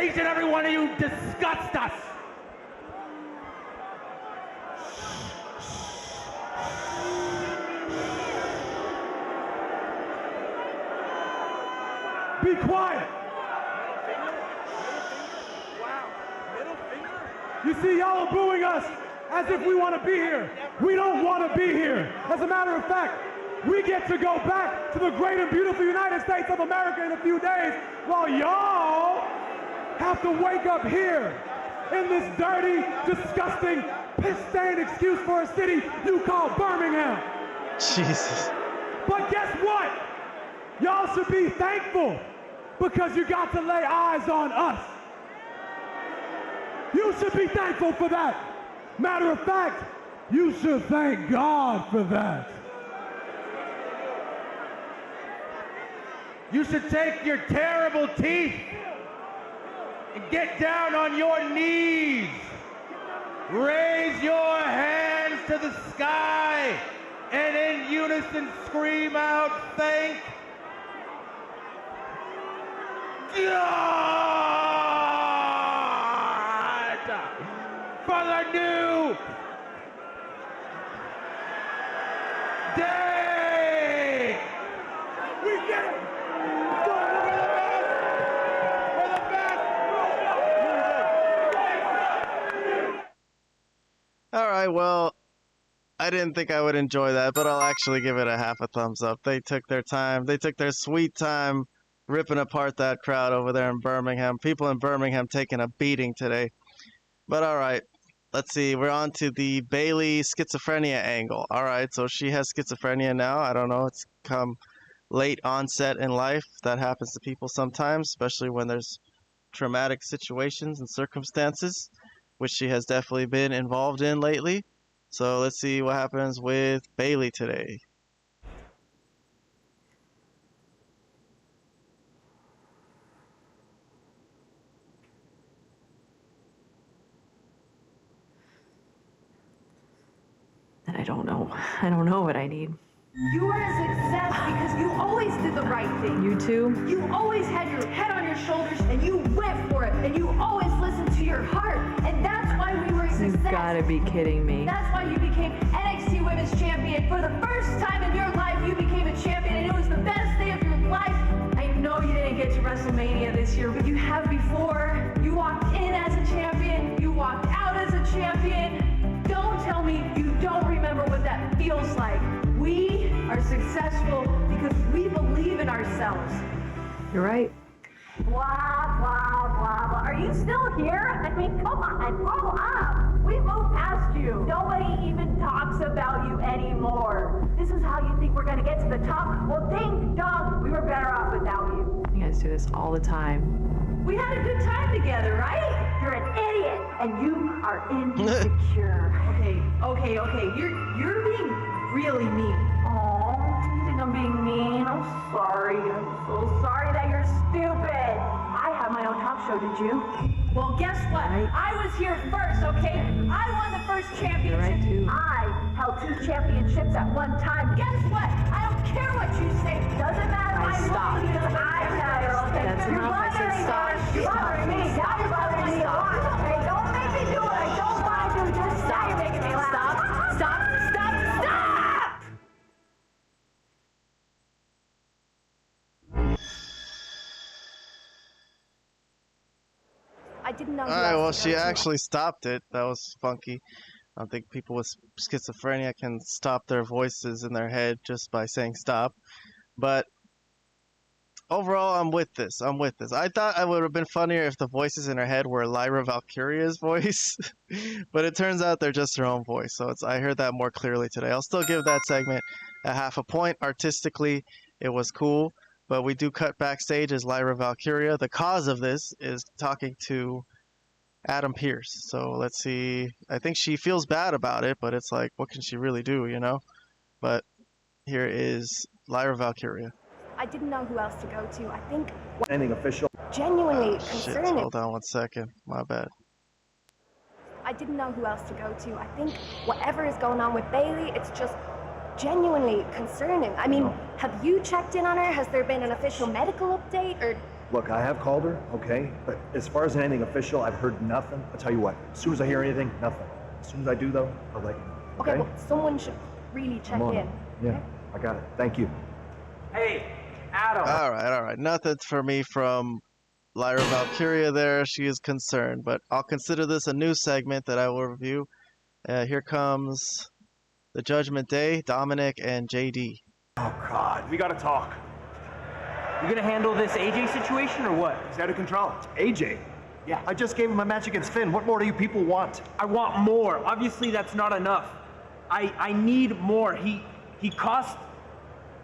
Each and every one of you disgust us. Be quiet. You see, y'all are booing us as if we want to be here. We don't want to be here. As a matter of fact, we get to go back to the great and beautiful United States of America in a few days while y'all have to wake up here in this dirty, disgusting, piss-stained excuse for a city you call Birmingham. Jesus. But guess what? Y'all should be thankful because you got to lay eyes on us. You should be thankful for that. Matter of fact, you should thank God for that. You should take your terrible teeth and get down on your knees. Raise your hands to the sky and in unison scream out, thank God for the new day. We get it. All right, well, I didn't think I would enjoy that, but I'll actually give it a half a thumbs up. They took their time. They took their sweet time ripping apart that crowd over there in Birmingham. People in Birmingham taking a beating today. But all right, let's see. We're on to the Bayley schizophrenia angle. All right, so she has schizophrenia now. I don't know. It's come late onset in life. That happens to people sometimes, especially when there's traumatic situations and circumstances, which she has definitely been involved in lately. So let's see what happens with Bayley today. And I don't know. I don't know what I need. You were a success because you always did the right thing. You too? You always had your head on your shoulders and you went for it and you always listened to your heart. And that's why we were a success. You gotta be kidding me. That's why you became NXT Women's Champion. For the first time in your life, you became a champion and it was the best day of your life. I know you didn't get to WrestleMania this year, but you have before. You walked in as a champion. You walked out as a champion. Don't tell me you don't remember what that feels like. We are successful because we believe in ourselves. You're right. Blah, blah, blah, blah. Are you still here? I mean, come on, grow up. We moved past you. Nobody even talks about you anymore. This is how you think we're gonna get to the top? Well, ding dong, we were better off without you. You guys do this all the time. We had a good time together, right? You're an idiot, and you are insecure. Okay. You're being really mean. Oh, you think I'm being mean? I'm sorry. I'm so sorry that you're stupid. I have my own talk show, did you? Well, guess what? I was here first, okay? I won the first championship. Right, too. I held 2 championships at one time. Guess what? I don't care what you say. Doesn't matter. Stop. Because I matter, okay? That's You're enough. I said bothering stop. me. You're bothering me. Now you're bothering me a lot, okay? Don't make me do what I don't want to do. Just stop. You're making me laugh. Stop. I didn't know. Alright, well, she actually stopped it. That was funky. I don't think people with schizophrenia can stop their voices in their head just by saying stop. But overall, I'm with this. I thought it would have been funnier if the voices in her head were Lyra Valkyria's voice. But it turns out they're just her own voice. So I heard that more clearly today. I'll still give that segment a half a point. Artistically, it was cool. But we do cut backstage as Lyra Valkyria. The cause of this is talking to Adam Pearce. So let's see. I think she feels bad about it, but it's like, what can she really do, you know? But here is Lyra Valkyria. I didn't know who else to go to. I think Anything official? genuinely Shit, concerning. hold on one second. My bad. I didn't know who else to go to. I think whatever is going on with Bayley, it's just genuinely concerning. I mean, have you checked in on her? Has there been an official medical update or? Look, I have called her, okay? But as far as anything official, I've heard nothing. I'll tell you what, as soon as I hear anything, nothing. As soon as I do, though, I'll let you know. Okay, well, someone should really check I'm on in. it. Yeah, I got it. Thank you. Hey, Adam. All right. Nothing for me from Lyra Valkyria there. She is concerned, but I'll consider this a new segment that I will review. Here comes the Judgment Day, Dominic and JD. Oh, God. We gotta talk. You gonna handle this AJ situation or what? He's out of control. AJ? Yeah. I just gave him a match against Finn. What more do you people want? I want more. Obviously, that's not enough. I need more. He cost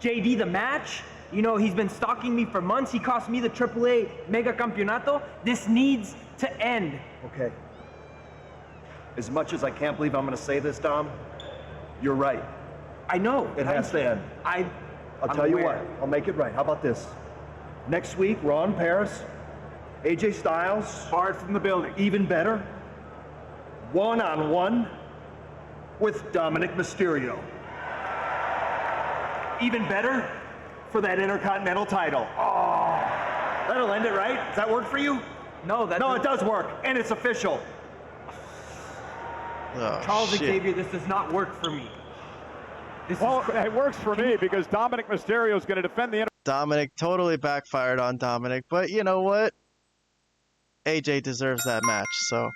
JD the match. You know, he's been stalking me for months. He cost me the AAA Mega Campeonato. This needs to end. Okay. As much as I can't believe I'm gonna say this, Dom, you're right. I know. It has to end. I'll tell you what, I'll make it right. How about this? Next week, Raw in Paris, AJ Styles. Barred from the building. Even better, one-on-one with Dominic Mysterio. Even better for that Intercontinental title. Oh, that'll end it, right? Does that work for you? No, No, it does work, and it's official. Oh, Charles shit. Xavier, this does not work for me. Well, it works for me because Dominic Mysterio is going to defend the Dominic totally backfired on Dominic, but you know what? AJ deserves that match, so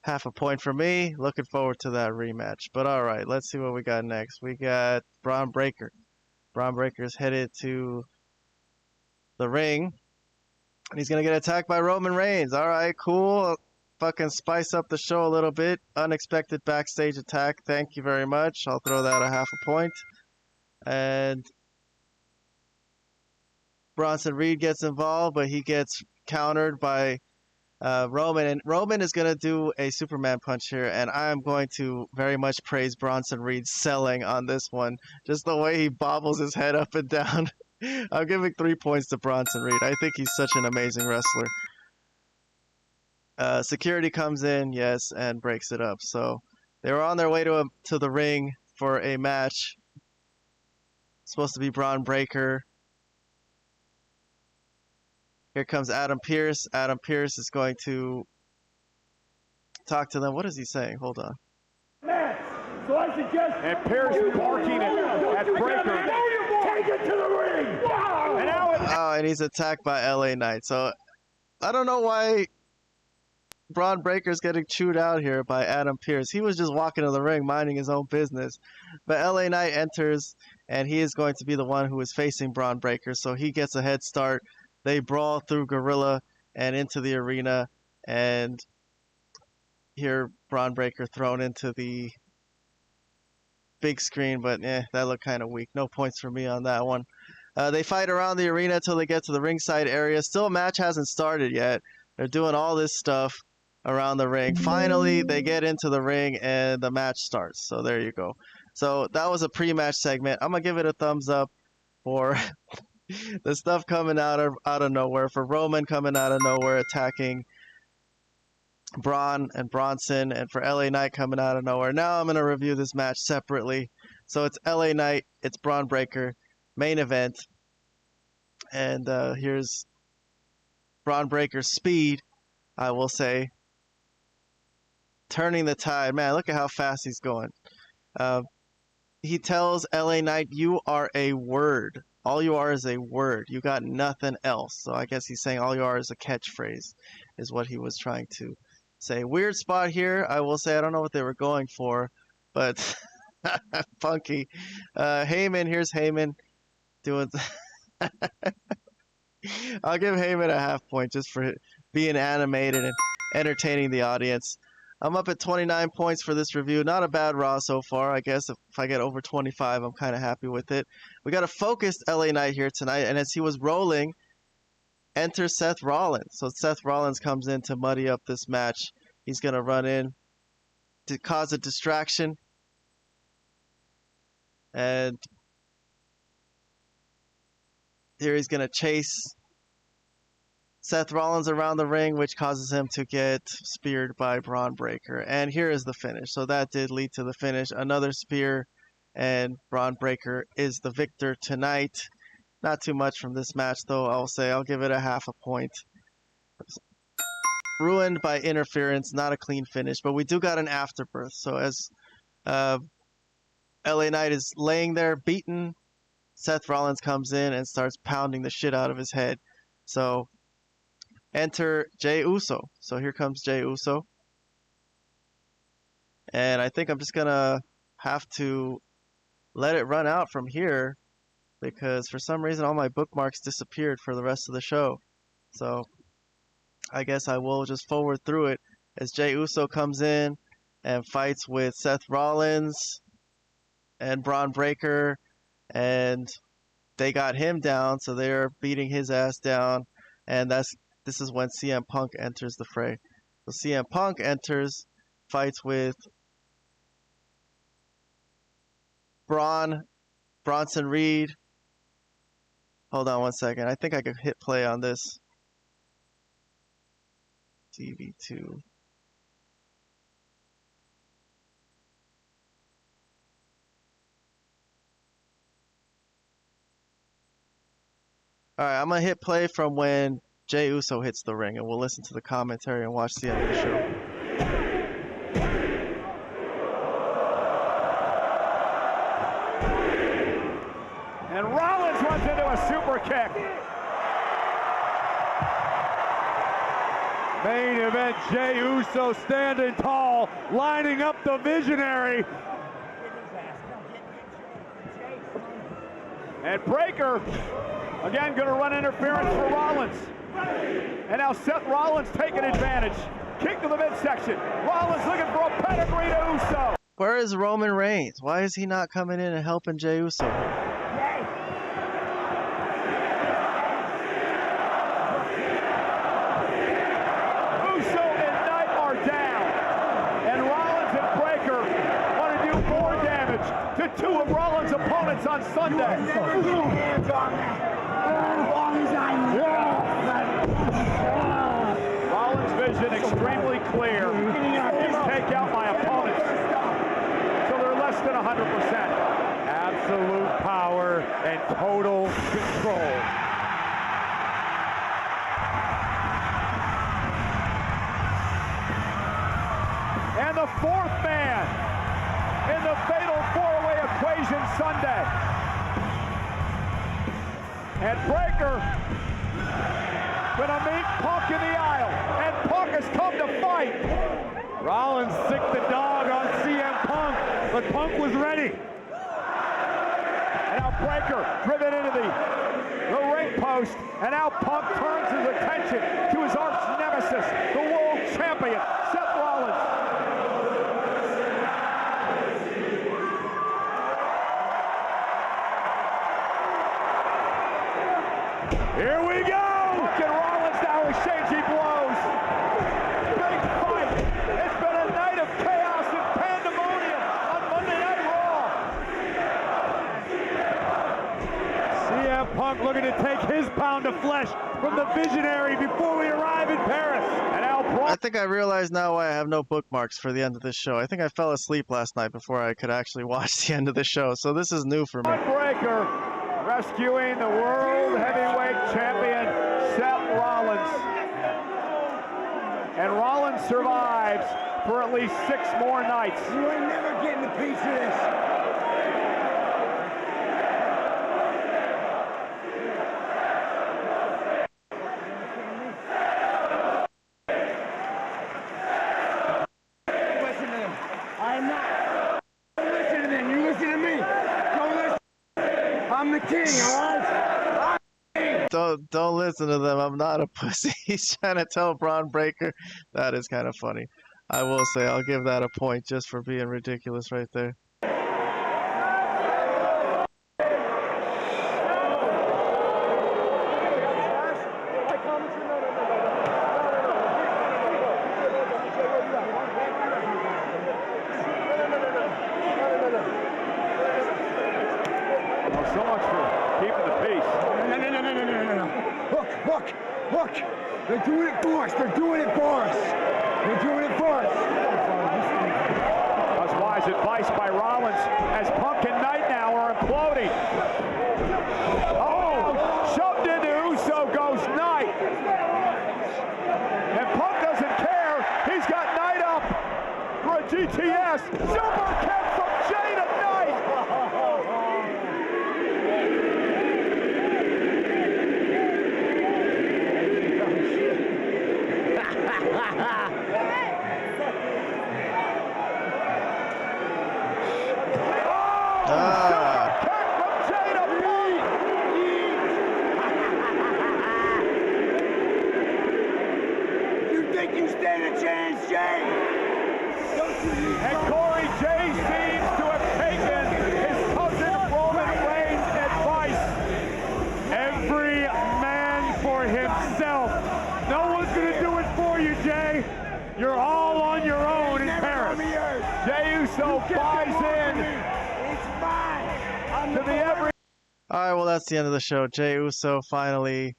half a point for me. Looking forward to that rematch. But all right, let's see what we got next. We got Braun Breaker. Braun Breaker's headed to the ring And he's going to get attacked by Roman Reigns. All right, cool. Fucking spice up the show a little bit. Unexpected backstage attack. Thank you very much. I'll throw that a half a point. And Bronson Reed gets involved, but he gets countered by Roman. And Roman is going to do a Superman punch here. And I am going to very much praise Bronson Reed's selling on this one. Just the way he bobbles his head up and down. I'm giving 3 points to Bronson Reed. I think he's such an amazing wrestler. Security comes in, yes, and breaks it up. So they were on their way to the ring for a match. Supposed to be Braun Breaker. Here comes Adam Pearce. Adam Pearce is going to talk to them. What is he saying? Hold on. So I suggest. And Pearce barking at Breaker. Take it to the ring. And now and he's attacked by LA Knight. So I don't know why Braun Breaker's getting chewed out here by Adam Pearce. He was just walking to the ring, minding his own business. But LA Knight enters, and he is going to be the one who is facing Braun Breaker. So he gets a head start. They brawl through Gorilla and into the arena, and here Braun Breaker thrown into the big screen, but that looked kind of weak. No points for me on that one. They fight around the arena until they get to the ringside area. Still, a match hasn't started yet. They're doing all this stuff around the ring. Finally, they get into the ring, and the match starts. So there you go. So that was a pre-match segment. I'm going to give it a thumbs up for the stuff coming out of nowhere, for Roman coming out of nowhere, attacking Braun and Bronson, and for LA Knight coming out of nowhere. Now I'm going to review this match separately. So it's LA Knight, it's Braun Breaker, main event. And here's Braun Breaker's speed, I will say. Turning the tide. Man, look at how fast he's going. He tells LA Knight, you are a word. All you are is a word. You got nothing else. So I guess he's saying all you are is a catchphrase, is what he was trying to say. Weird spot here. I will say I don't know what they were going for, but funky. Heyman, here's Heyman doing... I'll give Heyman a half point just for being animated and entertaining the audience. I'm up at 29 points for this review. Not a bad Raw so far. I guess if I get over 25, I'm kind of happy with it. We got a focused LA Knight here tonight, and as he was rolling, enter Seth Rollins. So Seth Rollins comes in to muddy up this match. He's going to run in to cause a distraction. And here he's going to chase Seth Rollins around the ring, which causes him to get speared by Braun Breaker. And here is the finish. So that did lead to the finish. Another spear, and Braun Breaker is the victor tonight. Not too much from this match, though. I'll say I'll give it a half a point. Ruined by interference, not a clean finish, but we do got an afterbirth. So as LA Knight is laying there beaten, Seth Rollins comes in and starts pounding the shit out of his head. So enter Jey Uso. So here comes Jey Uso. And I think I'm just going to have to let it run out from here, because for some reason all my bookmarks disappeared for the rest of the show. So I guess I will just forward through it as Jey Uso comes in and fights with Seth Rollins and Braun Breaker, and they got him down, so they're beating his ass down, and this is when CM Punk enters the fray. So CM Punk enters, fights with Bronson Reed. Hold on one second. I think I could hit play on this. TV2. Alright, I'm going to hit play from when Jey Uso hits the ring, and we'll listen to the commentary and watch the end of the show. And Rollins runs into a super kick. Main event, Jey Uso standing tall, lining up the visionary. And Breaker, again, going to run interference for Rollins. And now Seth Rollins taking advantage. Kick to the midsection. Rollins looking for a pedigree to Uso. Where is Roman Reigns? Why is he not coming in and helping Jey Uso here? Two of Rollins' opponents on Sunday. Rollins' vision extremely clear. Just take out my opponents. So they're less than 100%. Absolute power and total control. And the fourth man in the fatal four-way equation Sunday. And Breakker gonna meet Punk in the aisle, and Punk has come to fight. Rollins sicked the dog on CM Punk, but Punk was ready. And now Breakker driven into the ring post, and now Punk turns his attention to his arch nemesis, the world champion, Seth Rollins. Here we go! Punk and Rollins now exchanging blows. Big fight. It's been a night of chaos and pandemonium on Monday Night Raw. CM Punk looking to take his pound of flesh from the visionary before we arrive in Paris. And now I think I realize now why I have no bookmarks for the end of this show. I think I fell asleep last night before I could actually watch the end of the show, so this is new for me. Breakker rescuing the World Heavyweight Champion, Seth Rollins. And Rollins survives for at least 6 more nights. You ain't never getting a piece of this. Listen to them. I'm not. Don't listen to them. You listen to me. Don't listen. I'm the king, all right? Don't listen to them. I'm not a pussy. He's trying to tell Braun Breaker. That is kind of funny. I will say I'll give that a point just for being ridiculous right there. So much for keeping the peace. No. Look. They're doing it for us. They're doing it for us. They're doing it for us. That's wise advice by Rollins as Punk and Knight now are imploding. Oh, shoved into Uso goes Knight. And Punk doesn't care. He's got Knight up for a GTS. Super kick from Jey to Knight. You think you stand a chance, Jey? And Corey, Jey seems to have taken his cousin Roman Reigns' advice. Every man for himself. No one's going to do it for you, Jey. You're all on your own in Paris. Jey Uso buys in to the every. Alright, well that's the end of the show. Jey Uso finally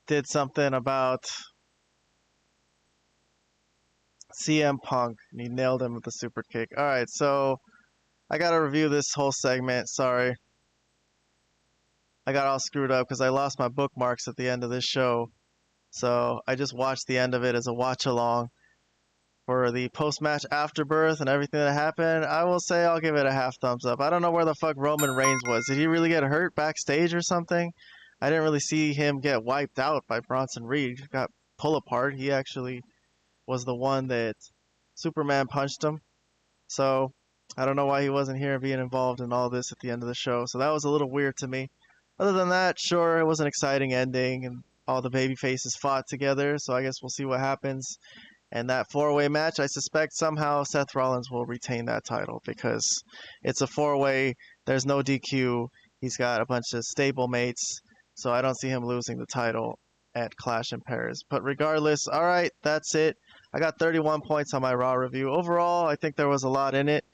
did something about CM Punk, and he nailed him with the super kick. Alright, so I gotta review this whole segment. Sorry. I got all screwed up because I lost my bookmarks at the end of this show. So I just watched the end of it as a watch-along. For the post-match afterbirth and everything that happened, I will say I'll give it a half thumbs up. I don't know where the fuck Roman Reigns was. Did he really get hurt backstage or something? I didn't really see him get wiped out by Bronson Reed. He got pull apart. He actually was the one that Superman punched him. So I don't know why he wasn't here being involved in all this at the end of the show. So that was a little weird to me. Other than that, sure, it was an exciting ending. And all the baby faces fought together. So I guess we'll see what happens. And that 4-way match, I suspect somehow Seth Rollins will retain that title because it's a 4-way. There's no DQ. He's got a bunch of stable mates. So I don't see him losing the title at Clash in Paris. But regardless, all right, that's it. I got 31 points on my Raw review. Overall, I think there was a lot in it.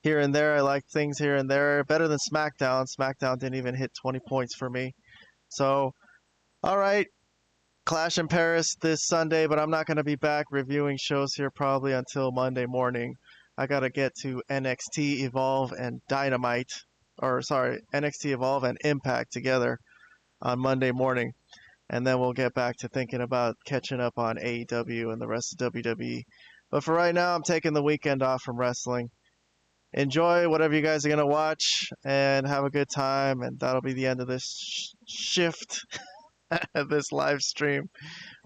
Here and there, I liked things here and there. Better than Smackdown. Smackdown didn't even hit 20 points for me. So, all right. Clash in Paris this Sunday, but I'm not going to be back reviewing shows here probably until Monday morning. I got to get to NXT Evolve and Dynamite, or sorry, NXT Evolve and Impact together on Monday morning. And then we'll get back to thinking about catching up on AEW and the rest of WWE. But for right now, I'm taking the weekend off from wrestling. Enjoy whatever you guys are going to watch and have a good time. And that'll be the end of this shift. This live stream.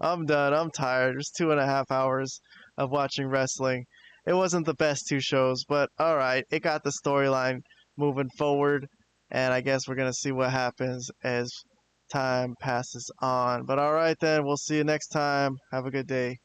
I'm done. I'm tired. It's 2.5 hours of watching wrestling. It wasn't the best 2 shows, but all right. It got the storyline moving forward, and I guess we're going to see what happens as time passes on. But all right then, we'll see you next time. Have a good day.